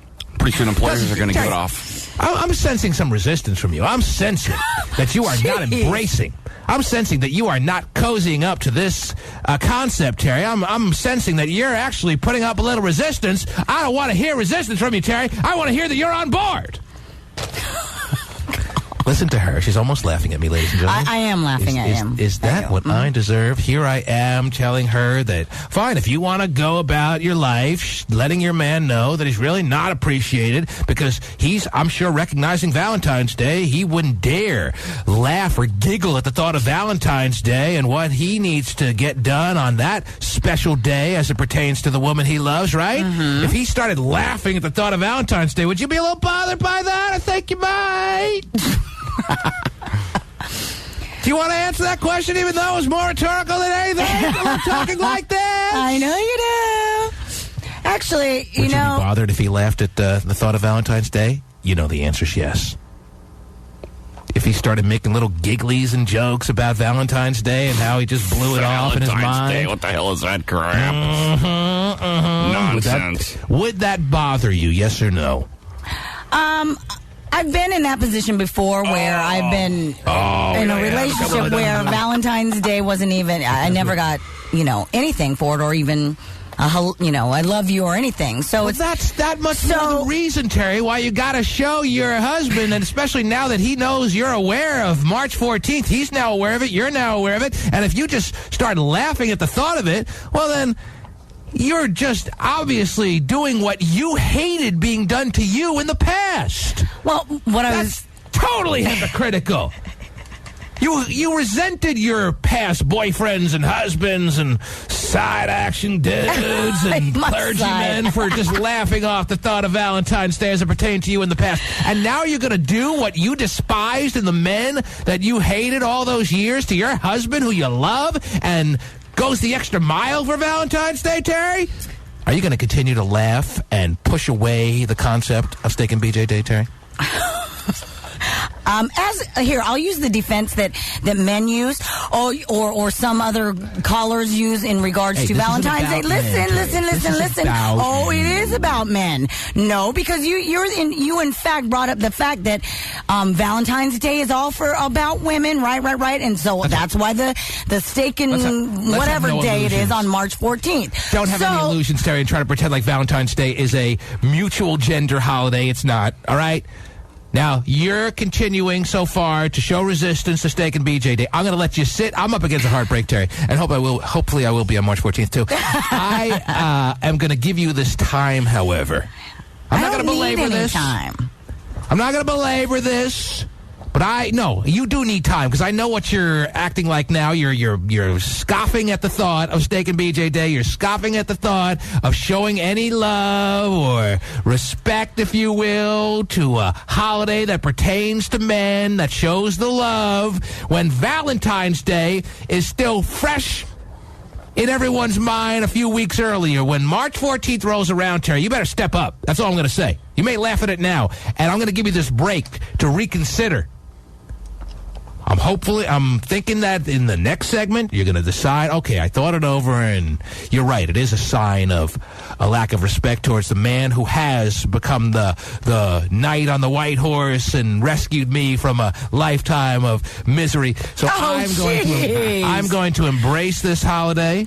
Pretty soon employers are going to give it off. I'm sensing some resistance from you. I'm sensing that you are not embracing. I'm sensing that you are not cozying up to this concept, Terry. I'm sensing that you're actually putting up a little resistance. I don't want to hear resistance from you, Terry. I want to hear that you're on board. Listen to her. She's almost laughing at me, ladies and gentlemen. I am laughing at him. Is that what I deserve? Here I am telling her that, fine, if you want to go about your life, letting your man know that he's really not appreciated because he's, I'm sure, recognizing Valentine's Day. He wouldn't dare laugh or giggle at the thought of Valentine's Day and what he needs to get done on that special day as it pertains to the woman he loves, right? Mm-hmm. If he started laughing at the thought of Valentine's Day, would you be a little bothered by that? I think you might. Do you want to answer that question even though it was more rhetorical than anything? We're talking like this. I know you do. Actually, Would you be bothered if he laughed at the thought of Valentine's Day? You know the answer's yes. If he started making little gigglies and jokes about Valentine's Day and how he just blew it off in his mind. Day, what the hell is that crap? Nonsense. Would that bother you, yes or no? I've been in that position before where I've been in a relationship where Valentine's Day wasn't even, I never got, anything for it or even, I love you or anything. So well, that's that much more the reason, Terry, why you got to show your husband, and especially now that he knows you're aware of March 14th, he's now aware of it, you're now aware of it, and if you just start laughing at the thought of it, well then, you're just obviously doing what you hated being done to you in the past. Well, That's totally hypocritical. You resented your past boyfriends and husbands and side action dudes and clergymen for just laughing off the thought of Valentine's Day as it pertained to you in the past. And now you're going to do what you despised in the men that you hated all those years to your husband who you love and goes the extra mile for Valentine's Day, Terry? Are you going to continue to laugh and push away the concept of Steak and BJ Day, Terry? I'll use the defense that men use, or some other callers use in regards to Valentine's Day. Listen. Oh, it is about men. No, because you in fact brought up the fact that Valentine's Day is all about women, right, and so that's why the steak and whatever day it is on March 14th. Don't have any illusions, Terry, and try to pretend like Valentine's Day is a mutual gender holiday. It's not. All right. Now, you're continuing so far to show resistance to Steak and BJ Day. I'm going to let you sit. I'm up against a heartbreak, Terry, and hopefully I will be on March 14th, too. I am going to give you this time, however. I'm not going to belabor this. I'm not going to belabor this. But you do need time, because I know what you're acting like now. You're scoffing at the thought of Steak and BJ Day. You're scoffing at the thought of showing any love or respect, if you will, to a holiday that pertains to men, that shows the love, when Valentine's Day is still fresh in everyone's mind a few weeks earlier. When March 14th rolls around, Terry, you better step up. That's all I'm going to say. You may laugh at it now, and I'm going to give you this break to reconsider. I'm thinking that in the next segment, you're going to decide, okay, I thought it over, and you're right. It is a sign of a lack of respect towards the man who has become the knight on the white horse and rescued me from a lifetime of misery. So I'm going to embrace this holiday,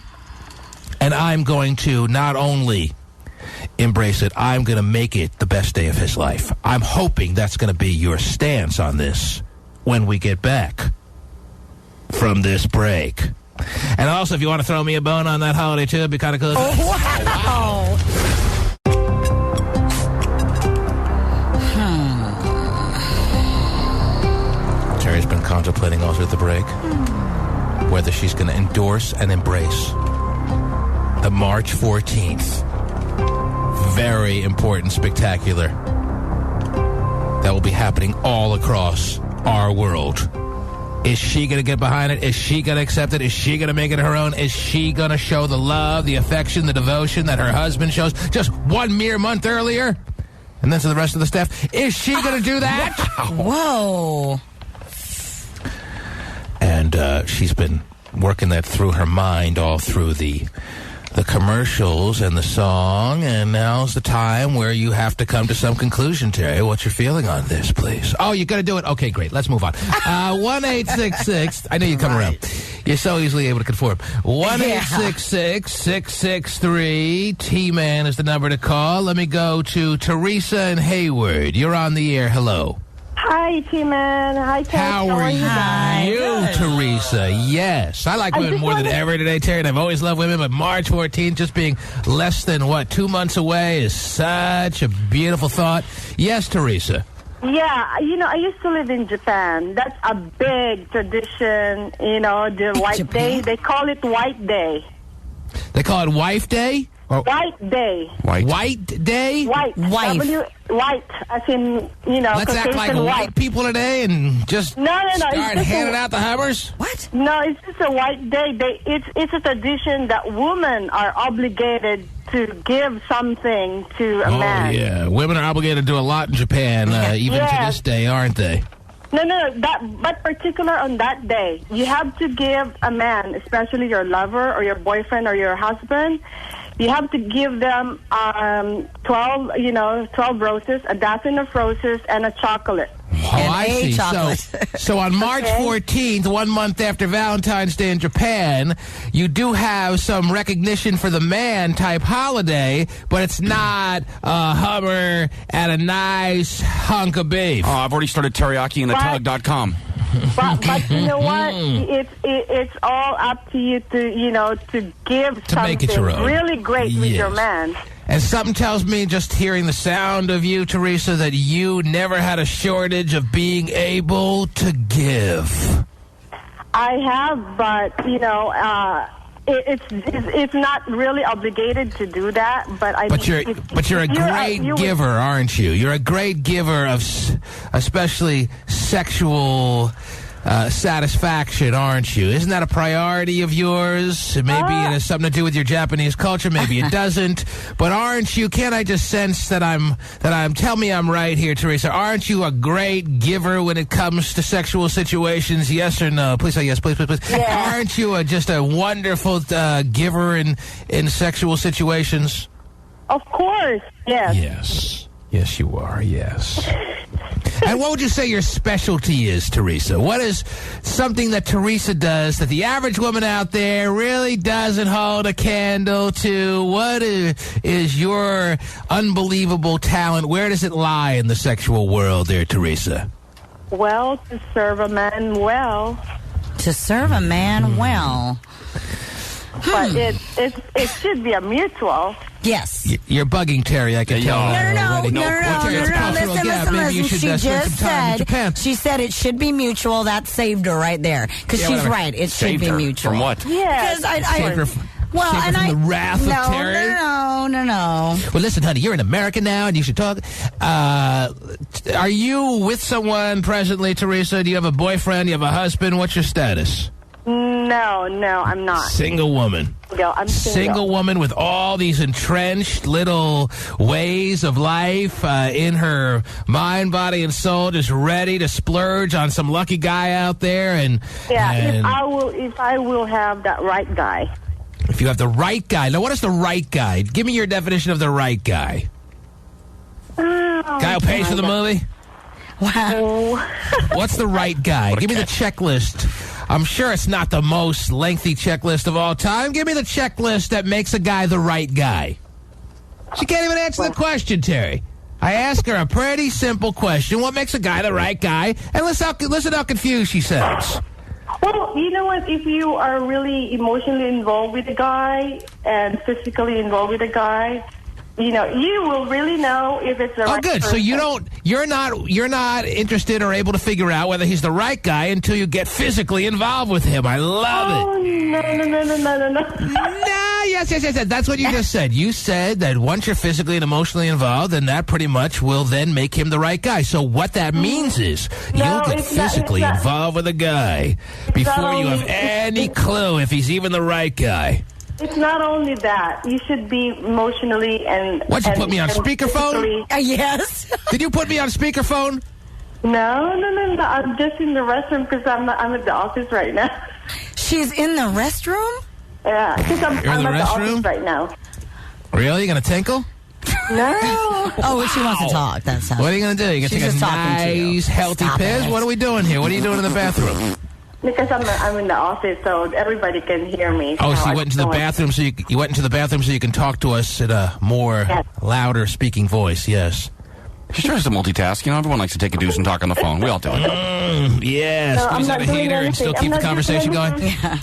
and I'm going to not only embrace it, I'm going to make it the best day of his life. I'm hoping that's going to be your stance on this when we get back from this break. And also, if you want to throw me a bone on that holiday, too, it'd be kind of cool. Oh, wow. Terry's been contemplating all through the break whether she's going to endorse and embrace the March 14th very important spectacular that will be happening all across our world. Is she going to get behind it? Is she going to accept it? Is she going to make it her own? Is she going to show the love, the affection, the devotion that her husband shows just one mere month earlier? And then to the rest of the staff, is she going to do that? Whoa. And she's been working that through her mind all through the commercials and the song, and now's the time where you have to come to some conclusion, Terry. What's your feeling on this, please? Oh, you're going to do it? Okay, great. Let's move on. 1-866. I knew you'd come around. You're so easily able to conform. 1-866-663. T-Man is the number to call. Let me go to Teresa in Hayward. You're on the air. Hello. Hi, T-Man. Hi, Ted. How are you, Good. Teresa? Yes. I like women more than ever today, Terry, and I've always loved women, but March 14th just being less than, 2 months away is such a beautiful thought. Yes, Teresa. Yeah, I used to live in Japan. That's a big tradition, the White Day. They call it White Day. They call it Wife Day? White day. White day? White. White, as in, Let's act like white people today and just start handing out the Hubbers? What? No, it's just a white day. It's a tradition that women are obligated to give something to a man. Oh, yeah. Women are obligated to do a lot in Japan, even to this day, aren't they? No, but particular on that day, you have to give a man, especially your lover or your boyfriend or your husband, you have to give them 12 roses, a dozen of roses, and a chocolate. Oh, I see. So on March 14th, 1 month after Valentine's Day in Japan, you do have some recognition for the man type holiday, but it's not a Hummer and a nice hunk of beef. Oh, I've already started teriyaki in the tug.com. But you know what? It's all up to you to give something really great with your man. And something tells me, just hearing the sound of you, Teresa, that you never had a shortage of being able to give. I have, but it's not really obligated to do that. But you're a great giver, aren't you? You're a great giver of especially sexual satisfaction, aren't you? Isn't that a priority of yours? Maybe it has something to do with your Japanese culture. Maybe it doesn't. But aren't you? Can't I just sense that I'm? Tell me I'm right here, Teresa. Aren't you a great giver when it comes to sexual situations? Yes or no? Please say yes. Please. Yeah. Aren't you just a wonderful giver in sexual situations? Of course. Yes. Yes, you are. Yes. And what would you say your specialty is, Teresa? What is something that Teresa does that the average woman out there really doesn't hold a candle to? What is your unbelievable talent? Where does it lie in the sexual world there, Teresa? Well, to serve a man well. To serve a man well. But it should be a mutual. Yes. You're bugging Terry, I can tell. No. Listen. She just said, she said it should be mutual. That saved her right there. Because she's right. It should be mutual. From what? Yeah. Because from the wrath of Terry? No. Well, listen, honey, you're in America now, and you should talk. Are you with someone presently, Teresa? Do you have a boyfriend? Do you have a husband? What's your status? No, I'm not. Single woman. No, I'm single. Single woman with all these entrenched little ways of life in her mind, body, and soul, just ready to splurge on some lucky guy out there. If I will have that right guy. If you have the right guy. Now, what is the right guy? Give me your definition of the right guy. Guy who pays for the movie? Wow. What's the right guy? Give me the checklist. I'm sure it's not the most lengthy checklist of all time. Give me the checklist that makes a guy the right guy. She can't even answer the question, Terry. I ask her a pretty simple question. What makes a guy the right guy? And listen how confused she sounds. Well, you know what? If you are really emotionally involved with a guy and physically involved with a guy, you will really know if it's the right good. person. So you're not interested or able to figure out whether he's the right guy until you get physically involved with him. I love it. No, yes. That's what you just said. You said that once you're physically and emotionally involved, then that pretty much will then make him the right guy. So what that means is you'll get physically involved with a guy before you have any clue if he's even the right guy. It's not only that. You should be emotionally and... What, you put me on speakerphone? Yes. Did you put me on speakerphone? No. I'm just in the restroom because I'm at the office right now. She's in the restroom? Yeah, because I'm You're in the at restroom? the office right now. Really? You going to tinkle? No. Oh, she wants to talk. That's how. What are you going to do? You going to take a nice, healthy piss? What are we doing here? What are you doing in the bathroom? Because I'm in the office, so everybody can hear me. Oh, so you went into the bathroom so you went into the bathroom so you can talk to us at a more louder speaking voice. Yes. She tries to multitask. Everyone likes to take a deuce and talk on the phone. We all do it. Yes. Squeeze out a heater and still keep the conversation going. Yeah.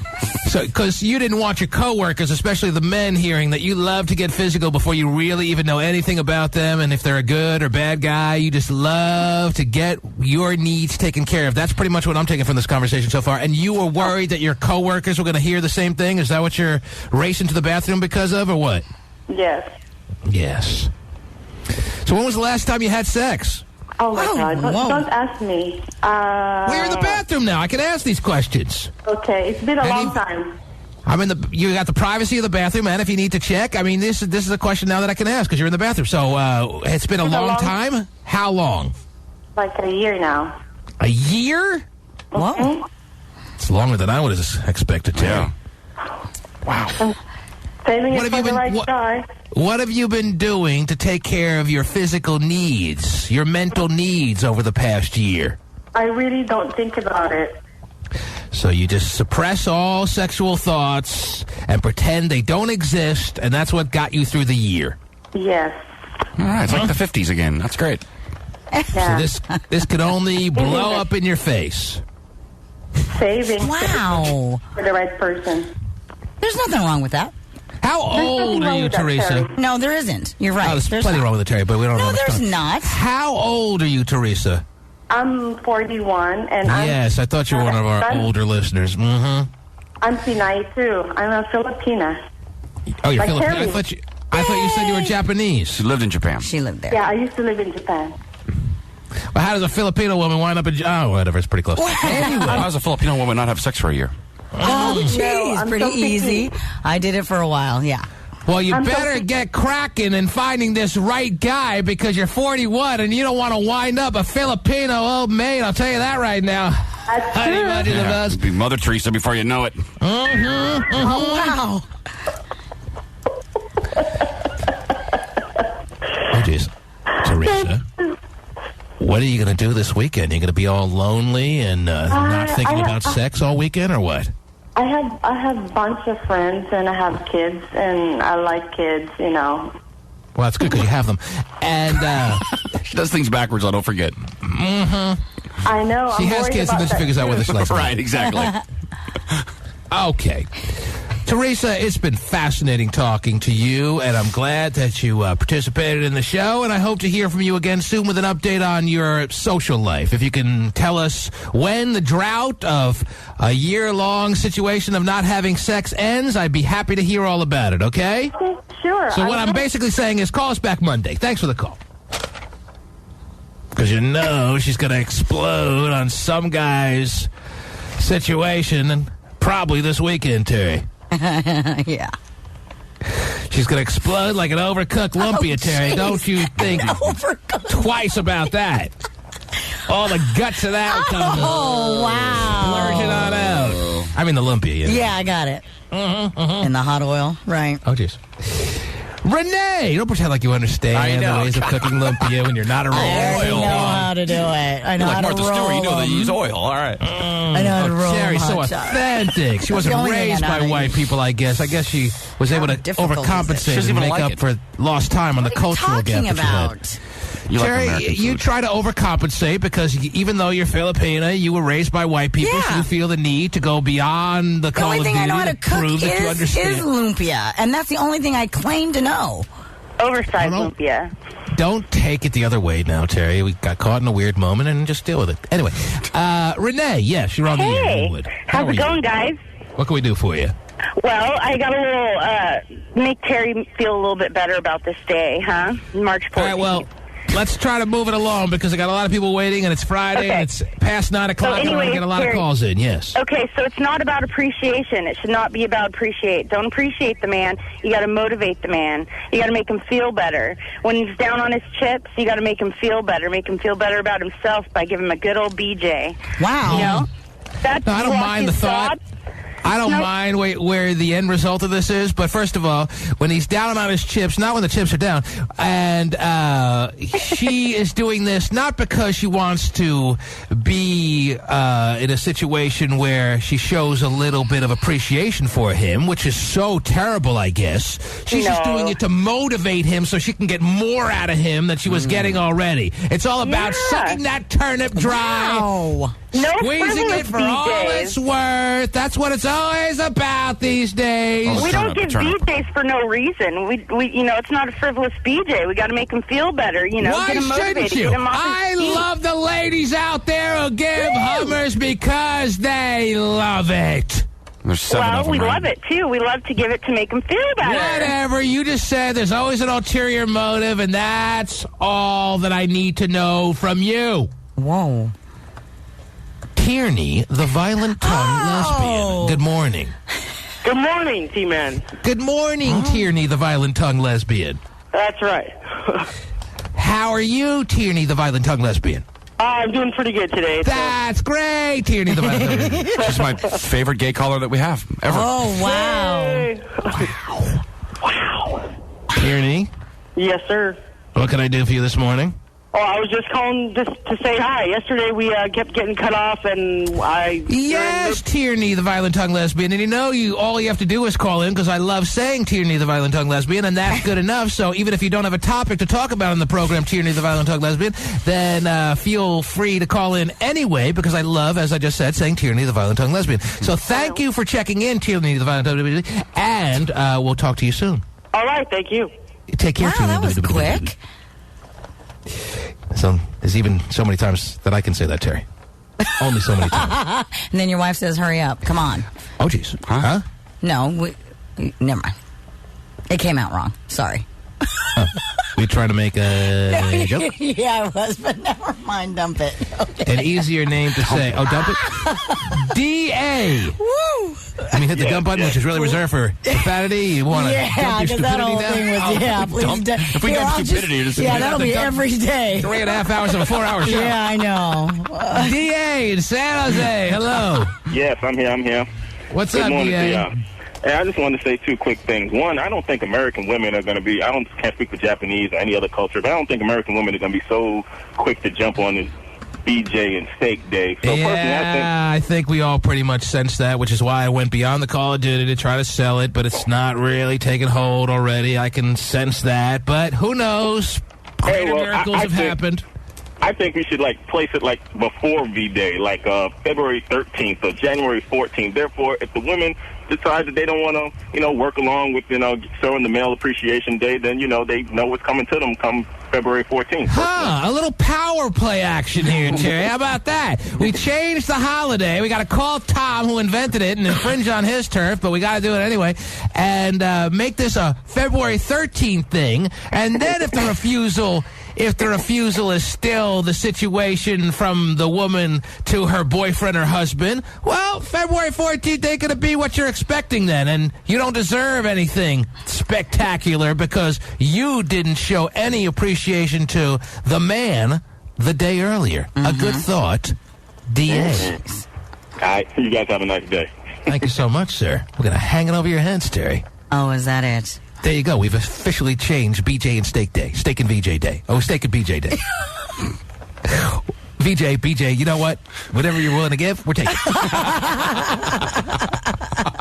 So, because you didn't want your coworkers, especially the men, hearing that you love to get physical before you really even know anything about them, and if they're a good or bad guy, you just love to get your needs taken care of. That's pretty much what I'm taking from this conversation so far. And you were worried that your coworkers were going to hear the same thing? Is that what you're racing to the bathroom because of, or what? Yes. Yes. So when was the last time you had sex? Oh, my God. Don't ask me. Well, you're in the bathroom now. I can ask these questions. Okay. It's been a long time. You got the privacy of the bathroom, and if you need to check, I mean, this is a question now that I can ask because you're in the bathroom. So it's been a long time? How long? Like a year now. A year? Wow. It's longer than I would have expected to. Yeah. Wow. Saving it for the right guy. What have you been doing to take care of your physical needs, your mental needs over the past year? I really don't think about it. So you just suppress all sexual thoughts and pretend they don't exist, and that's what got you through the year. Yes. All right, it's like the 50s again. That's great. Yeah. So this could only blow up in your face. Saving. Wow. For the right person. There's nothing wrong with that. How old are you, Teresa? No, there isn't. You're right. Oh, there's plenty wrong with it, Terry, but we don't know. No, there's not. How old are you, Teresa? I'm 41, and Yes, I thought you were one of our older listeners. Mm-hmm. I'm Pinay, too. I'm a Filipina. Oh, you're Like Filipino? Terry. I thought you said you were Japanese. She lived in Japan. She lived there. Yeah, I used to live in Japan. Well, how does a Filipino woman wind up in... Oh, whatever, it's pretty close. Anyway. How does a Filipino woman not have sex for a year? Oh, geez, I'm pretty so picky. easy. I did it for a while, yeah. Well, you better get cracking and finding this right guy because you're 41 and you don't want to wind up a Filipino old maid. I'll tell you that right now. That's Honey, true. Muddy the Buzz. Be Mother Teresa before you know it. Mm-hmm. Oh, wow. Oh, jeez. Teresa, what are you going to do this weekend? You going to be all lonely and not thinking about sex all weekend or what? I have a bunch of friends, and I have kids, and I like kids, you know. Well, that's good because you have them. And she does things backwards, I don't forget. Mm-hmm. I know. She I'm has worried kids and about then she that figures out too. whether she likes them. Right, exactly. Okay. Teresa, it's been fascinating talking to you, and I'm glad that you participated in the show, and I hope to hear from you again soon with an update on your social life. If you can tell us when the drought of a year-long situation of not having sex ends, I'd be happy to hear all about it, okay? Sure. So what I'm basically saying is call us back Monday. Thanks for the call. Because you know she's going to explode on some guy's situation, and probably this weekend, Terry. Yeah. She's going to explode like an overcooked lumpia, Terry. Don't you think twice about that. All the guts of that will come splurging on out. I mean the lumpia, yeah. Yeah, I got it. And the hot oil, right. Oh, jeez. Renee, don't pretend like you understand the ways of cooking lumpia when you're not a I already oil. know how to do it. I know Like how Martha to roll Stewart, you know they them. use oil. All right. I know how to roll Terry's so hot shots. authentic. She That's the wasn't only thing raised I know how by to white use. people, I guess. I guess she was able to difficult is it? overcompensate She doesn't and even make like up for lost time on the cultural gap Talking that she had. about. You like Terry, American you food. try to overcompensate because even though you're Filipina, you were raised by white people, so Yeah. you feel the need to go beyond the The Call only of thing I know how Duty to to cook prove that you is understand. lumpia, and that's the only thing I claim to know. Oversized lumpia. Don't take it the other way now, Terry. We got caught in a weird moment and just deal with it. Anyway, Renee, yes, you're on the air. Hey, Inwood. How how's are it you? going, guys? What can we do for you? Well, I got a little, make Terry feel a little bit better about this day, huh? March 14th. All right, well, let's try to move it along because I got a lot of people waiting, and it's Friday, and it's past 9 o'clock, and I want to get a lot of calls in, yes. Okay, so it's not about appreciation. It should not be about appreciate. Don't appreciate the man. You got to motivate the man. You got to make him feel better. When he's down on his chips, you got to make him feel better. Make him feel better about himself by giving him a good old BJ. Wow. You know? That's No, I don't mind the his thought. job. I don't mind where the end result of this is, but first of all, when he's down on his chips, not when the chips are down, and she is doing this not because she wants to be in a situation where she shows a little bit of appreciation for him, which is so terrible, I guess. She's just doing it to motivate him so she can get more out of him than she was getting already. It's all about sucking that turnip dry. Wow. No Squeezing it frivolous for all BJs. it's worth. That's what it's always about these days. We don't give BJs for no reason. We you know, it's not a frivolous BJ. We got to make him feel better. You know, Why get him shouldn't motivated. you? Get him off his I feet. love the ladies out there who give Hummers because they love it. There's 7 of them, we right? love it, too. We love to give it to make them feel better. Whatever. You just said there's always an ulterior motive, and that's all that I need to know from you. Whoa. Tierney, the violent tongue lesbian. Good morning. Good morning, T-Man. Good morning, Tierney, the violent tongue lesbian. That's right. How are you, Tierney, the violent tongue lesbian? I'm doing pretty good today. That's great, Tierney, the violent tongue lesbian. She's my favorite gay caller that we have ever. Oh, wow. Hey. Wow. Tierney, Yes, sir. what can I do for you this morning? Oh, I was just calling just to say hi. Yesterday we kept getting cut off, and I... Yes, Tierney, the violent tongue lesbian. And all you have to do is call in, because I love saying Tierney, the violent tongue lesbian, and that's good enough. So even if you don't have a topic to talk about in the program, Tierney, the violent tongue lesbian, then feel free to call in anyway, because I love, as I just said, saying Tierney, the violent tongue lesbian. So thank you for checking in, Tierney, the violent tongue lesbian, and we'll talk to you soon. All right, thank you. Take care, Wow, that was quick. So there's even so many times that I can say that, Terry. Only so many times. And then your wife says, hurry up. Come on. Oh, jeez. Huh? No, never mind. It came out wrong. Sorry. We trying to make a joke? Yeah, I was, but never mind. Dump it. Okay. An easier name to say. Oh, dump it? D-A. Woo! I mean, hit the dump button, which is really reserved for profanity. You want to dump your because that stupidity whole now? thing was, please. If we got stupidity, that'll be every day. 3.5 hours of a 4-hour show. Yeah, I know. D.A. in San Jose. Hello. Yes, I'm here. What's Good up, morning D.A.? to y'all. Hey, I just wanted to say 2 quick things. One, I don't think American women are going to be, can't speak for Japanese or any other culture, but I don't think American women are going to be so quick to jump on this BJ and steak day. So Yeah, I think we all pretty much sense that, which is why I went beyond the Call of Duty to try to sell it, but it's not really taking hold already. I can sense that, but who knows? Greater miracles have happened. I think we should place it before V-Day, February 13th or January 14th. Therefore, if the women decide that they don't want to, work along with, showing the Male Appreciation Day, then, they know what's coming to them come February 14th. A little power play action here, Terry. How about that? We changed the holiday. We got to call Tom, who invented it, and infringe on his turf, but we got to do it anyway, and make this a February 13th thing, and then if the refusal is still the situation from the woman to her boyfriend or husband, well, February 14th ain't going to be what you're expecting then, and you don't deserve anything spectacular because you didn't show any appreciation to the man the day earlier. A good thought, D.A. All right, you guys have a nice day. Thank you so much, sir. We're going to hang it over your heads, Terry. Oh, is that it? There you go. We've officially changed BJ and Steak Day. Steak and VJ Day. Oh, Steak and BJ Day. VJ, BJ, you know what? Whatever you're willing to give, we're taking.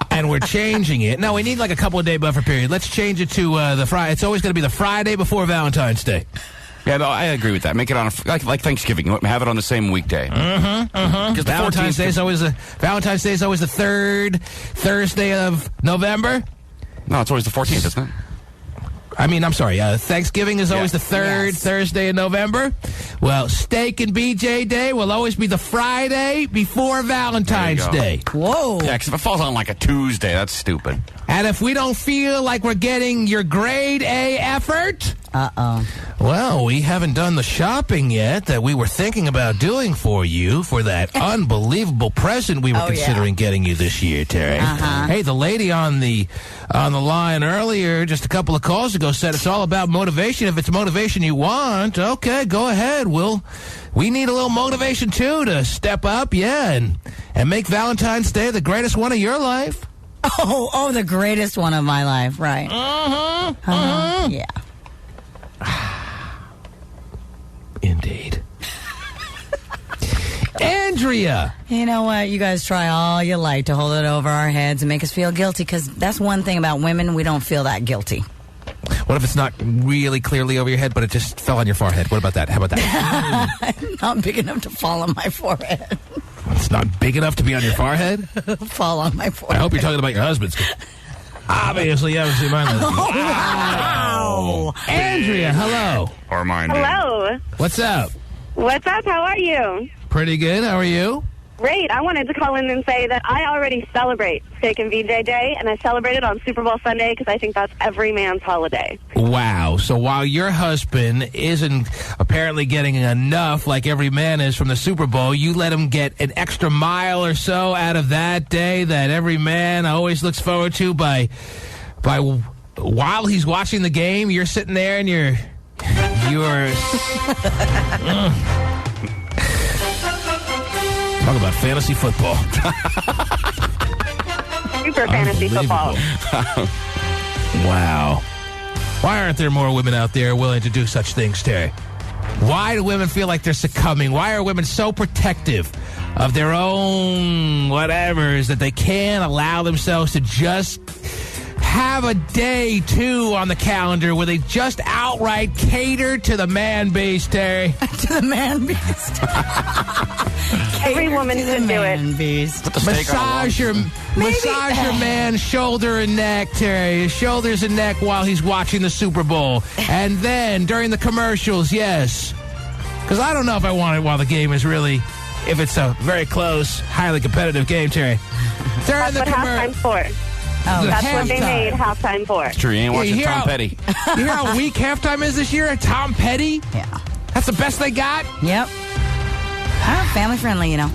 And we're changing it. No, we need a couple of day buffer period. Let's change it to the Friday. It's always going to be the Friday before Valentine's Day. Yeah, no, I agree with that. Make it on like Thanksgiving. Have it on the same weekday. Because Valentine's Day is always the third Thursday of November. No, it's always the 14th, isn't it? I'm sorry. Thanksgiving is always the third Thursday in November. Well, Steak and BJ Day will always be the Friday before Valentine's Day. Whoa. Yeah, because if it falls on a Tuesday, that's stupid. And if we don't feel like we're getting your grade A effort... Well, we haven't done the shopping yet that we were thinking about doing for you for that unbelievable present we were considering getting you this year, Terry. Hey, the lady on the line earlier, just a couple of calls ago, said it's all about motivation. If it's motivation you want, okay, go ahead. We need a little motivation, too, to step up, and make Valentine's Day the greatest one of your life. Oh, the greatest one of my life, right. Yeah. Indeed. Andrea! You know what? You guys try all you like to hold it over our heads and make us feel guilty, because that's one thing about women, we don't feel that guilty. What if it's not really clearly over your head, but it just fell on your forehead? What about that? How about that? Not big enough to fall on my forehead. It's not big enough to be on your forehead? Fall on my forehead. I hope you're talking about your husband's. Obviously, you haven't seen mine. Wow. Andrea, hello. Or mine. Hello. What's up? What's up? How are you? Pretty good. How are you? Great. I wanted to call in and say that I already celebrate Steak and VJ Day, and I celebrate it on Super Bowl Sunday because I think that's every man's holiday. Wow. So while your husband isn't apparently getting enough like every man is from the Super Bowl, you let him get an extra mile or so out of that day that every man always looks forward to by while he's watching the game, you're sitting there and you're talk about fantasy football. Super fantasy football. Wow. Why aren't there more women out there willing to do such things, Terry? Why do women feel like they're succumbing? Why are women so protective of their own whatevers that they can't allow themselves to just have a day, too, on the calendar where they just outright cater to the man beast, Terry? To the man beast. Every woman should do it. Massage your man's shoulder and neck, Terry. His shoulders and neck while he's watching the Super Bowl. And then, during the commercials, yes. Because I don't know if I want it while the game is really, if it's a very close, highly competitive game, Terry. That's what halftime's for. Oh, that's what they made halftime for. It's true. You ain't watching Tom Petty. You hear how weak halftime is this year? Tom Petty? Yeah. That's the best they got? Yep. Family friendly, you know.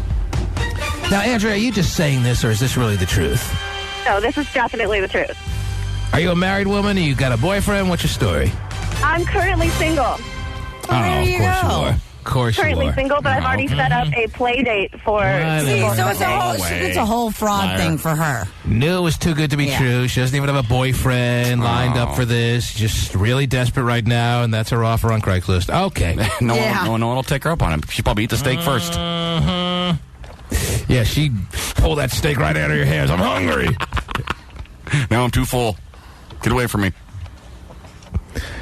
Now, Andrea, are you just saying this, or is this really the truth? No, this is definitely the truth. Are you a married woman? Or you got a boyfriend? What's your story? I'm currently single. There you go. Of course you are. Currently single, but I've already set up a play date for... So it's a whole fraud thing for her. Knew it was too good to be true. She doesn't even have a boyfriend lined up for this. Just really desperate right now, and that's her offer on Craigslist. Okay. No one will take her up on it. She'll probably eat the steak first. Yeah, she pulled that steak right out of your hands. I'm hungry. Now I'm too full. Get away from me.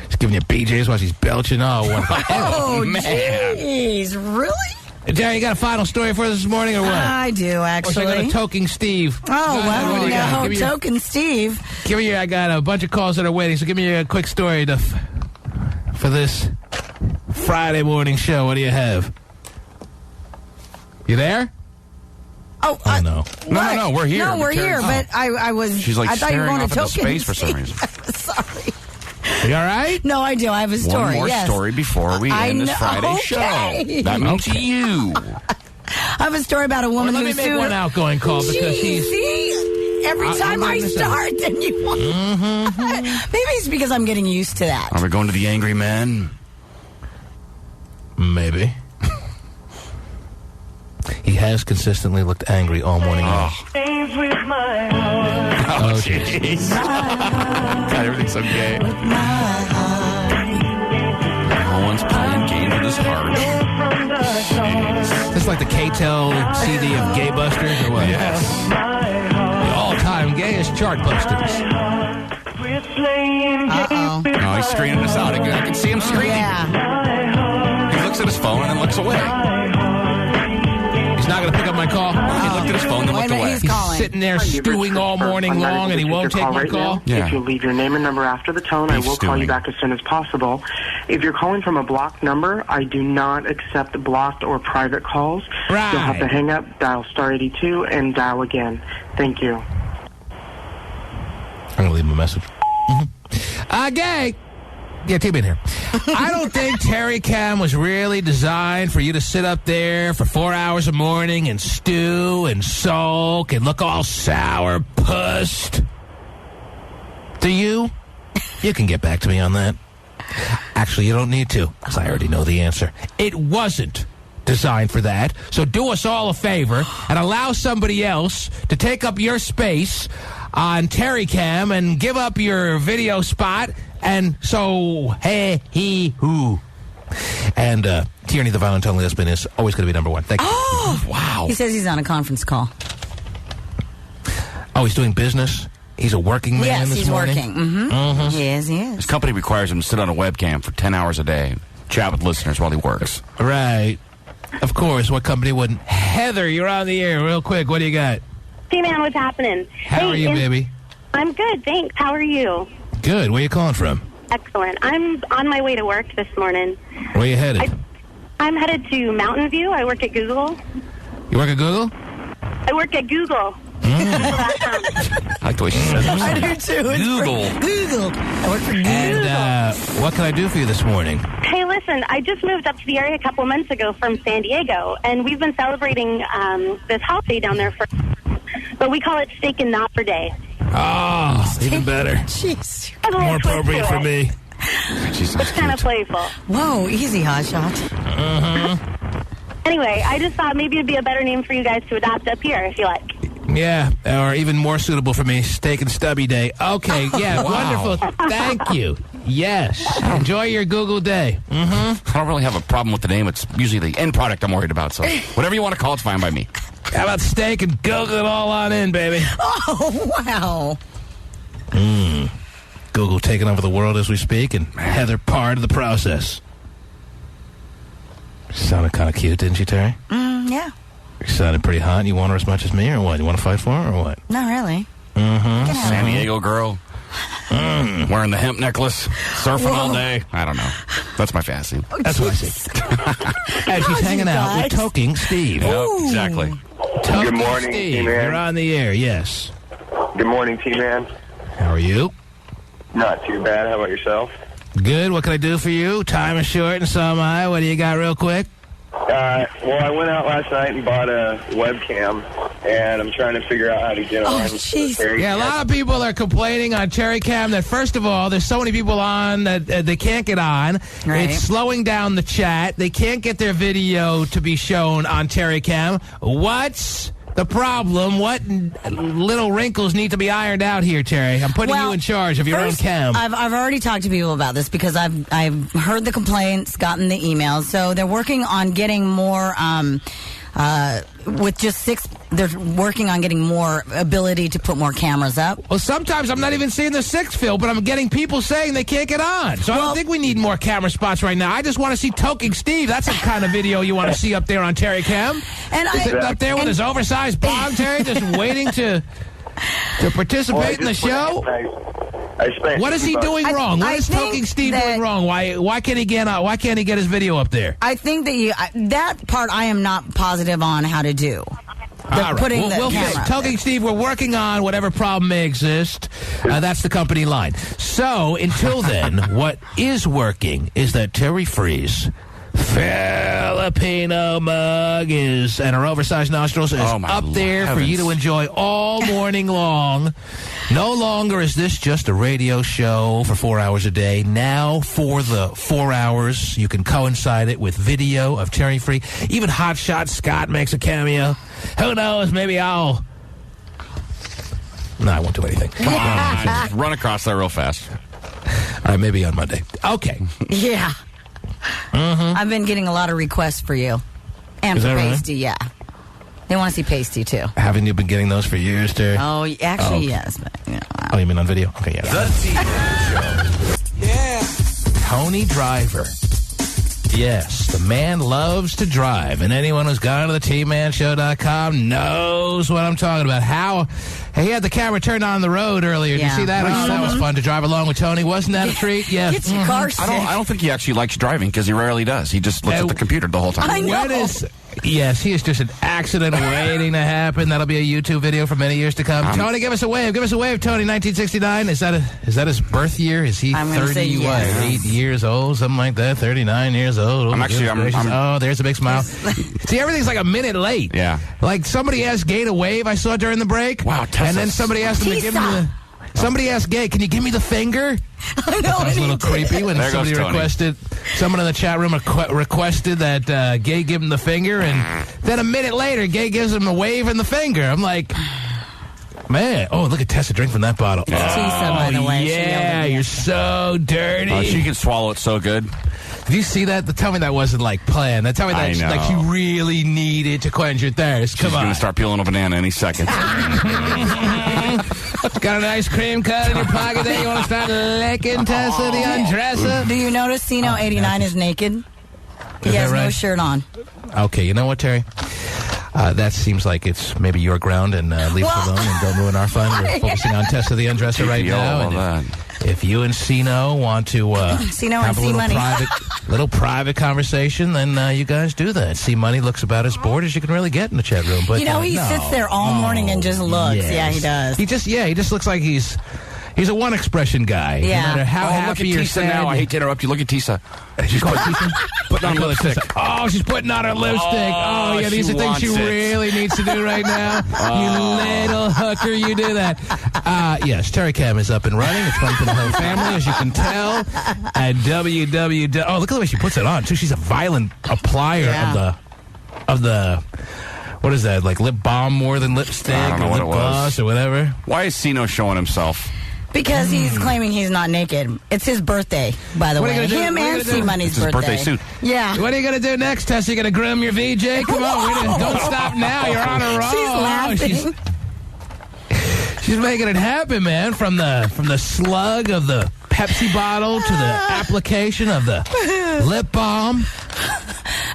She's giving you BJ's while she's belching. Oh, man. Jeez, really? Jerry, you got a final story for us this morning or what? I do, actually. Or should I go to Toking Steve? Oh, well, no, Token Steve. I got a bunch of calls that are waiting, so give me a quick story for this Friday morning show. What do you have? You there? Oh, no. No, we're here. No, we're here, but I was... She's like I thought you were staring going off to into space for some reason. Sorry. Are you all right? No, I do. I have a story. One more story before we end this Friday show. That means you. I have a story about a woman who sued... Let me make one outgoing call because See? Every time I start, then you want... Maybe it's because I'm getting used to that. Are we going to the angry man? Maybe. He has consistently looked angry all morning long. Oh, jeez. God, everything's so gay. No one's playing games with his heart. This is like the K-Tel CD of Gay Busters, or what? Yes. The all-time gayest chart busters. Uh-oh. No, he's screening us out. I can see him screening. Yeah. He looks at his phone and then looks away. He's not going to pick up my call. He looked at his phone and looked away. He's sitting there stewing all morning long, and he won't take my call. Yeah. If you leave your name and number after the tone, I will call you back as soon as possible. If you're calling from a blocked number, I do not accept blocked or private calls. Right. You'll have to hang up, dial star 82, and dial again. Thank you. I'm going to leave him a message. Gay. Yeah, keep in here. I don't think Terry Cam was really designed for you to sit up there for 4 hours a morning and stew and sulk and look all sour pussed. Do you? You can get back to me on that. Actually, you don't need to, because I already know the answer. It wasn't designed for that. So do us all a favor and allow somebody else to take up your space on Terry Cam and give up your video spot. And so, hey, he, who. And Tierney, the violent tongue lesbian, is always going to be number one. Thank you. Oh, wow. He says he's on a conference call. Oh, he's doing business? He's a working man this morning? Yes, he's working. Mm-hmm. Yes, he is. His company requires him to sit on a webcam for 10 hours a day, chat with listeners while he works. Right. Of course. What company wouldn't? Heather, you're on the air real quick. What do you got? Hey, man, what's happening? How are you, baby? I'm good, thanks. How are you? Good. Where you calling from? Excellent. I'm on my way to work this morning. Where you headed? I'm headed to Mountain View. I work at Google. You work at Google? I work at Google. I like the way she says it. I do too. It's Google. I work for Google. And what can I do for you this morning? Hey, listen, I just moved up to the area a couple of months ago from San Diego, and we've been celebrating this holiday down there but we call it Steak and Knopper Day. Oh, even better. Jeez. More appropriate for me. It's kind of playful. Whoa, easy, Hotshot. Anyway, I just thought maybe it'd be a better name for you guys to adopt up here, if you like. Yeah, or even more suitable for me, Steak and Stubby Day. Okay, yeah, Wow. wonderful. Thank you. Yes. Enjoy your Google day. I don't really have a problem with the name. It's usually the end product I'm worried about. So whatever you want to call it's fine by me. How about steak and Google it all on in, baby? Oh, wow. Google taking over the world as we speak, and Heather part of the process. Sounded kind of cute, didn't you, Terry? Yeah. You sounded pretty hot. You want her as much as me, or what? You want to fight for her, or what? Not really. San Diego girl. Wearing the hemp necklace. Surfing all day. I don't know. That's my fantasy. That's what I see. And she's hanging out with Toking Steve. Yep, exactly. Toking Good morning, Steve. T-Man. You're on the air, yes. Good morning, T-Man. How are you? Not too bad. How about yourself? Good. What can I do for you? Time is short, and so am I. What do you got real quick? Well, I went out last night and bought a webcam, and I'm trying to figure out how to get on. Yeah, a lot of people are complaining on TerryCam that, first of all, there's so many people on that they can't get on. Right. It's slowing down the chat. They can't get their video to be shown on TerryCam. What's the problem? What little wrinkles need to be ironed out here, Terry? I'm putting you in charge of your own cam. I've already talked to people about this because I've heard the complaints, gotten the emails. So they're working on getting more with just 6. They're working on getting more ability to put more cameras up. Well, sometimes I'm not even seeing the 6, Phil, but I'm getting people saying they can't get on. So I don't think we need more camera spots right now. I just want to see Toking Steve. That's the kind of video you want to see up there on TerryCam. And sitting up there with his oversized bong, Terry, just waiting to participate in the show. What is he doing wrong? What is Toking Steve doing wrong? Why can't he get on? Why can't he get his video up there? I think that that part I am not positive on how to do. All right. Putting the we'll camera. Toking Steve, we're working on whatever problem may exist. That's the company line. So until then, what is working is that Terry Freeze Filipino mug is, and her oversized nostrils is up there for you to enjoy all morning long. No longer is this just a radio show for 4 hours a day. Now, for the 4 hours, you can coincide it with video of Terry Free. Even Hotshot Scott makes a cameo. Who knows? Maybe I'll... No, I won't do anything. Come on. Run across that real fast. All right, maybe on Monday. Okay. Yeah. I've been getting a lot of requests for you. And Is for that right? Pasty, yeah. They want to see Pasty, too. Haven't you been getting those for years, Terry? Oh, actually, okay. yes. But, you know, Oh, you mean on video? Okay, yeah. The T-Man Show. Yeah. Tony Driver. Yes, the man loves to drive, and anyone who's gone to the TManShow.com knows what I'm talking about. How he had the camera turned on the road earlier. Did you see that? That was fun to drive along with Tony. Wasn't that a treat? Yeah. Get your car sick. I don't think he actually likes driving because he rarely does. He just looks at the computer the whole time. I know. Yes, he is just an accident waiting to happen. That'll be a YouTube video for many years to come. Tony, give us a wave. Give us a wave, Tony. 1969. Is that his birth year? Is he 38 years old? Something like that. 39 years old. Oh, there's a big smile. See, everything's like a minute late. Yeah. Like somebody asked Gay to wave. I saw during the break. Wow. And then somebody asked him to give me the. Somebody asked Gay, can you give me the finger? I know. That was a little creepy when somebody requested, someone in the chat room requested that Gay give him the finger, and then a minute later, Gay gives him a wave and the finger. I'm like, man, oh, look at Tessa drink from that bottle. It's Tessa, by the way. Yeah, you're so dirty. She can swallow it so good. Did you see that? Tell me that wasn't like planned. Tell me that like she really needed to quench your thirst. Come on. She's going to start peeling a banana any second. Got an ice cream cut in your pocket there? You want to start licking Tessa, the undresser? Do you notice Cino 89 is naked? He has no shirt on. Okay, you know what, Terry? That seems like it's maybe your ground, and leave it alone and don't ruin our fun. We're focusing on Tessa the undresser right now. And if you and Sino want to have a little private conversation, then you guys do that. C Money looks about as bored as you can really get in the chat room. But he sits there all morning and just looks. Yes. Yeah, he does. He just looks like he's a one expression guy. Yeah. No matter how happy or sad. Now. I hate to interrupt you. Look at Tisa. She's called Tisa? Putting on lipstick. Oh, she's putting on her lipstick. Oh, yeah, these are things she really needs to do right now. You little hooker, you do that. Yes, Tari Cam is up and running. It's fun for the whole family, as you can tell. At www. Oh, look at the way she puts it on, too. She's a violent applier of the. What is that? Like lip balm more than lipstick or lip gloss or whatever? Why is Sino showing himself? Because he's claiming he's not naked. It's his birthday, by the way. Him and C Money's birthday suit. Yeah. What are you going to do next, Tess? You going to groom your VJ? Come on, don't stop now. You're on a roll. She's laughing. She's making it happen, man. From the slug of the Pepsi bottle to the application of the lip balm.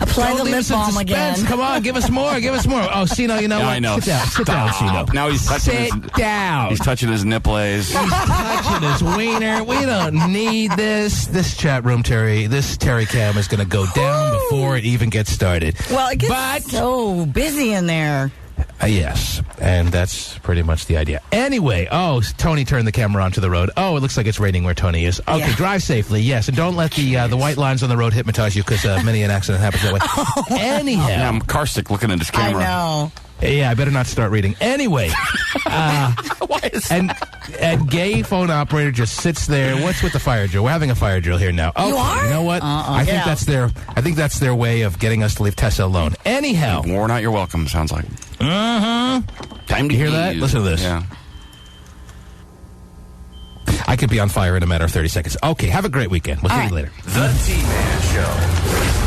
Apply the lip balm again. Come on, give us more. Oh, Sino, you know what? I know. Sit down, Sino. Now he's touching down. He's touching his nipples. He's touching his wiener. We don't need this. This chat room, this Tari Cam is going to go down before it even gets started. Well, it gets so busy in there. Yes, and that's pretty much the idea. Anyway, Tony turned the camera onto the road. Oh, it looks like it's raining where Tony is. Okay, drive safely, yes, and don't let the white lines on the road hypnonize you, because many an accident happens that way. Anyhow. Yeah, I'm car sick looking at this camera. I know. Yeah, I better not start reading. Anyway, why is and gay phone operator just sits there. What's with the fire drill? We're having a fire drill here now. Okay, you are? You know what? I think that's their way of getting us to leave Tessa alone. Anyhow, worn out your welcome. Sounds like. Time to hear that. Listen to this. Yeah. I could be on fire in a matter of 30 seconds. Okay, have a great weekend. We'll see you later. The T-Man Show.